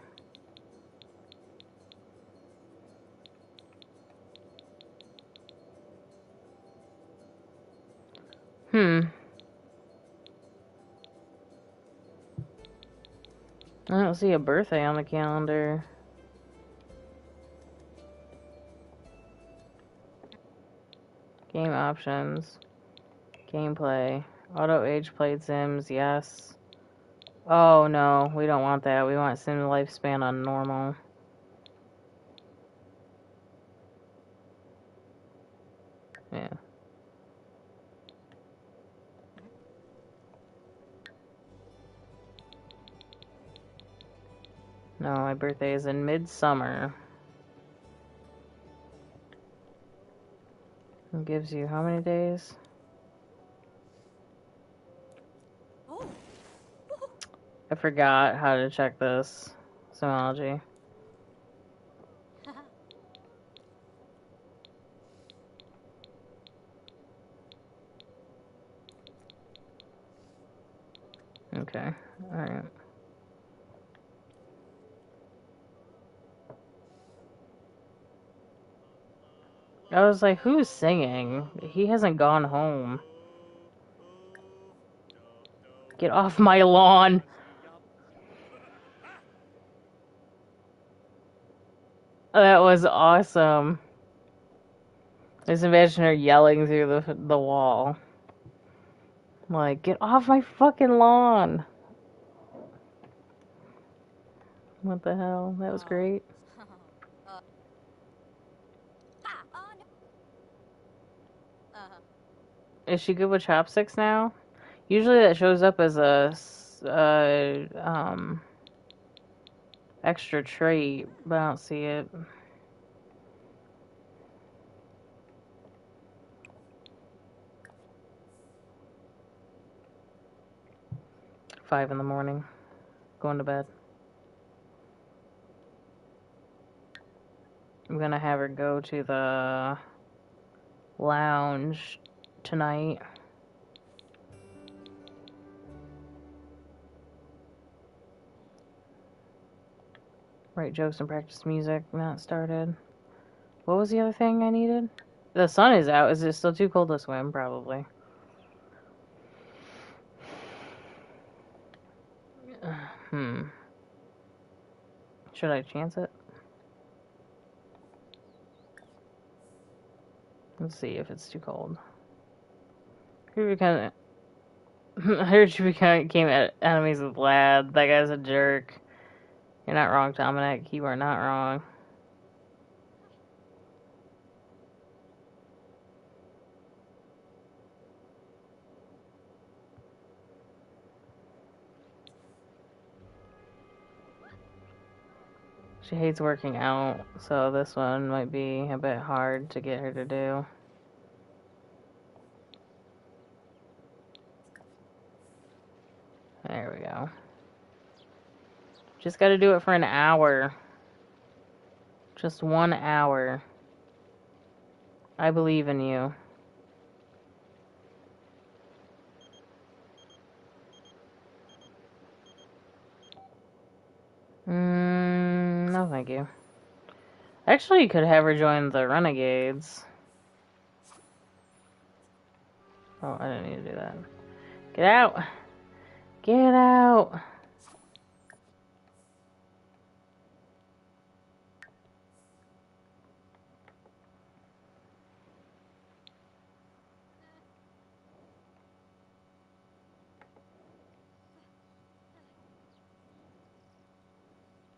Speaker 1: I don't see a birthday on the calendar. Game options. Gameplay. Auto age played Sims, yes. Oh no, we don't want that. We want Sim lifespan on normal. Yeah. No, my birthday is in midsummer. It gives you how many days?
Speaker 4: Oh.
Speaker 1: I forgot how to check this. Synology. Okay, alright. I was like, who's singing? He hasn't gone home. Get off my lawn! That was awesome. Just imagine her yelling through the wall. Like, get off my fucking lawn! What the hell? That was great. Is she good with chopsticks now? Usually that shows up as a extra trait, but I don't see it. Five in the morning. Going to bed. I'm gonna have her go to the lounge tonight. Write jokes and practice music. Not started. What was the other thing I needed? The sun is out. Is it still too cold to swim? Probably. Should I chance it? Let's see if it's too cold. I heard you became enemies with Lad. That guy's a jerk. You're not wrong, Dominic. You are not wrong. She hates working out, so this one might be a bit hard to get her to do. There we go. Just gotta do it for an hour. Just 1 hour. I believe in you. No thank you. Actually, you could have her join the Renegades. Oh, I didn't need to do that. Get out! Get out!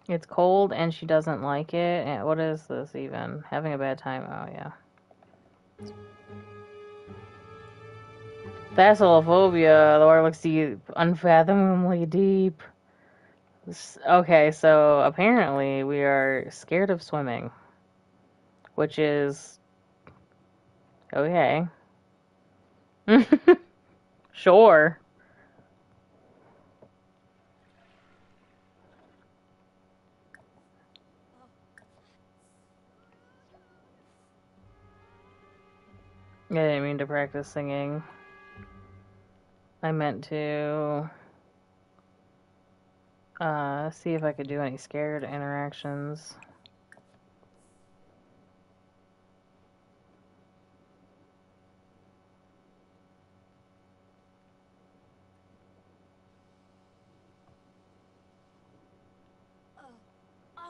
Speaker 1: It's cold and she doesn't like it. And what is this even? Having a bad time? Oh, yeah. Thalassophobia. The water looks deep, unfathomably deep. Okay, so apparently we are scared of swimming, which is okay. Sure. I didn't mean to practice singing. I meant to see if I could do any scared interactions.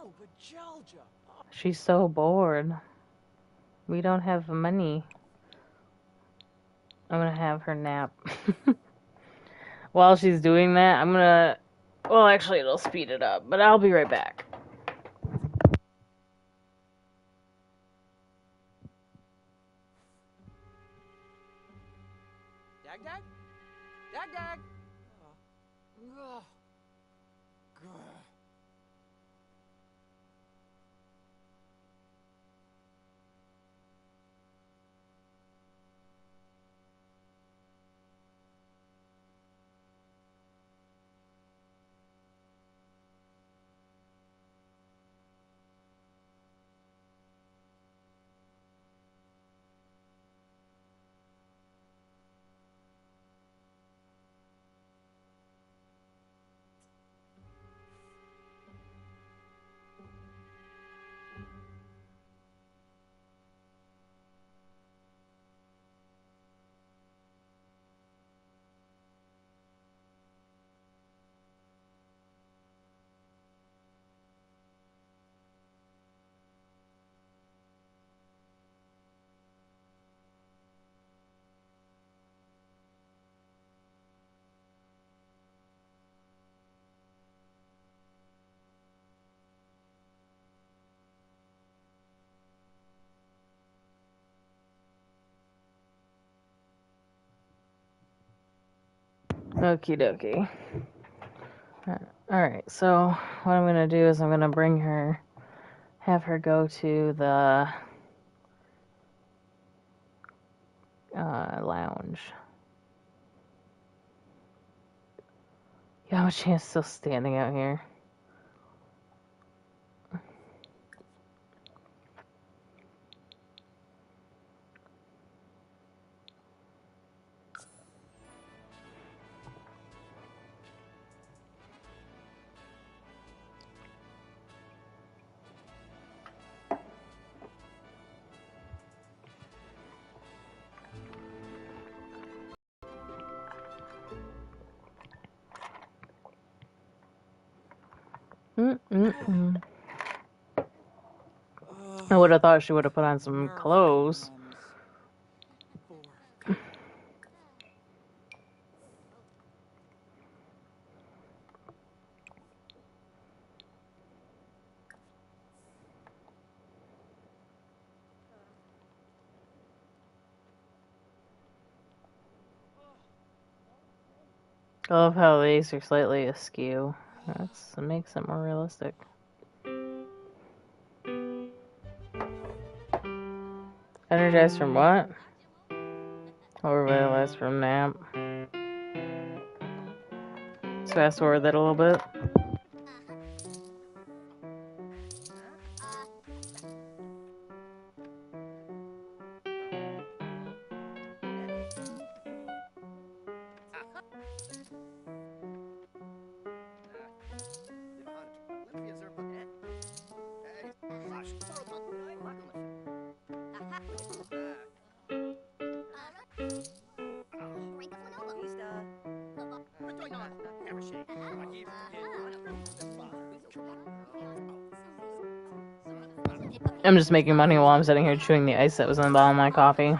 Speaker 3: Oh, the Jelja.
Speaker 1: She's so bored. We don't have money. I'm gonna have her nap. While she's doing that, I'm gonna... Well, actually, it'll speed it up, but I'll be right back.
Speaker 3: Dag dag? Dag dag! Ugh. Grr.
Speaker 1: Okie dokie. Alright, so what I'm gonna do is I'm gonna bring her, have her go to the lounge. Yeah, she's still standing out here. I would have thought she would have put on some clothes. I love how these are slightly askew. That makes it more realistic. Energized from what? Or revitalized from nap. Let's fast forward that a little bit. I'm just making money while I'm sitting here chewing the ice that was in the bottom of my coffee.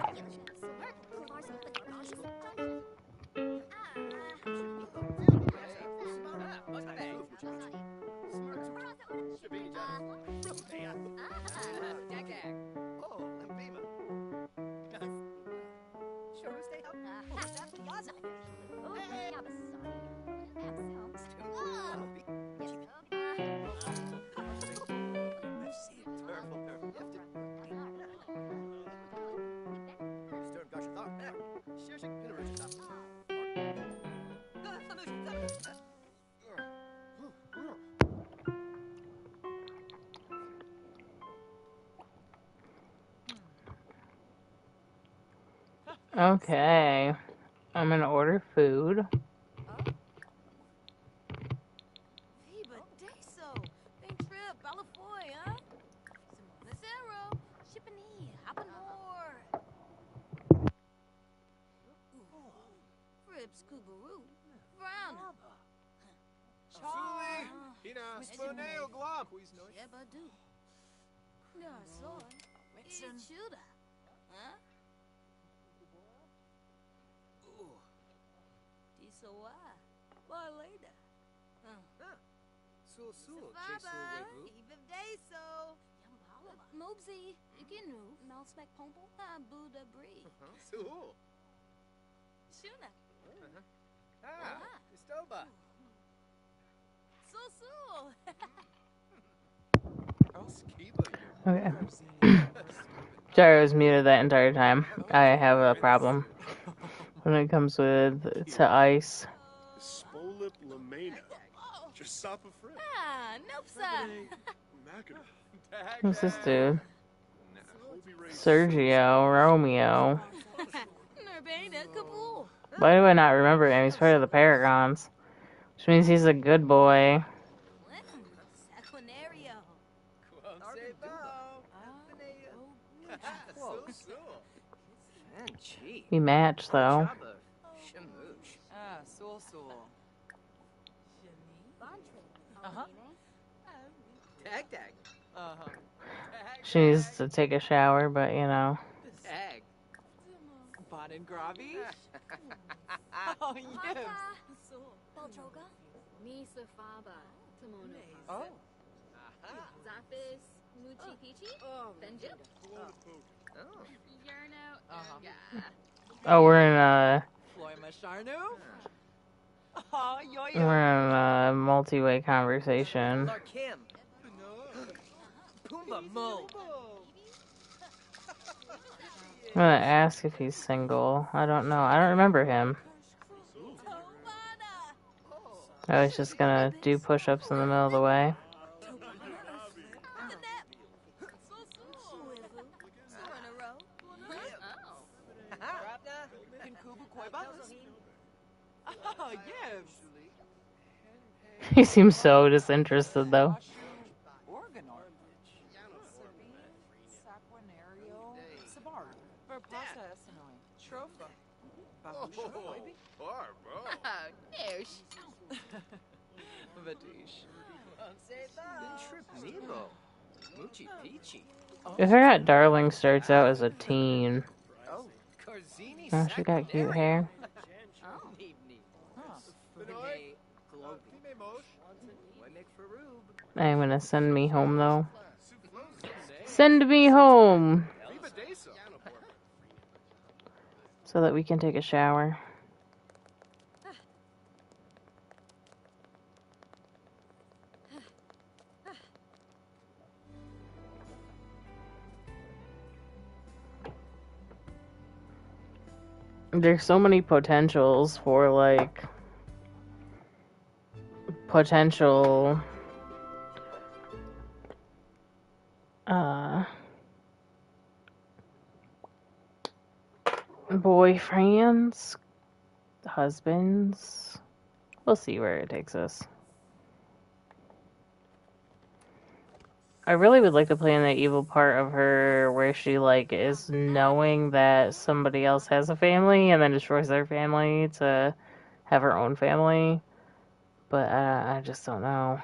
Speaker 1: Okay. I'm gonna order food.
Speaker 7: Hina, Spuneo Glum.
Speaker 4: Yeah, but do. Yeah, so.
Speaker 3: Mixin.
Speaker 4: Chuda. Huh?
Speaker 6: Ooh.
Speaker 4: Disowa. Why later?
Speaker 7: Sul sul,
Speaker 4: Baba.
Speaker 7: Jesu Webu.
Speaker 4: Even day so. Moobsy. You can move. Mouth smack pomple. Buddha Bree.
Speaker 7: Sul.
Speaker 4: Shuna.
Speaker 7: Ah, Istoba.
Speaker 4: So.
Speaker 7: I'll skiba you.
Speaker 1: Okay. Sorry, I was muted that entire time. I have a problem when it comes to ice.
Speaker 8: Spolip Lamena. Jasapa Fripp.
Speaker 4: Nope, sir.
Speaker 8: Macadam.
Speaker 1: What's this dude?
Speaker 8: Hobie Ray
Speaker 1: Sergio Romeo.
Speaker 4: Nurbana Kabul.
Speaker 1: Why do I not remember him? He's part of the Paragons. Which means he's a good boy.
Speaker 4: Saquinario.
Speaker 3: And cheap.
Speaker 1: He matched though.
Speaker 3: Shamoosh. Sul.
Speaker 4: Uh-huh.
Speaker 3: Tag.
Speaker 1: She needs to take a shower, but you know.
Speaker 3: Tag. Bon and Gravi. Oh, yes.
Speaker 4: Baltroga.
Speaker 5: Misa Faba. Tomono.
Speaker 3: Oh.
Speaker 5: Zafis. Muchi Pichi. Benjip. Yerno. Unga.
Speaker 1: Oh, we're in
Speaker 3: Floima Sharnu. Oh, yo.
Speaker 1: we're in a multi-way conversation.
Speaker 3: Lord Kim. Pumbaa Mo.
Speaker 1: I'm gonna ask if he's single. I don't know. I don't remember him. I was just gonna do push-ups in the middle of the way.
Speaker 3: Oh, yes.
Speaker 1: He seems so disinterested though.
Speaker 3: Organor. Saquinario. Sabar. Verpasa Esanoi. Trofa.
Speaker 7: Oh, Barbara.
Speaker 5: Noosh.
Speaker 3: Vadish.
Speaker 6: Trip Nemo. Muchi Peachy.
Speaker 1: I forgot Darling starts out as a teen.
Speaker 6: Oh, Corzini.
Speaker 1: Oh, she got cute hair.
Speaker 5: Oh. I'm
Speaker 1: gonna send me home though. Send me home! So that we can take a shower. There's so many potentials for like potential boyfriends, husbands. We'll see where it takes us. I really would like to play in the evil part of her where she like is knowing that somebody else has a family and then destroys their family to have her own family. But I just don't know.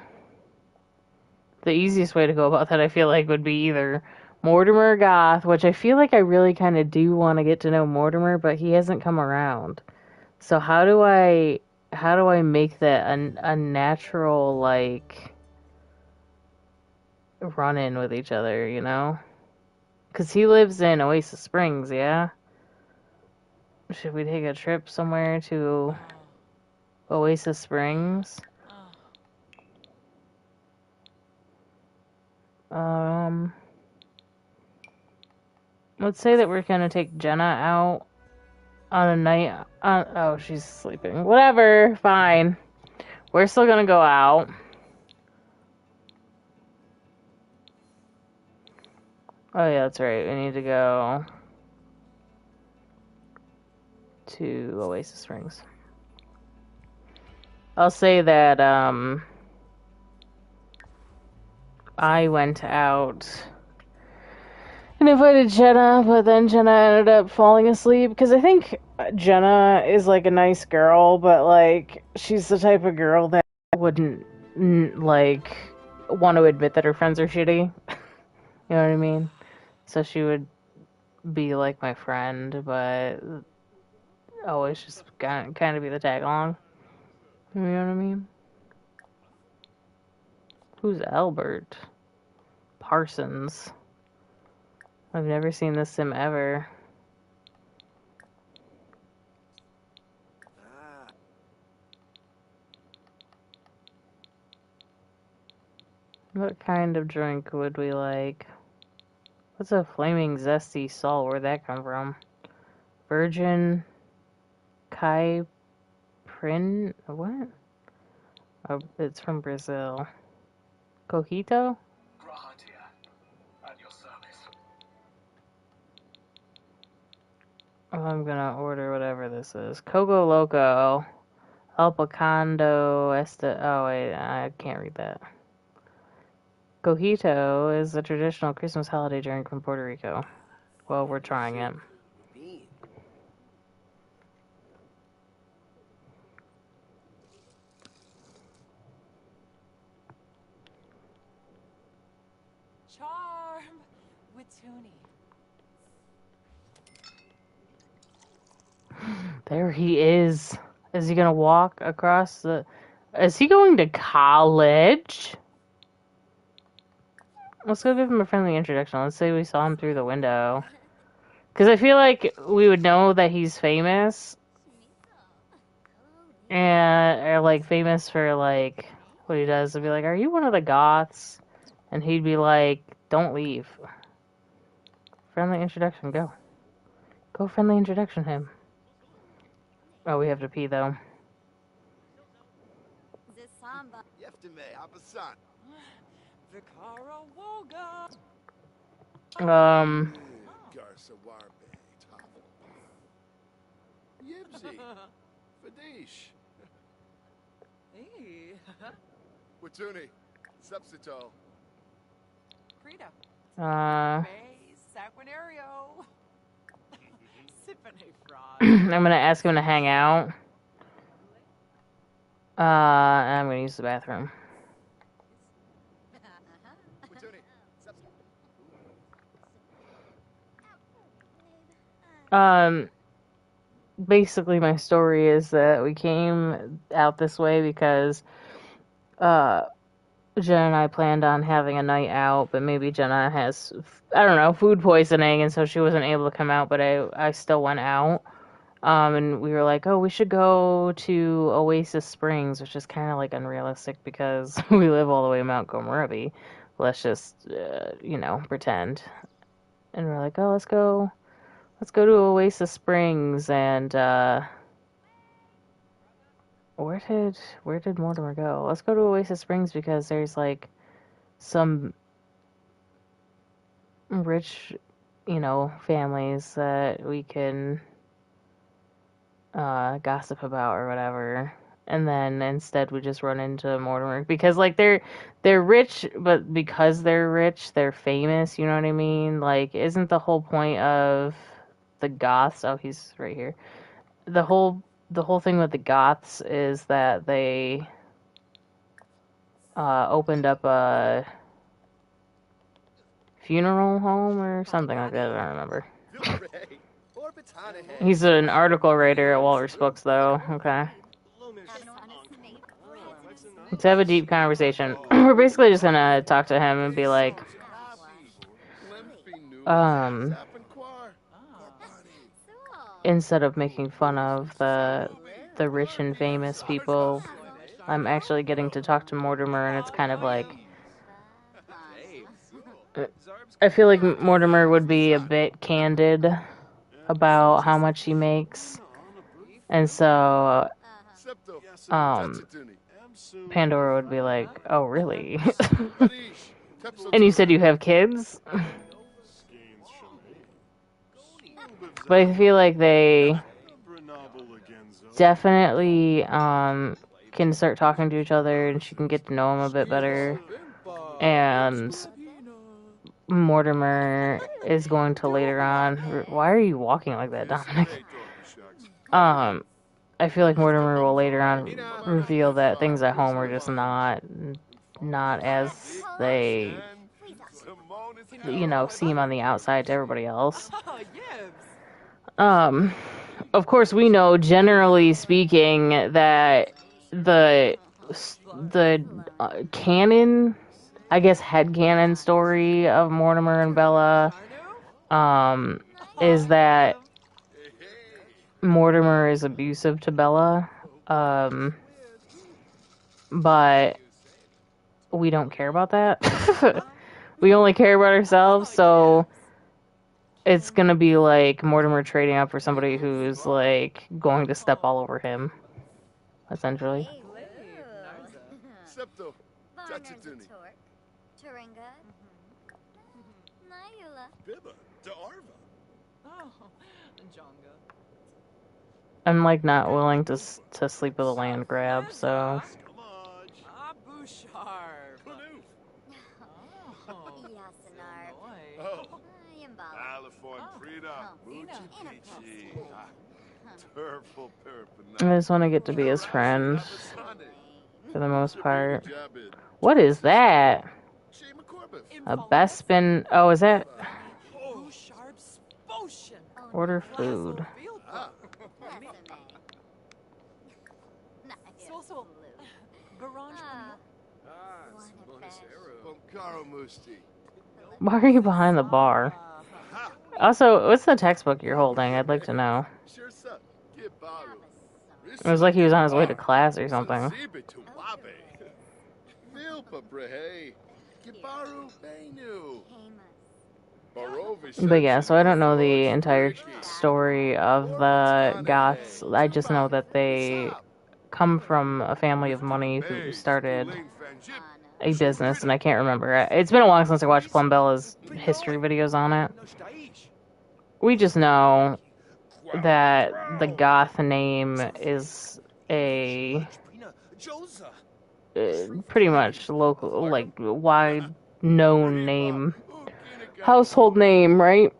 Speaker 1: The easiest way to go about that I feel like would be either Mortimer or Goth, which I feel like I really kind of do want to get to know Mortimer, but he hasn't come around. So how do I make that a natural like run in with each other, you know? Because he lives in Oasis Springs, yeah? Should we take a trip somewhere to Oasis Springs? Let's say that we're gonna take Jenna out on a night. Oh, she's sleeping. Whatever, fine. We're still gonna go out. Oh yeah, that's right. We need to go to Oasis Springs. I'll say that I went out and invited Jenna, but then Jenna ended up falling asleep because I think Jenna is like a nice girl, but like she's the type of girl that wouldn't like, want to admit that her friends are shitty. You know what I mean? So she would be like my friend, but always just kind of be the tag along. You know what I mean? Who's Albert? Parsons. I've never seen this sim ever. What kind of drink would we like? What's a flaming zesty salt? Where'd that come from? Virgin Caipirinha? What? Oh, it's from Brazil. Cojito?
Speaker 2: Grahatia, at your service.
Speaker 1: Oh, I'm gonna order whatever this is. Coco Loco. El Picando Oh, wait, I can't read that. Cojito is a traditional Christmas holiday drink from Puerto Rico. Well, we're trying it.
Speaker 6: Bean.
Speaker 3: Charm with Toonie.
Speaker 1: There he is. Is he gonna walk across the... Is he going to college? Let's go give him a friendly introduction. Let's say we saw him through the window. Because I feel like we would know that he's famous. And, or like, famous for, like, what he does. I'd be like, are you one of the goths? And he'd be like, don't leave. Friendly introduction, go. Go friendly introduction him. Oh, we have to pee, though.
Speaker 7: Yeftime, Abasan.
Speaker 3: Vicara Woga.
Speaker 8: Garza Warbe, Tafel. Yibsy. Fadish.
Speaker 3: Hey.
Speaker 7: Watuni. Subsito.
Speaker 3: Frida.
Speaker 1: Uh,
Speaker 3: May Sanguinario. Sippin' fraud.
Speaker 1: I'm gonna ask him to hang out. And I'm gonna use the bathroom.
Speaker 7: Watuni.
Speaker 1: Basically my story is that we came out this way because, Jenna and I planned on having a night out, but maybe Jenna has, I don't know, food poisoning, and so she wasn't able to come out, but I still went out. And we were like, oh, we should go to Oasis Springs, which is kind of like unrealistic because we live all the way in Mount Gomerby. Let's just, pretend. And we're like, oh, let's go to Oasis Springs. And where did Mortimer go? Let's go to Oasis Springs because there's like some rich, families that we can gossip about or whatever. And then instead we just run into Mortimer because like they're rich, but because they're rich, they're famous, you know what I mean? Like, isn't the whole point of the goths... Oh, he's right here. The whole thing with the goths is that they opened up a funeral home or something like that. I don't remember. He's an article writer at Walrus Books, though. Okay. Let's have a deep conversation. We're basically just gonna talk to him and be like, instead of making fun of the rich and famous people, I'm actually getting to talk to Mortimer, and it's kind of like, I feel like Mortimer would be a bit candid about how much he makes, and so Pandora would be like, oh, really? And you said you have kids? But I feel like they definitely can start talking to each other, and she can get to know him a bit better. And Mortimer is going to later on... Why are you walking like that, Dominic? I feel like Mortimer will later on reveal that things at home are just not as they, seem on the outside to everybody else.
Speaker 3: Oh, yibs.
Speaker 1: Of course, we know, generally speaking, that the canon, I guess, headcanon story of Mortimer and Bella, is that Mortimer is abusive to Bella, but we don't care about that. We only care about ourselves, so it's gonna be like Mortimer trading up for somebody who's like going to step all over him, essentially.
Speaker 7: Septo. Tachatuni.
Speaker 4: Turinga. Nyula.
Speaker 8: Bibba. De Arva.
Speaker 3: Oh, Jonga.
Speaker 1: I'm like not willing to sleep with a land grab, so
Speaker 8: Come on.
Speaker 3: Abu Sharp.
Speaker 8: Panu.
Speaker 3: Oh,
Speaker 4: Yasanar.
Speaker 3: boy.
Speaker 8: Oh.
Speaker 4: Yambala.
Speaker 7: Alifon Frida. Muchi Pichi. Turful
Speaker 1: I
Speaker 7: Perpana.
Speaker 1: just want to get to be his friend for the most part.
Speaker 7: Jabid.
Speaker 1: What is that?
Speaker 7: Shema Corbett.
Speaker 1: A Bespin? Oh, is that
Speaker 3: Abu Sharp's potion.
Speaker 1: order food?
Speaker 7: Ah.
Speaker 3: So, Baranj.
Speaker 7: Bonkaro Musti.
Speaker 1: Why are you behind the bar?
Speaker 7: Ha.
Speaker 1: Also, what's the textbook you're holding? I'd like to know.
Speaker 7: Sure sup. Gibaru.
Speaker 1: It was like he was on his way to class or something.
Speaker 7: Zibe to Wabe. Vilpa Brehe. Gibaru Benu.
Speaker 1: But yeah, so I don't know the entire story of the Goths. I just know that they come from a family of money who started a business, and I can't remember. It's been a while since I watched Plum Bella's history videos on it. We just know that the Goth name is a pretty much local, like wide known name, household name, right?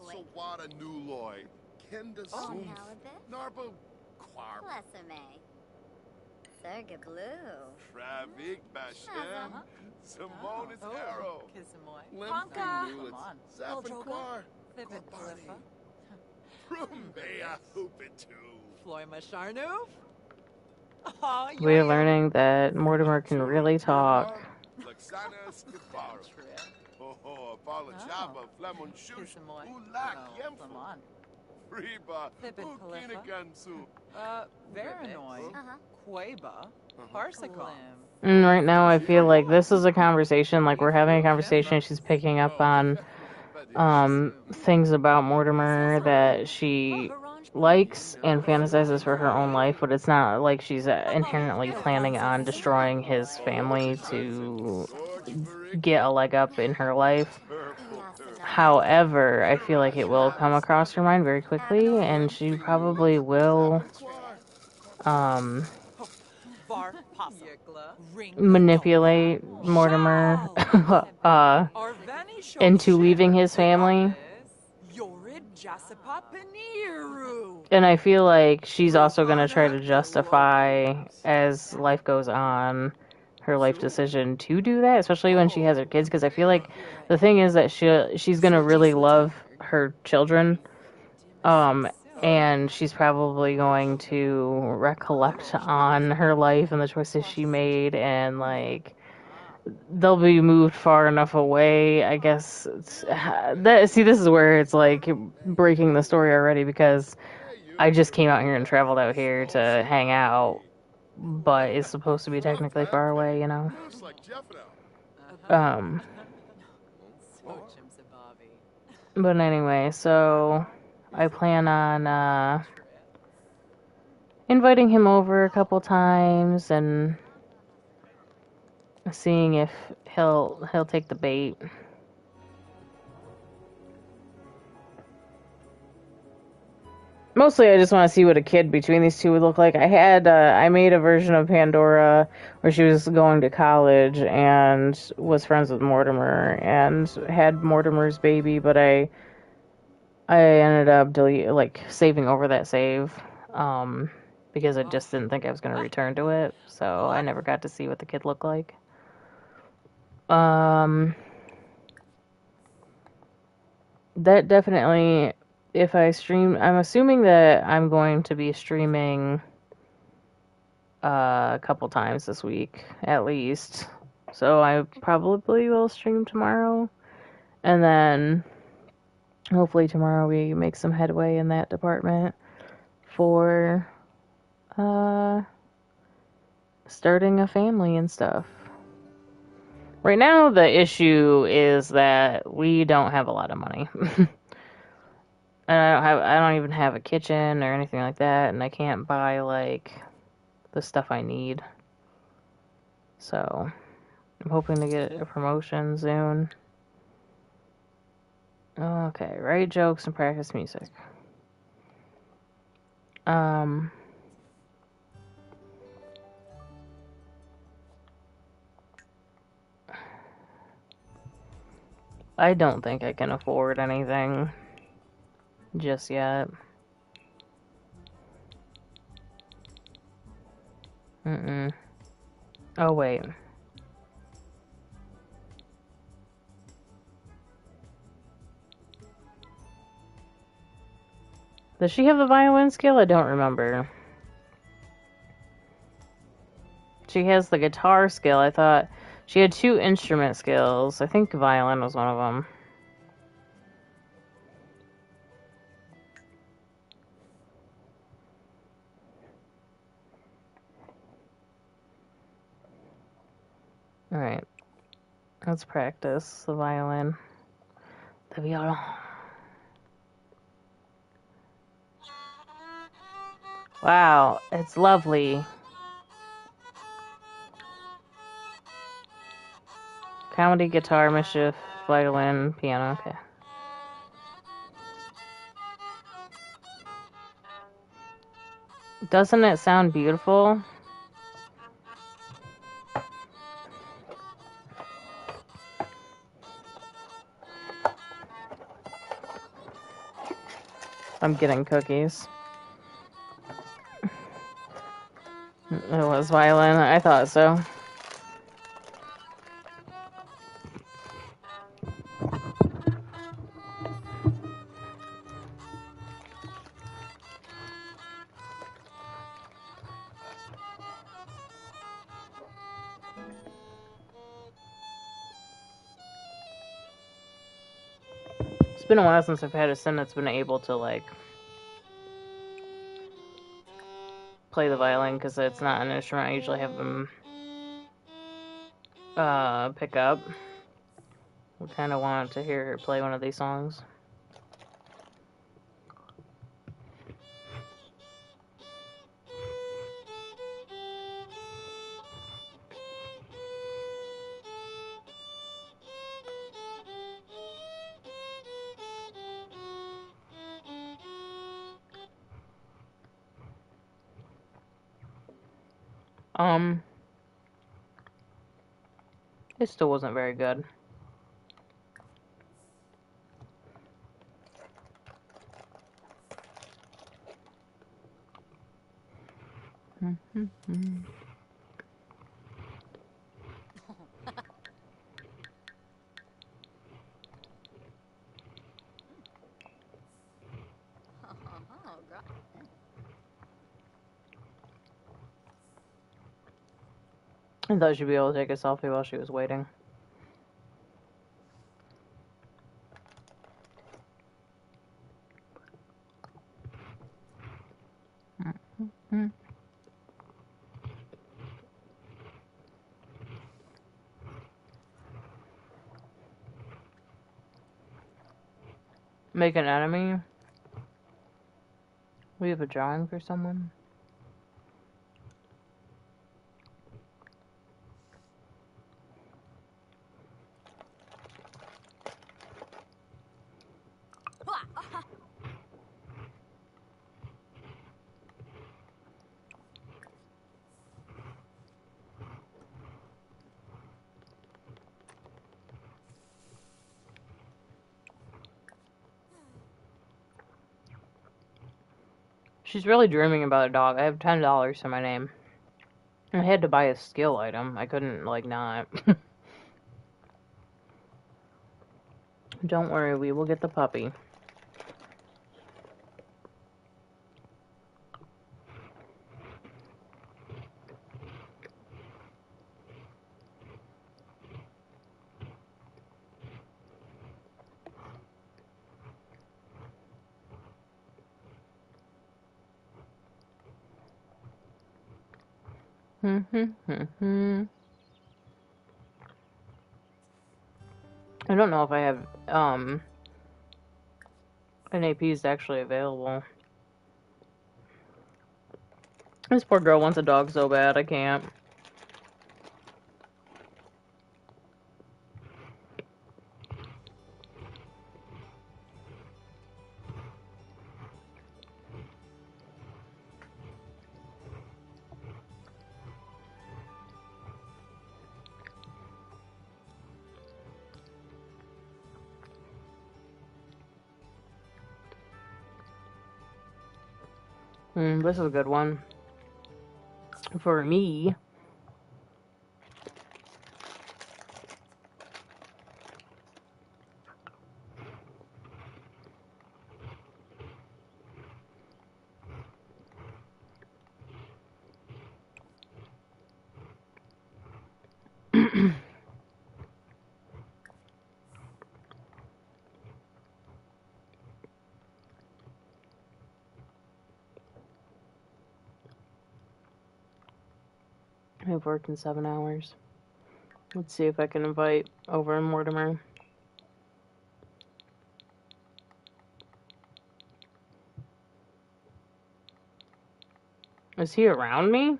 Speaker 7: Sawada Nuloy. Kenda Sum. Narba Quarb.
Speaker 4: Serga Blue.
Speaker 7: Travik Bashem. Simone Hero.
Speaker 3: Kissamoy.
Speaker 7: Limping
Speaker 3: Come
Speaker 7: Newlets.
Speaker 3: on.
Speaker 7: Zappan Quar.
Speaker 3: Thippet Cliffa.
Speaker 7: Rumbea Hoopitu.
Speaker 3: Floima Sharnoof. Oh,
Speaker 1: We're learning that Mortimer can really talk.
Speaker 7: Laxana Skiparu. Oh, Apollo Chaba, Flemon Shush,
Speaker 3: Kissamoy.
Speaker 7: Ulak
Speaker 3: Come
Speaker 7: Yemfu,
Speaker 3: on.
Speaker 7: Riba,
Speaker 3: Thippet Cliffa.
Speaker 7: Ukinagansu.
Speaker 3: Veranoy. Quaba. Parsicum.
Speaker 1: And right now I feel like this is a conversation, like we're having a conversation, she's picking up on things about Mortimer that she likes and fantasizes for her own life, but it's not like she's inherently planning on destroying his family to get a leg up in her life. However, I feel like it will come across her mind very quickly, and she probably will manipulate Mortimer into leaving his family. And I feel like she's also going to try to justify, as life goes on, her life decision to do that, especially when she has her kids, because I feel like the thing is that she's going to really love her children, and she's probably going to recollect on her life and the choices she made, and like they'll be moved far enough away, I guess. This is where it's like breaking the story already, because I just came out here and traveled out here to hang out, but it's supposed to be technically far away, you know? But anyway, so I plan on inviting him over a couple times and seeing if he'll take the bait. Mostly I just want to see what a kid between these two would look like. I made a version of Pandora where she was going to college and was friends with Mortimer and had Mortimer's baby, but I ended up saving over that save because I just didn't think I was going to return to it, so I never got to see what the kid looked like. That definitely, if I stream, I'm assuming that I'm going to be streaming a couple times this week, at least. So I probably will stream tomorrow. And then hopefully tomorrow we make some headway in that department for starting a family and stuff. Right now the issue is that we don't have a lot of money. And I don't even have a kitchen or anything like that, and I can't buy like the stuff I need. So I'm hoping to get a promotion soon. Okay, write jokes and practice music. I don't think I can afford anything just yet. Oh, wait. Does she have the violin skill? I don't remember. She has the guitar skill. I thought she had 2 instrument skills. I think violin was one of them. Alright. Let's practice the violin. The violin. Wow, it's lovely. Comedy, guitar, mischief, violin, piano. Okay. Doesn't it sound beautiful? I'm getting cookies. It was violin. I thought so. It's been a while since I've had a sim that's been able to, like, play the violin, because it's not an instrument I usually have them pick up. I kind of wanted to hear her play one of these songs. It still wasn't very good. I thought she'd be able to take a selfie while she was waiting. Make an enemy? We have a drawing for someone? She's really dreaming about a dog. I have $10 to my name. I had to buy a skill item. I couldn't, like, not. Don't worry, we will get the puppy. I don't know if I have NAPs actually available. This poor girl wants a dog so bad, I can't. This is a good one. For me. I've worked in 7 hours. Let's see if I can invite over Mortimer. Is he around me?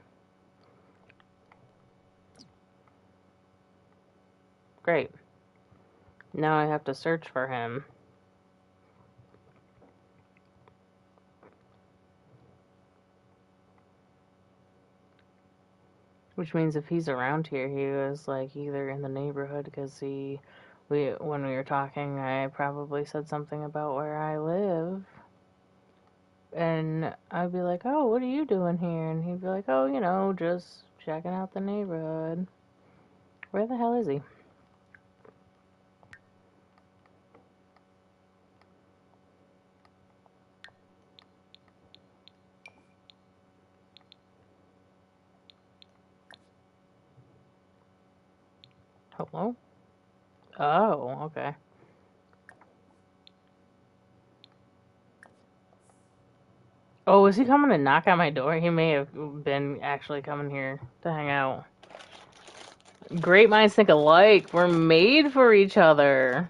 Speaker 1: Great. Now I have to search for him. Which means if he's around here, he was like either in the neighborhood because when we were talking, I probably said something about where I live. And I'd be like, oh, what are you doing here? And he'd be like, oh, you know, just checking out the neighborhood. Where the hell is he? Hello? Oh, okay. Oh, is he coming to knock on my door? He may have been actually coming here to hang out. Great minds think alike. We're made for each other.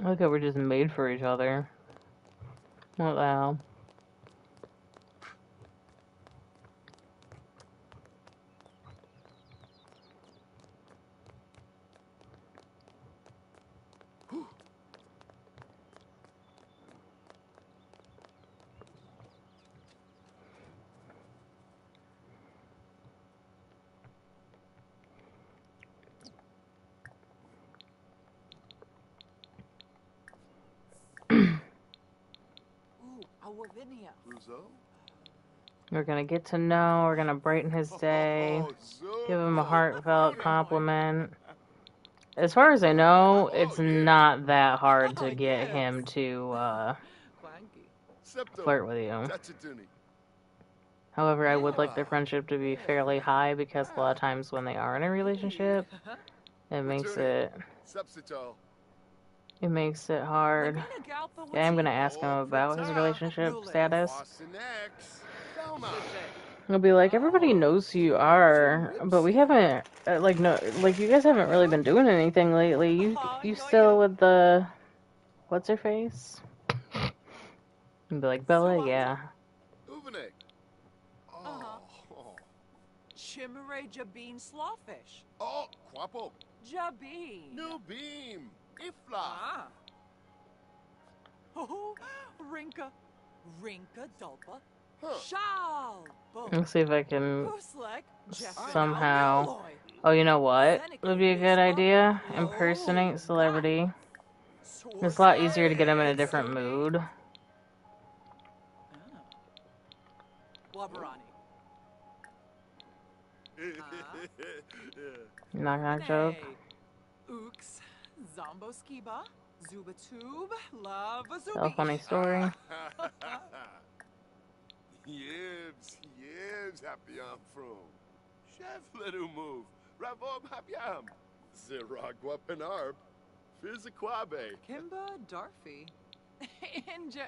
Speaker 1: Look, we're just made for each other. What the hell? We're gonna get to know, we're gonna brighten his day, give him a heartfelt compliment. As far as I know, it's not that hard to get him to flirt with you. However, I would like their friendship to be fairly high because a lot of times when they are in a relationship, it makes it hard. Yeah, I'm gonna ask him about his relationship status. I'll be like, everybody knows who you are, but we haven't, you guys haven't really been doing anything lately. You still with the, what's her face? And be like, Bella, yeah.
Speaker 3: Chimere Jabeen Slawfish.
Speaker 7: Oh, Quapo.
Speaker 3: Jabeen.
Speaker 7: New beam. Ifla.
Speaker 3: Ah. Oh, Rinka. Rinka Dulpa. Shal.
Speaker 1: Let's see if I can
Speaker 3: Puslek.
Speaker 1: somehow... Oh, you know what would be a good idea? Impersonate celebrity. It's a lot easier to get him in a different mood.
Speaker 3: Wabarani.
Speaker 1: Knock knock joke.
Speaker 3: Ooks. Zombo skiba. Zubatube. Lava
Speaker 1: Tell a funny story.
Speaker 7: Yibs, happy I'm from. Chef little move. Ravob happyam. Ziragwa penarb. Fizikwabe.
Speaker 3: Kimba Darfi. Inja.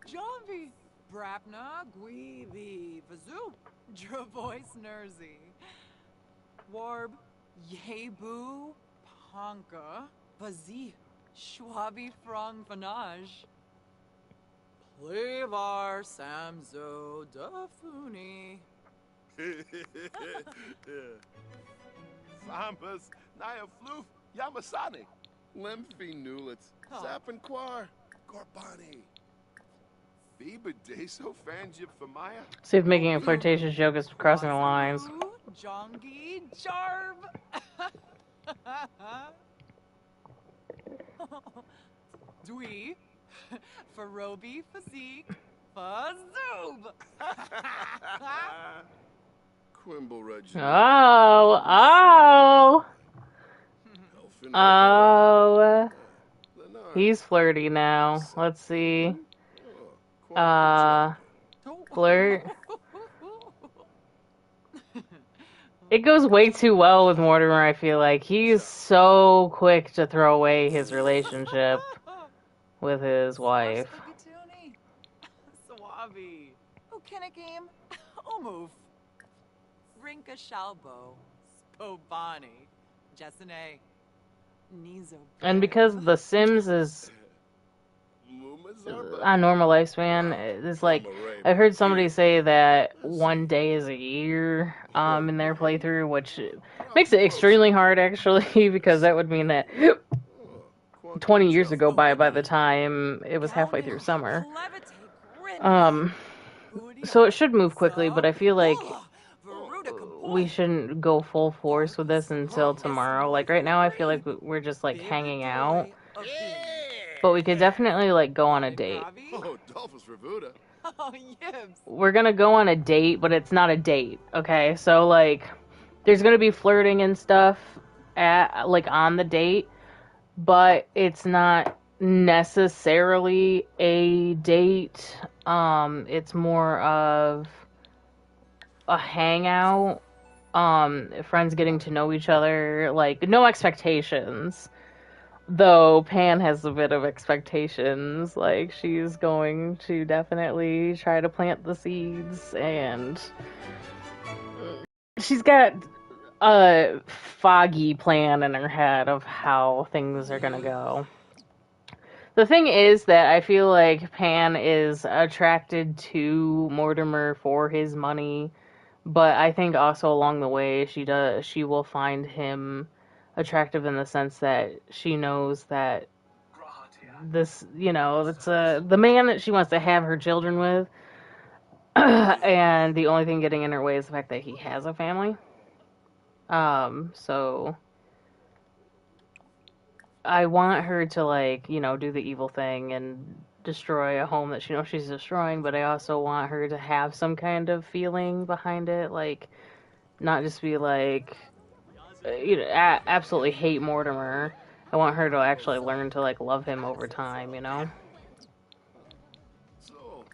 Speaker 3: Jombi. Brapna. Gweevi. Vazoo. Dravois Nerzi. Warb. Yebu. Ponka. Vazi. Schwabi Frong Vanage. Plevar Samzo Dafuni.
Speaker 7: Sambas, Naya Floof, Yamasani. Lemfi Nulitz, Zapanquar, Gorbani. Biba Deso Fanjib Famaya.
Speaker 1: See if making a flirtatious joke is crossing the lines.
Speaker 3: Jongi Jarb. Dwee. Farobi Physique. Fazoob.
Speaker 7: Quimble Reggie.
Speaker 1: Oh. He's flirty now. Let's see. Flirt. It goes way too well with Mortimer, I feel like. He's so quick to throw away his relationship with his wife.
Speaker 3: Swabi. Ukinakim. Omoof. Rinka Shalbo. Spobani. Jessene. Nizo.
Speaker 1: And because The Sims is on normal lifespan, it's like, I heard somebody say that 1 day is a year in their playthrough, which makes it extremely hard, actually, because that would mean that 20 years ago by the time it was halfway through summer. So it should move quickly, but I feel like we shouldn't go full force with this until tomorrow. Like, right now I feel like we're just, like, hanging out. But we could definitely, like, go on a date.
Speaker 7: Oh, Dolphus Revuda.
Speaker 3: Oh, yibs.
Speaker 1: We're gonna go on a date, but it's not a date, okay? So, like, there's gonna be flirting and stuff on the date, but it's not necessarily a date. It's more of a hangout, friends getting to know each other, like, no expectations. Though Pan has a bit of expectations, like, she's going to definitely try to plant the seeds, and she's got a foggy plan in her head of how things are gonna go. The thing is that I feel like Pan is attracted to Mortimer for his money, but I think also along the way she will find him attractive in the sense that she knows that this, it's the man that she wants to have her children with, and the only thing getting in her way is the fact that he has a family. So I want her to, like, do the evil thing and destroy a home that she knows she's destroying, but I also want her to have some kind of feeling behind it, like, not just be like, absolutely hate Mortimer. I want her to actually learn to, like, love him over time,
Speaker 7: So,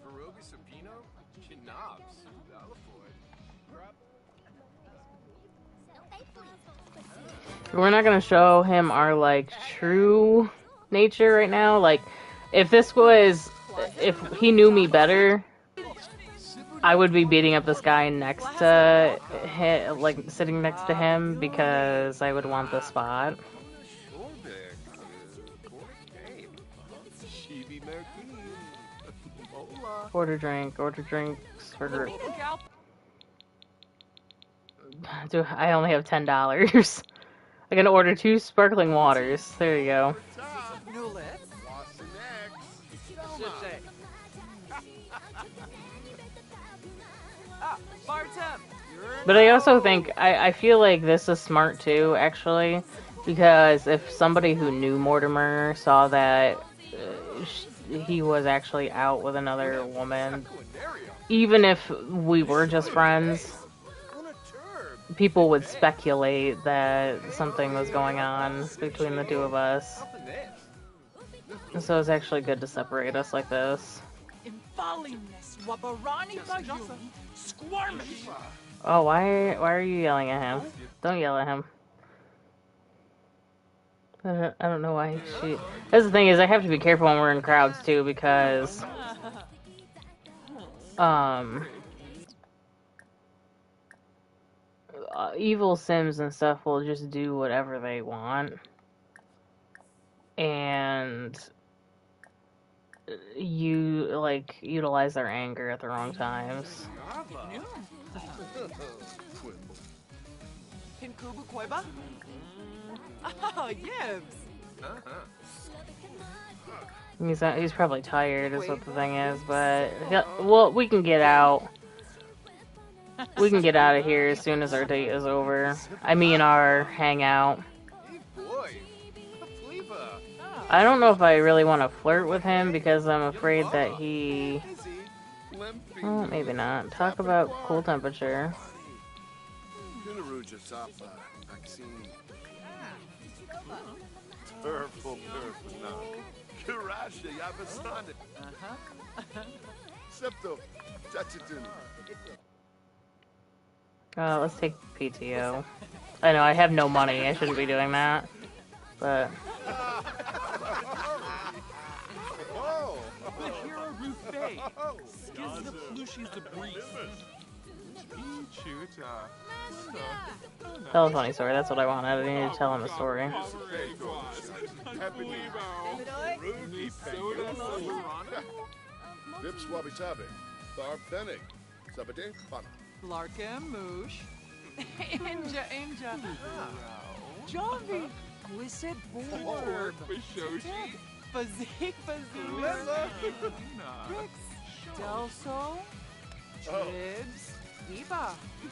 Speaker 7: Verogi Sapino, Chinobs,
Speaker 1: We're not gonna show him our, like, true nature right now. Like, if he knew me better, I would be beating up this guy next to him, like, sitting next to him, because I would want the spot. Order drinks for group. Dude, I only have $10. I can order 2 sparkling waters. There you go.
Speaker 3: Bartem, you're
Speaker 1: But I also think I feel like this is smart too, actually, because if somebody who knew Mortimer saw that he was actually out with another woman, even if we were just friends, people would speculate that something was going on between the two of us. So it's actually good to separate us like this.
Speaker 3: Infalingness, Wabarani Bayuni, Squirmish.
Speaker 1: Oh, why are you yelling at him? Don't yell at him. I don't know why she... That's the thing is, I have to be careful when we're in crowds, too, because... evil Sims and stuff will just do whatever they want. And... you, like, utilize their anger at the wrong times.
Speaker 3: Pinkubu Koiba? Oh, Yibs.
Speaker 1: He's probably tired is what the thing is, but... well, we can get out. We can get out of here as soon as our date is over. I mean our hangout. I don't know if I really want to flirt with him because I'm afraid that he... well, maybe not. Talk about cool temperature. Let's take PTO. I know, I have no money. I shouldn't be doing that. But... tell a funny story. That's what I wanted. I need to tell him a story.
Speaker 3: Larkin, Moosh. Inja. Jovi. Wizard Borb. Physique. Rix. Delso. Tribs. Eva.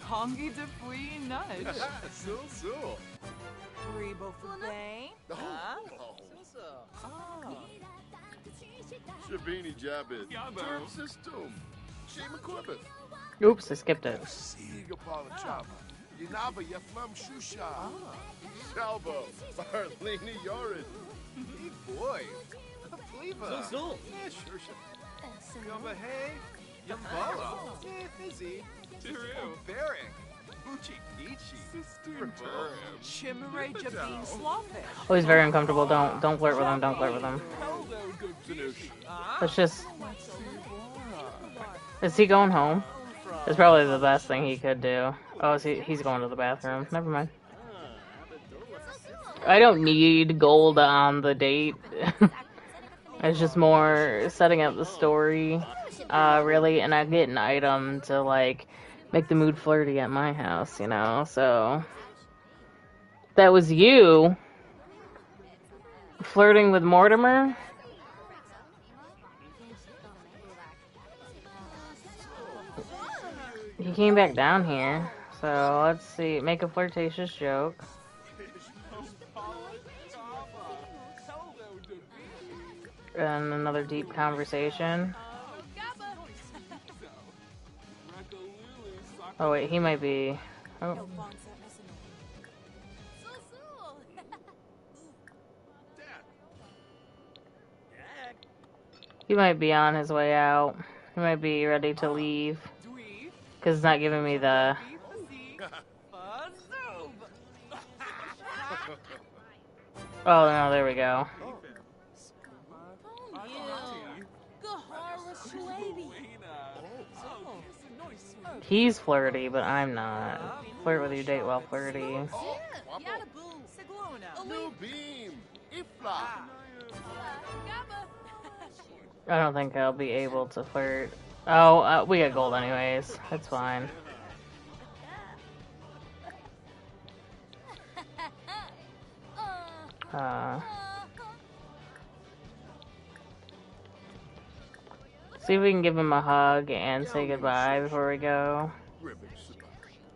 Speaker 3: Kongi de Fui Nudge. Rebo Fubay.
Speaker 7: Shabini Jabez. Turn system. Shema Corbett.
Speaker 1: Oops, I skipped it.
Speaker 7: Yinaba Yaflam Shusha. Shalbo. Arlene Yorid. Boy. Pleva.
Speaker 6: So.
Speaker 7: Yeah, sure. Yamba Hey. Yambala. Fizzy. Barrack. Bucci Beachy.
Speaker 3: Chimere Jabin Slawfish.
Speaker 1: Oh, he's very uncomfortable. Don't flirt with him. Don't flirt with him. Let's just... is he going home? It's probably the best thing he could do. Oh, he's going to the bathroom. Never mind. I don't need gold on the date. It's just more setting up the story, really, and I get an item to, like, make the mood flirty at my house, you know, so... that was you flirting with Mortimer? He came back down here, so let's see. Make a flirtatious joke. And another deep conversation. Oh wait, he might be... oh. He might be on his way out. He might be ready to leave. Because it's not giving me the... oh no, there we go. He's flirty, but I'm not. Flirt with your date while flirty.
Speaker 7: New beam. Ifla.
Speaker 1: I don't think I'll be able to flirt. Oh, we got gold anyways. It's fine. See if we can give him a hug and say goodbye before we go.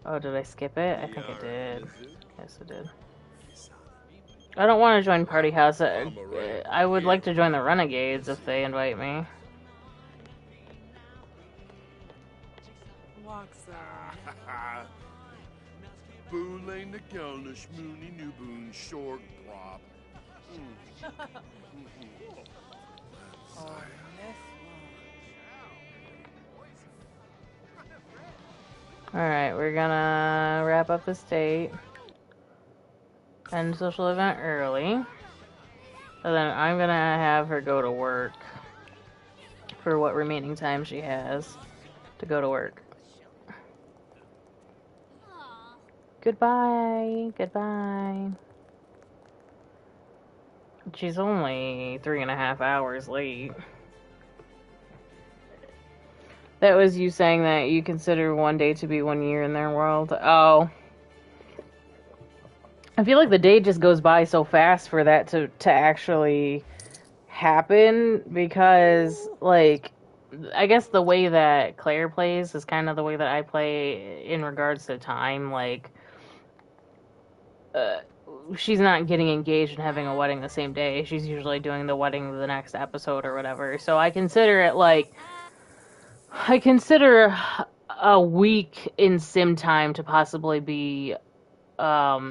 Speaker 1: Oh, did I skip it? I think I did. Yes, I did. I don't want to join Party House. I would like to join the Renegades if they invite me.
Speaker 3: Waxa.
Speaker 7: Boolane the Gelna Schmoony Newboon Short Drop.
Speaker 3: Oh,
Speaker 1: Alright, we're gonna wrap up this date. End social event early. And then I'm gonna have her go to work for what remaining time she has to go to work.
Speaker 4: Aw.
Speaker 1: Goodbye. Goodbye. She's only 3.5 hours late. That was you saying that you consider one day to be 1 year in their world. Oh. I feel like the day just goes by so fast for that to actually happen because, like, I guess the way that Claire plays is kind of the way that I play in regards to time. Like, she's not getting engaged and having a wedding the same day. She's usually doing the wedding the next episode or whatever. So I consider it like, I consider a week in sim time to possibly be a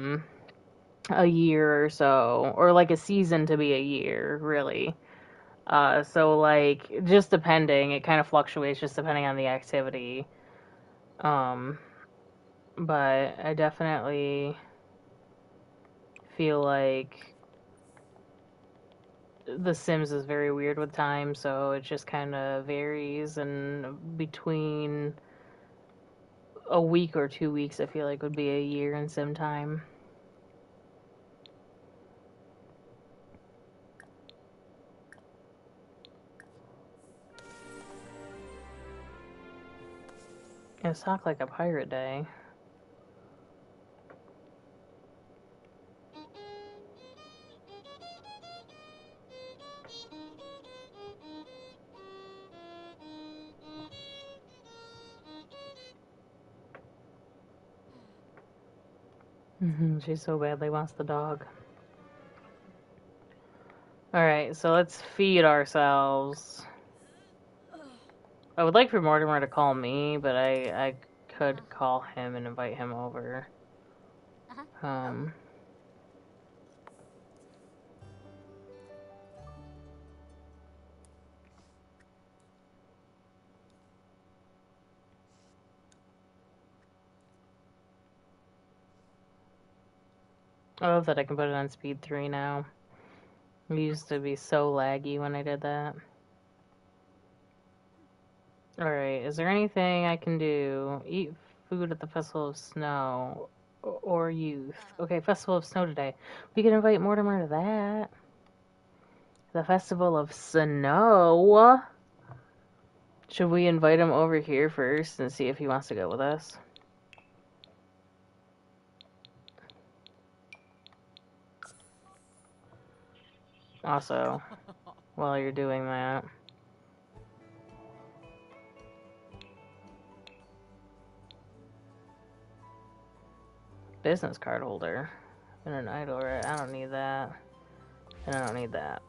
Speaker 1: year or so, or like a season to be a year, really. So like, just depending, it kind of fluctuates just depending on the activity. But I definitely feel like The Sims is very weird with time, so it just kind of varies, and between a week or 2 weeks, I feel like would be a year in sim time. It's talk like a pirate day. She so badly wants the dog. Alright, so let's feed ourselves. I would like for Mortimer to call me, but I could call him and invite him over. I love that I can put it on speed 3 now. It used to be so laggy when I did that. Alright, is there anything I can do? Eat food at the Festival of Snow or Youth. Okay, Festival of Snow today. We can invite Mortimer to that. The Festival of Snow. Should we invite him over here first and see if he wants to go with us? Also, while you're doing that, business card holder and an idol, right? I don't need that, and I don't need that.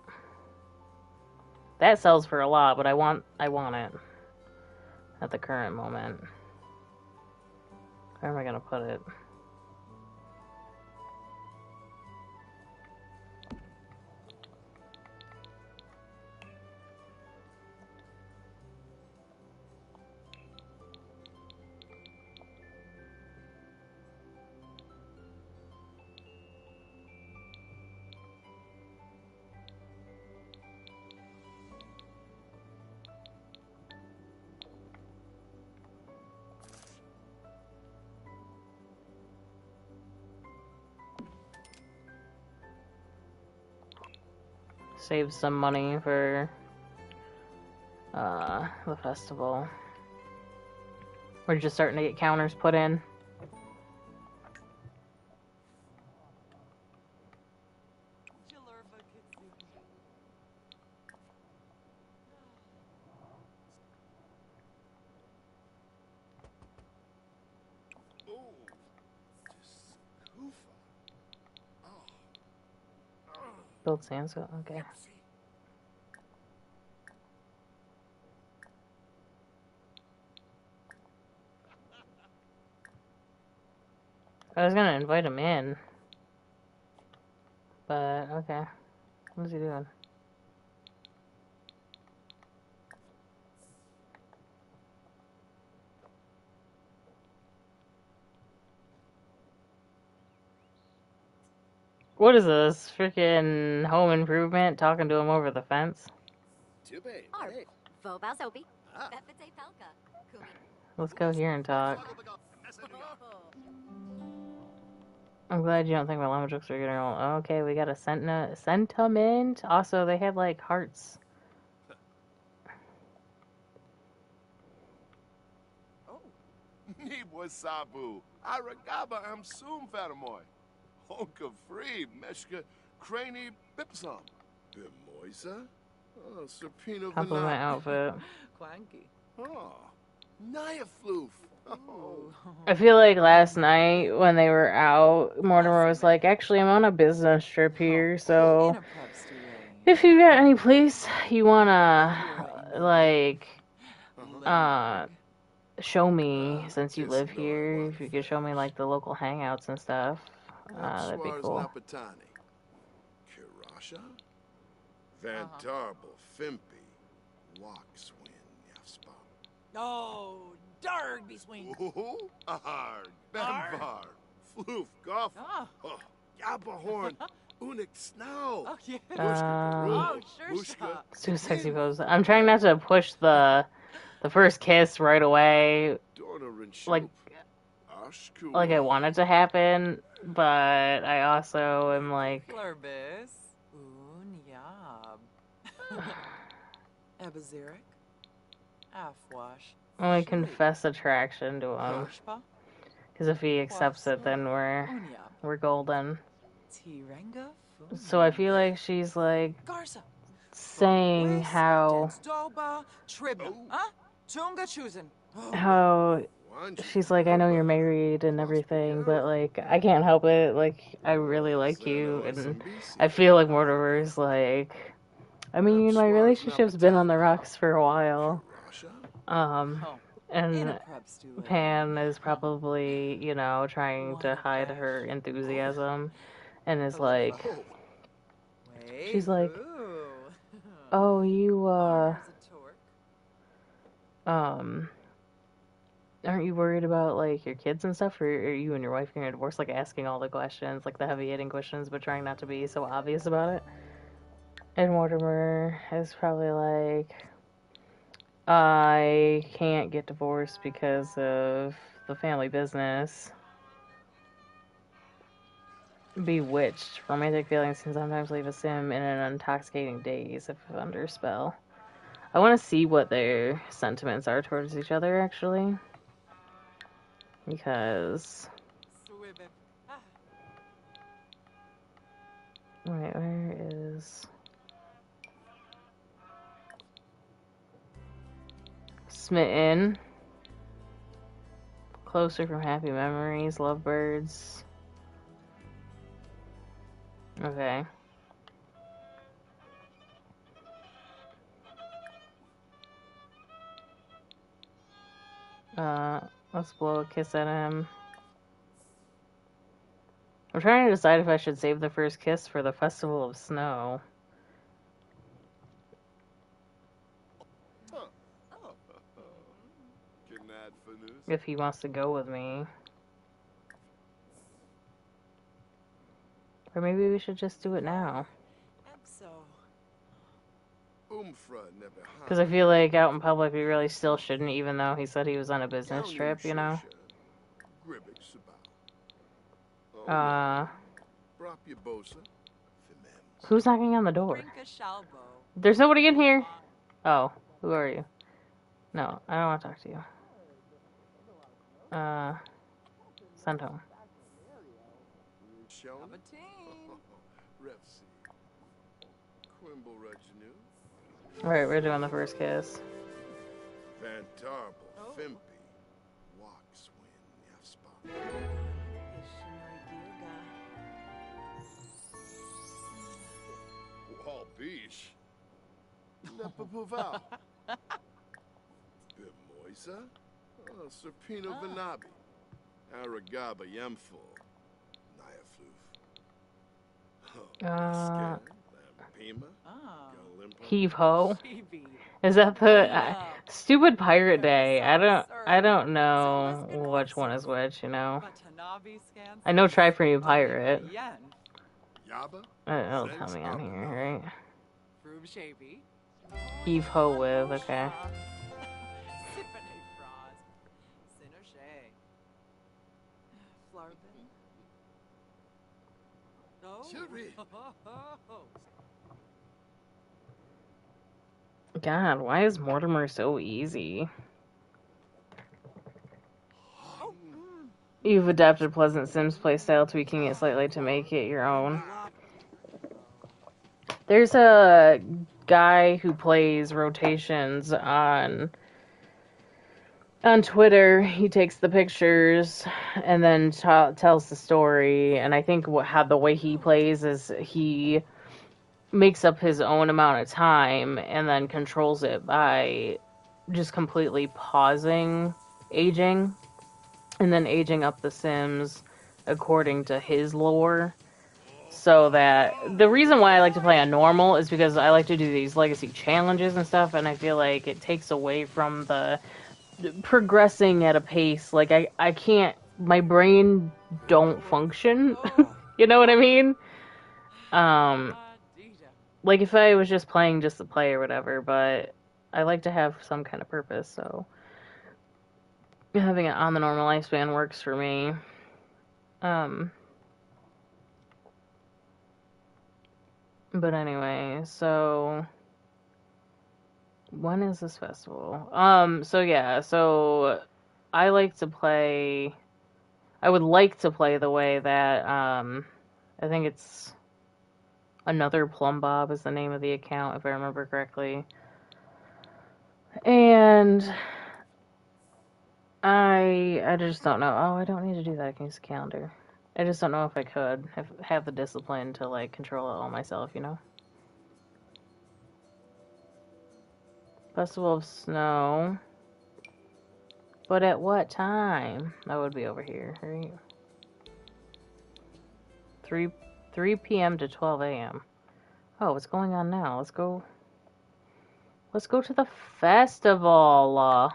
Speaker 1: That sells for a lot, but I want it at the current moment. Where am I gonna put it? Save some money for the festival. We're just starting to get counters put in. Build sandstone. Okay. I was gonna invite him in, but okay. What is he doing? What is this? Freaking Home Improvement talking to him over the fence?
Speaker 8: Too bad.
Speaker 4: Arf.
Speaker 8: Hey.
Speaker 4: Vobal Soapy.
Speaker 8: Ah.
Speaker 4: Befete Pelka. Kumi.
Speaker 1: Let's go here and talk. I'm glad you don't think my llama jokes are getting old. Okay, we got a sentiment. Also, they had like hearts.
Speaker 7: Oh. Nibwa Sabu. Aragaba am soon Fatamoy. Honka free. Meshka Craney Bipsum. Bimoisa? Oh, Serpino
Speaker 1: Compliment
Speaker 7: Vanat.
Speaker 1: outfit.
Speaker 5: Quanky.
Speaker 7: Oh. Naya Floof. Oh.
Speaker 1: I feel like last night when they were out, Mortimer was like, actually, I'm on a business trip here, so if you got any place you wanna, like, show me since you live here, if you could show me, like, the local hangouts and stuff, that'd be cool.
Speaker 7: Napatani. Kirasha? Van Darble, Fimpy, Waxwin, Yafspa.
Speaker 5: Oh, Darg be swing.
Speaker 7: Ooh, Arg, Bambar, Floof, Goff,
Speaker 5: Oh.
Speaker 7: oh, Yapahorn, Unik Snow.
Speaker 5: Oh, yeah.
Speaker 7: Mushka,
Speaker 5: Oh, sure.
Speaker 7: Mushka.
Speaker 1: It's too sexy pose. I'm trying not to push the first kiss right away, like I want it to happen, but I also am like,
Speaker 5: Clurbis. Unyab. Ebazirik. Afwash.
Speaker 1: only confess attraction to him. Because if he accepts it, then we're golden.
Speaker 5: Tirenga.
Speaker 1: So I feel like she's like
Speaker 5: Garza.
Speaker 1: saying how
Speaker 5: Tribna. Huh? Tunga choosing.
Speaker 1: how she's like, I know you're married and everything, but like I can't help it. Like I really like you, and I feel like Mortimer's like, I mean, my relationship's been on the rocks for a while. And Pan is probably, you know, trying to hide her enthusiasm, and is like, she's like, oh, you, aren't you worried about, like, your kids and stuff, or are you and your wife getting a divorce? Like, asking all the questions, like, the heavy-hitting questions, but trying not to be so obvious about it. And Mortimer is probably like, I can't get divorced because of the family business. Bewitched. Romantic feelings can sometimes leave a sim in an intoxicating daze if under spell. I want to see what their sentiments are towards each other, actually. Because... Wait, where is... Smitten. Closer from happy memories. Lovebirds. Okay. Let's blow a kiss at him. I'm trying to decide if I should save the first kiss for the Festival of Snow. If he wants to go with me. Or maybe we should just do it now. Because I feel like out in public we really still shouldn't, even though he said he was on a business trip, you know? Who's knocking on the door? There's nobody in here. Oh, who are you? No, I don't want to talk to you. Send home. Alright, we're doing the first kiss.
Speaker 7: Van Darble, Fimpy, Waxwin, Yafspa. Paul Beach. Nepapuval. Bimoisa? Serpino Vanabi. Aragaba Yemful. Nayafluf. Lampima. Galimpa.
Speaker 1: Heave ho.
Speaker 5: Chibi.
Speaker 1: Is that the
Speaker 5: Yeah.
Speaker 1: stupid pirate day? I don't
Speaker 5: Sir.
Speaker 1: know
Speaker 5: Sickle
Speaker 1: which one is which, you know.
Speaker 5: Watanabe scans.
Speaker 1: I know try for you pirate.
Speaker 5: Yen.
Speaker 7: Yaba.
Speaker 1: It'll tell me on here, right?
Speaker 5: Rube Shavy.
Speaker 1: Heave ho with, okay.
Speaker 5: Sippin' a frost. Sinoshay. Flarbin. Oh.
Speaker 7: Shuri.
Speaker 1: God, why is Mortimer so easy? You've adapted Pleasant Sims playstyle, tweaking it slightly to make it your own. There's a guy who plays rotations on Twitter. He takes the pictures and then tells the story. And I think how the way he plays is he makes up his own amount of time and then controls it by just completely pausing aging and then aging up the Sims according to his lore. So that the reason why I like to play on normal is because I like to do these legacy challenges and stuff, and I feel like it takes away from the progressing at a pace. Like I can't, my brain don't function. You know what I mean? Like if I was just playing just to play or whatever, but I like to have some kind of purpose, so having it on the normal lifespan works for me. But anyway, so when is this festival? So yeah, so I like to play, I would like to play the way that, I think it's Another Plum Bob is the name of the account, if I remember correctly. And I just don't know. Oh, I don't need to do that. I can use the calendar. I just don't know if I could have the discipline to like control it all myself, you know? Festival of Snow. But at what time? That would be over here, right? 3 p.m. to 12 a.m. Oh, what's going on now? Let's go to the festival.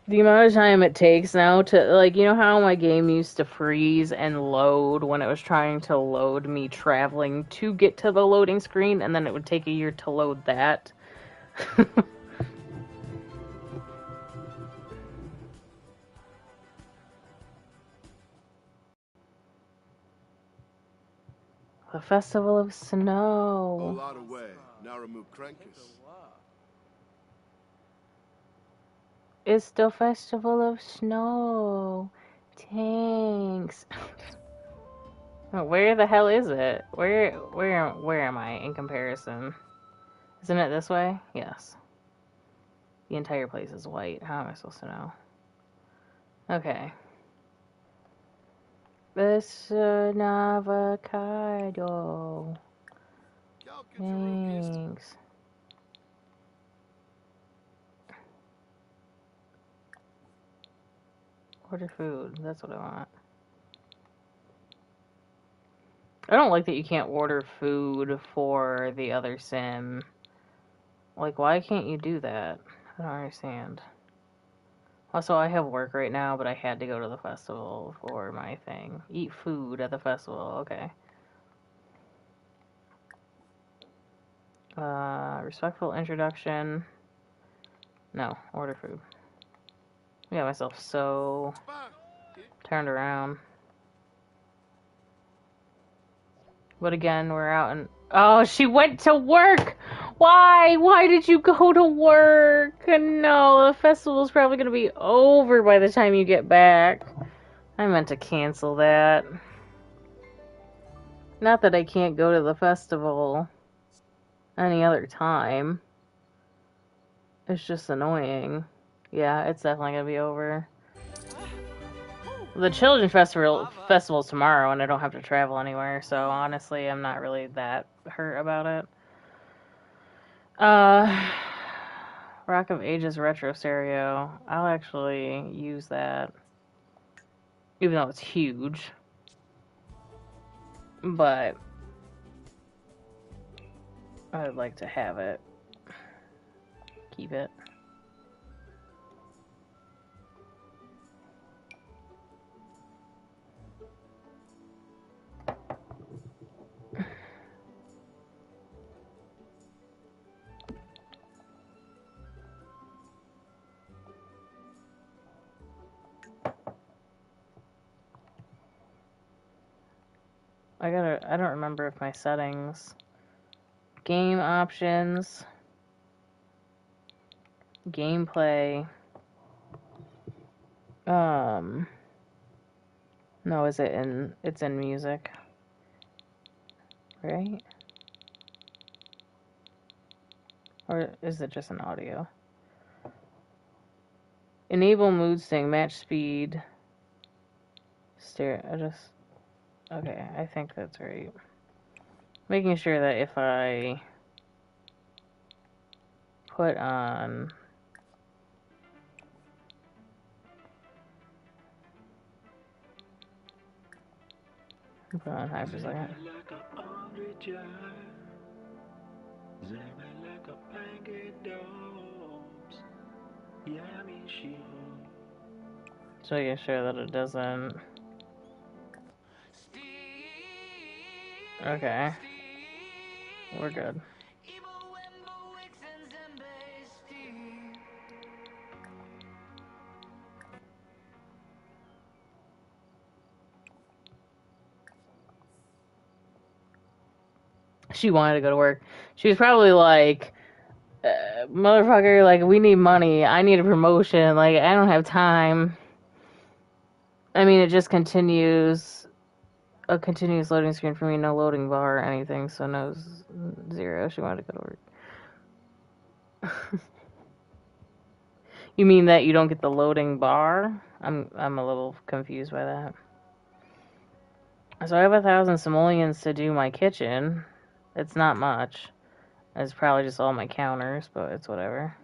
Speaker 1: The amount of time it takes now to, like, you know how my game used to freeze and load when it was trying to load me traveling to get to the loading screen, and then it would take a year to load that? The Festival of Snow.
Speaker 7: A lot away. Naramu Krenkus.
Speaker 1: It's the Festival of Snow. Thanks. Where the hell is it? Where am I in comparison? Isn't it this way? Yes. The entire place is white. How am I supposed to know? Okay. It's an avocado. Thanks. Order food. That's what I want. I don't like that you can't order food for the other sim. Like, why can't you do that? I don't understand. Also, I have work right now, but I had to go to the festival for my thing. Eat food at the festival. Okay. Respectful introduction. No, order food. I got myself so turned around. But again, we're out and... Oh, she went to work! Why? Why did you go to work? No, the festival's probably going to be over by the time you get back. I meant to cancel that. Not that I can't go to the festival. any other time. It's just annoying. Yeah, it's definitely gonna be over. The Children's Festival's tomorrow, and I don't have to travel anywhere, so honestly, I'm not really that hurt about it. Rock of Ages Retro Stereo. I'll actually use that. Even though it's huge. But I'd like to have it. Keep it. I don't remember if my settings, game options, gameplay, no, it's in music, right? Or is it just an audio? Enable mood sync, match speed, okay, I think that's right. Making sure that if I put on high for a second. So making sure that it doesn't. Okay. We're good. She wanted to go to work. She was probably like, motherfucker, like, we need money. I need a promotion. Like, I don't have time. I mean, it just continues. A continuous loading screen for me. No loading bar or anything. So no 0. She wanted to go to work. You mean that you don't get the loading bar? I'm a little confused by that. So I have 1,000 simoleons to do my kitchen. It's not much. It's probably just all my counters, but it's whatever.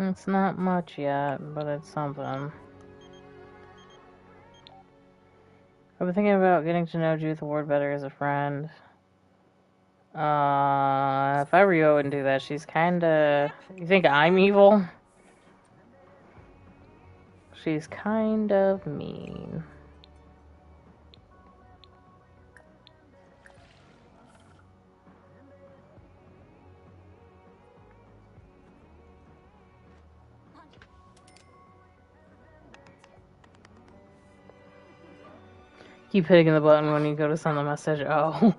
Speaker 1: It's not much yet, but it's something. I've been thinking about getting to know Judith Ward better as a friend. If I were you, I wouldn't do that. She's kinda... You think I'm evil? She's kind of mean. Keep hitting the button when you go to send the message. Oh.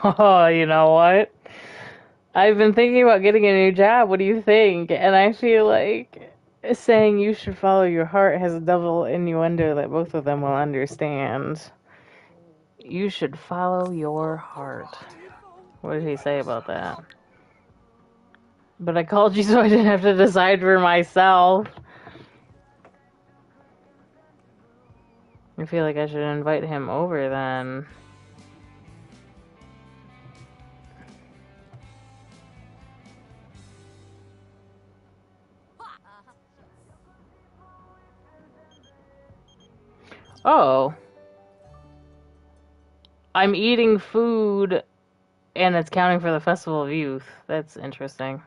Speaker 1: Oh, you know what? I've been thinking about getting a new job. What do you think? And I feel like saying you should follow your heart has a double innuendo that both of them will understand. You should follow your heart. What did he say about that? But I called you so I didn't have to decide for myself. I feel like I should invite him over then. Oh. I'm eating food and it's counting for the Festival of Youth. That's interesting.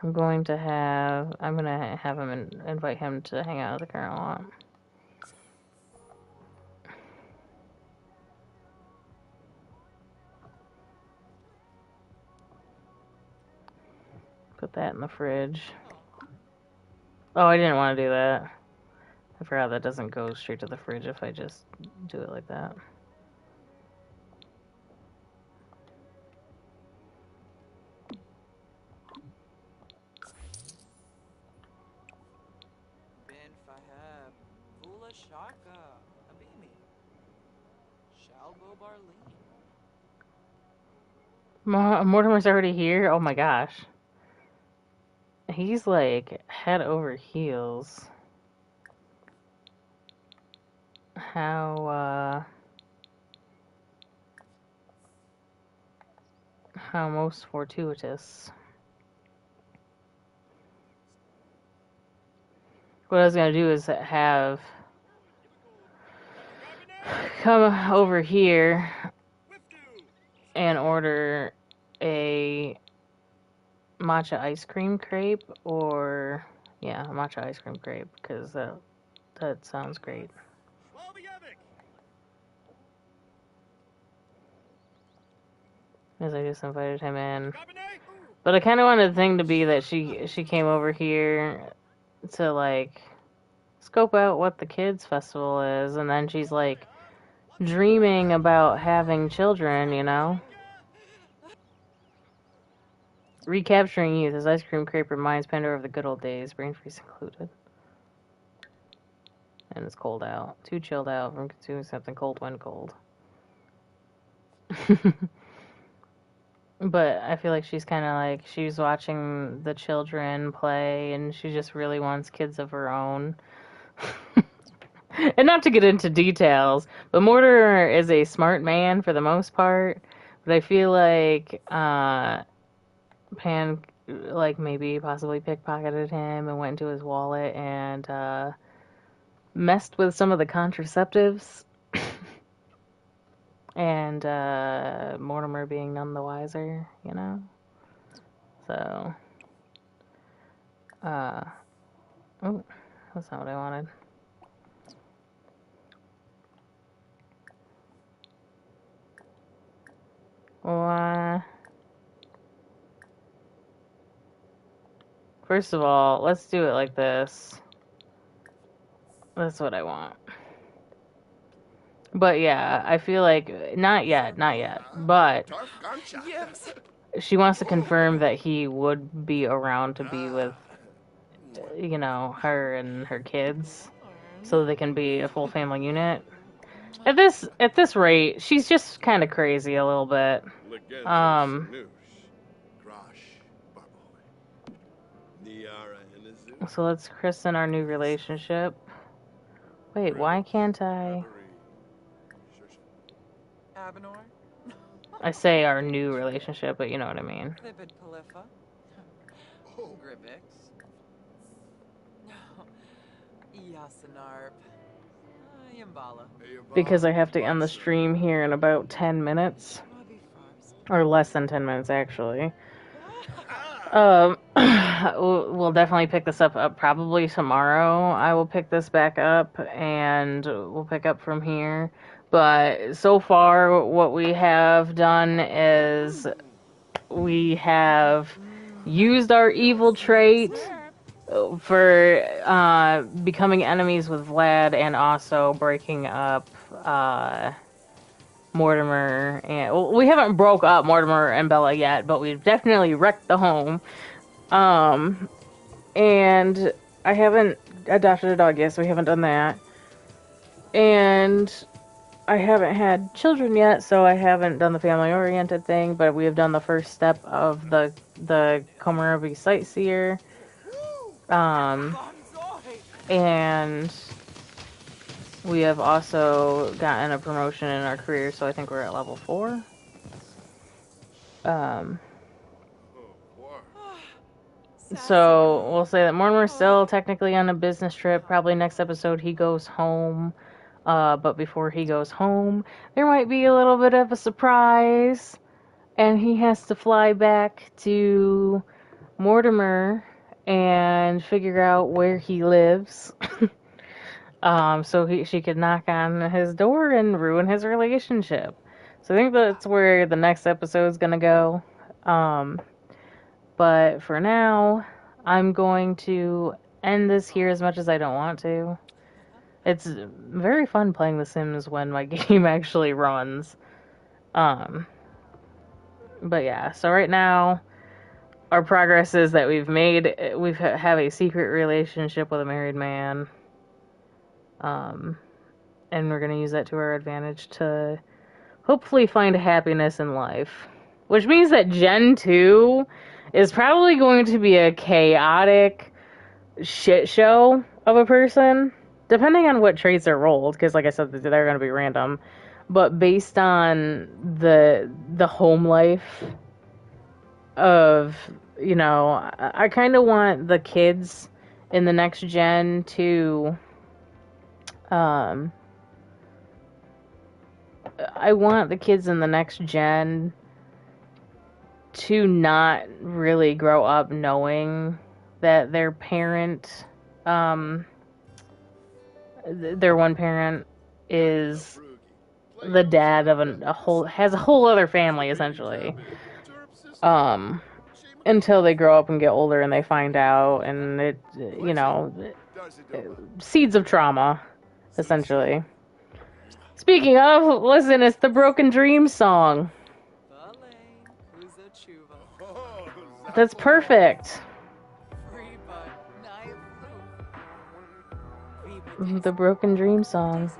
Speaker 1: I'm gonna have him invite him to hang out at the current lot. Put that in the fridge. Oh, I didn't want to do that. I forgot that doesn't go straight to the fridge if I just do it like that.
Speaker 5: Bin Fahab, Vula Shaka, Abimi, Shalbo Barleen.
Speaker 1: Mortimer's already here? Oh my gosh. He's like head over heels. How most fortuitous. What I was gonna do is have come over here and order a matcha ice cream crepe, or yeah, a matcha ice cream crepe, because that sounds great. As I just invited him in, but I kind of wanted the thing to be that she came over here to like scope out what the kids festival is, and then she's like dreaming about having children, you know. Recapturing youth. His ice cream crepe reminds Pandora of the good old days, brain freeze included. And it's cold out. Too chilled out from consuming something cold when cold. But I feel like she's kind of like, she's watching the children play, and she just really wants kids of her own. And not to get into details, but Mortimer is a smart man for the most part. But I feel like Pan, like, maybe possibly pickpocketed him and went into his wallet and messed with some of the contraceptives. And Mortimer being none the wiser, you know? So, oh, that's not what I wanted. Well, first of all, let's do it like this. That's what I want. But yeah, I feel like, not yet, but she wants to confirm that he would be around to be with, you know, her and her kids, so they can be a full family unit. At this rate, she's just kind of crazy a little bit. So let's christen our new relationship. Wait, why can't I?
Speaker 5: Abenor,
Speaker 1: I say our new relationship, but you know what I mean.
Speaker 5: Vibid Califa, Gribix, Yasinarp, Yambala.
Speaker 1: Because I have to end the stream here in about 10 minutes. Or less than 10 minutes, actually. We'll definitely pick this up probably tomorrow. I will pick this back up, and we'll pick up from here. But so far, what we have done is we have used our evil trait for becoming enemies with Vlad, and also breaking up Mortimer. And well, we haven't broke up Mortimer and Bella yet, but we've definitely wrecked the home. And I haven't adopted a dog yet, so we haven't done that. And I haven't had children yet, so I haven't done the family-oriented thing, but we have done the first step of the Komorebi Sightseer. And we have also gotten a promotion in our career, so I think we're at level 4. So we'll say that Mortimer's still technically on a business trip. Probably next episode he goes home. But before he goes home, there might be a little bit of a surprise. And he has to fly back to Mortimer and figure out where he lives. So she could knock on his door and ruin his relationship. So I think that's where the next episode is gonna go. But for now, I'm going to end this here as much as I don't want to. It's very fun playing The Sims when my game actually runs. But yeah, so right now, our progress is that we've have a secret relationship with a married man. And we're going to use that to our advantage to hopefully find happiness in life. Which means that Gen 2 is probably going to be a chaotic shit show of a person, depending on what traits are rolled, because like I said, they're going to be random. But based on the home life of, I kind of want the kids in the next gen to, I want the kids in the next gen to not really grow up knowing that their parent, their one parent is the dad of has a whole other family, essentially. Until they grow up and get older and they find out, and it, seeds of trauma, essentially. Speaking of, listen, it's the Broken Dreams song. That's perfect. The Broken Dreams song.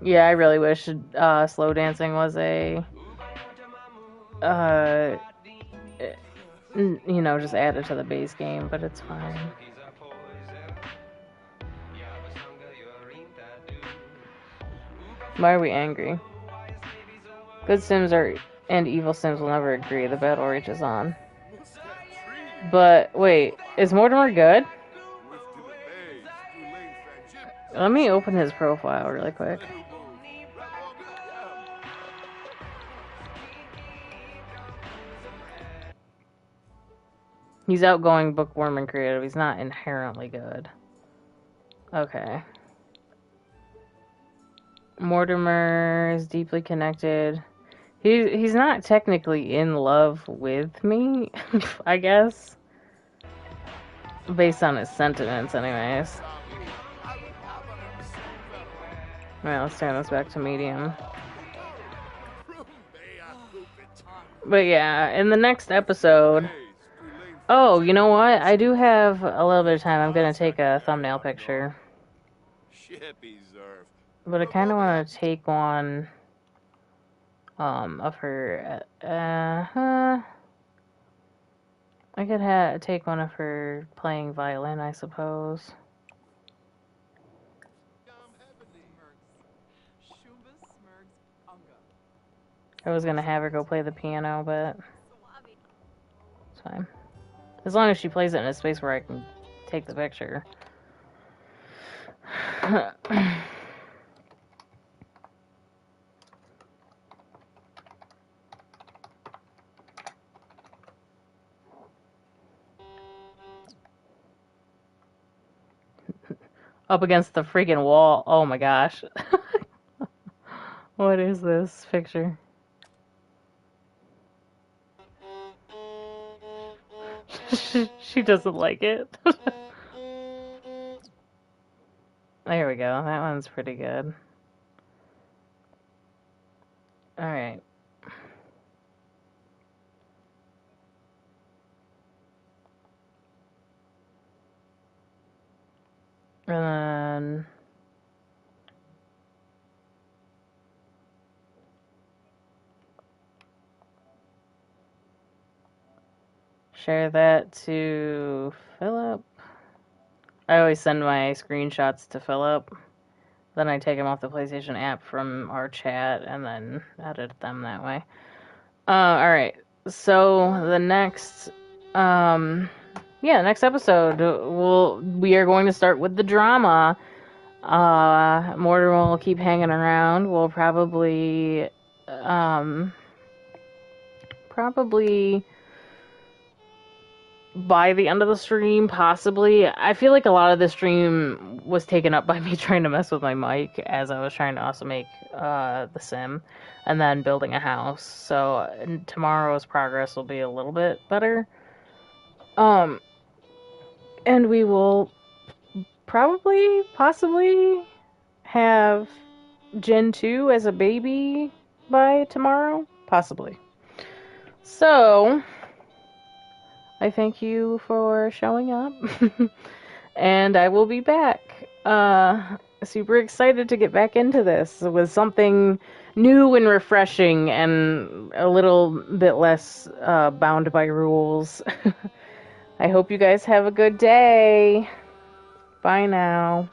Speaker 1: Yeah, I really wish slow dancing was a just added to the base game, but it's fine. Why are we angry? Good Sims and evil Sims will never agree. The battle rages on. But wait, is Mortimer good? Let me open his profile really quick. He's outgoing, bookworm, and creative. He's not inherently good. Okay. Mortimer is deeply connected. He's not technically in love with me, I guess. Based on his sentiments, anyways. Alright, let's turn this back to medium. But yeah, in the next episode... Oh, you know what? I do have a little bit of time. I'm gonna take a thumbnail picture. But I kind of want to take one of her. I could take one of her playing violin, I suppose. I was gonna have her go play the piano, but it's fine. As long as she plays it in a space where I can take the picture. Up against the freaking wall. Oh my gosh. What is this picture? She doesn't like it. There we go. That one's pretty good. Alright. And then Share that to Philip. I always send my screenshots to Philip. Then I take them off the PlayStation app from our chat and then edit them that way. Alright. So the next next episode we are going to start with the drama. Mortimer will keep hanging around. We'll probably by the end of the stream, possibly. I feel like a lot of the stream was taken up by me trying to mess with my mic as I was trying to also make The Sim and then building a house. So tomorrow's progress will be a little bit better. And we will possibly have Gen 2 as a baby by tomorrow. Possibly. So I thank you for showing up, and I will be back. Super excited to get back into this with something new and refreshing and a little bit less bound by rules. I hope you guys have a good day. Bye now.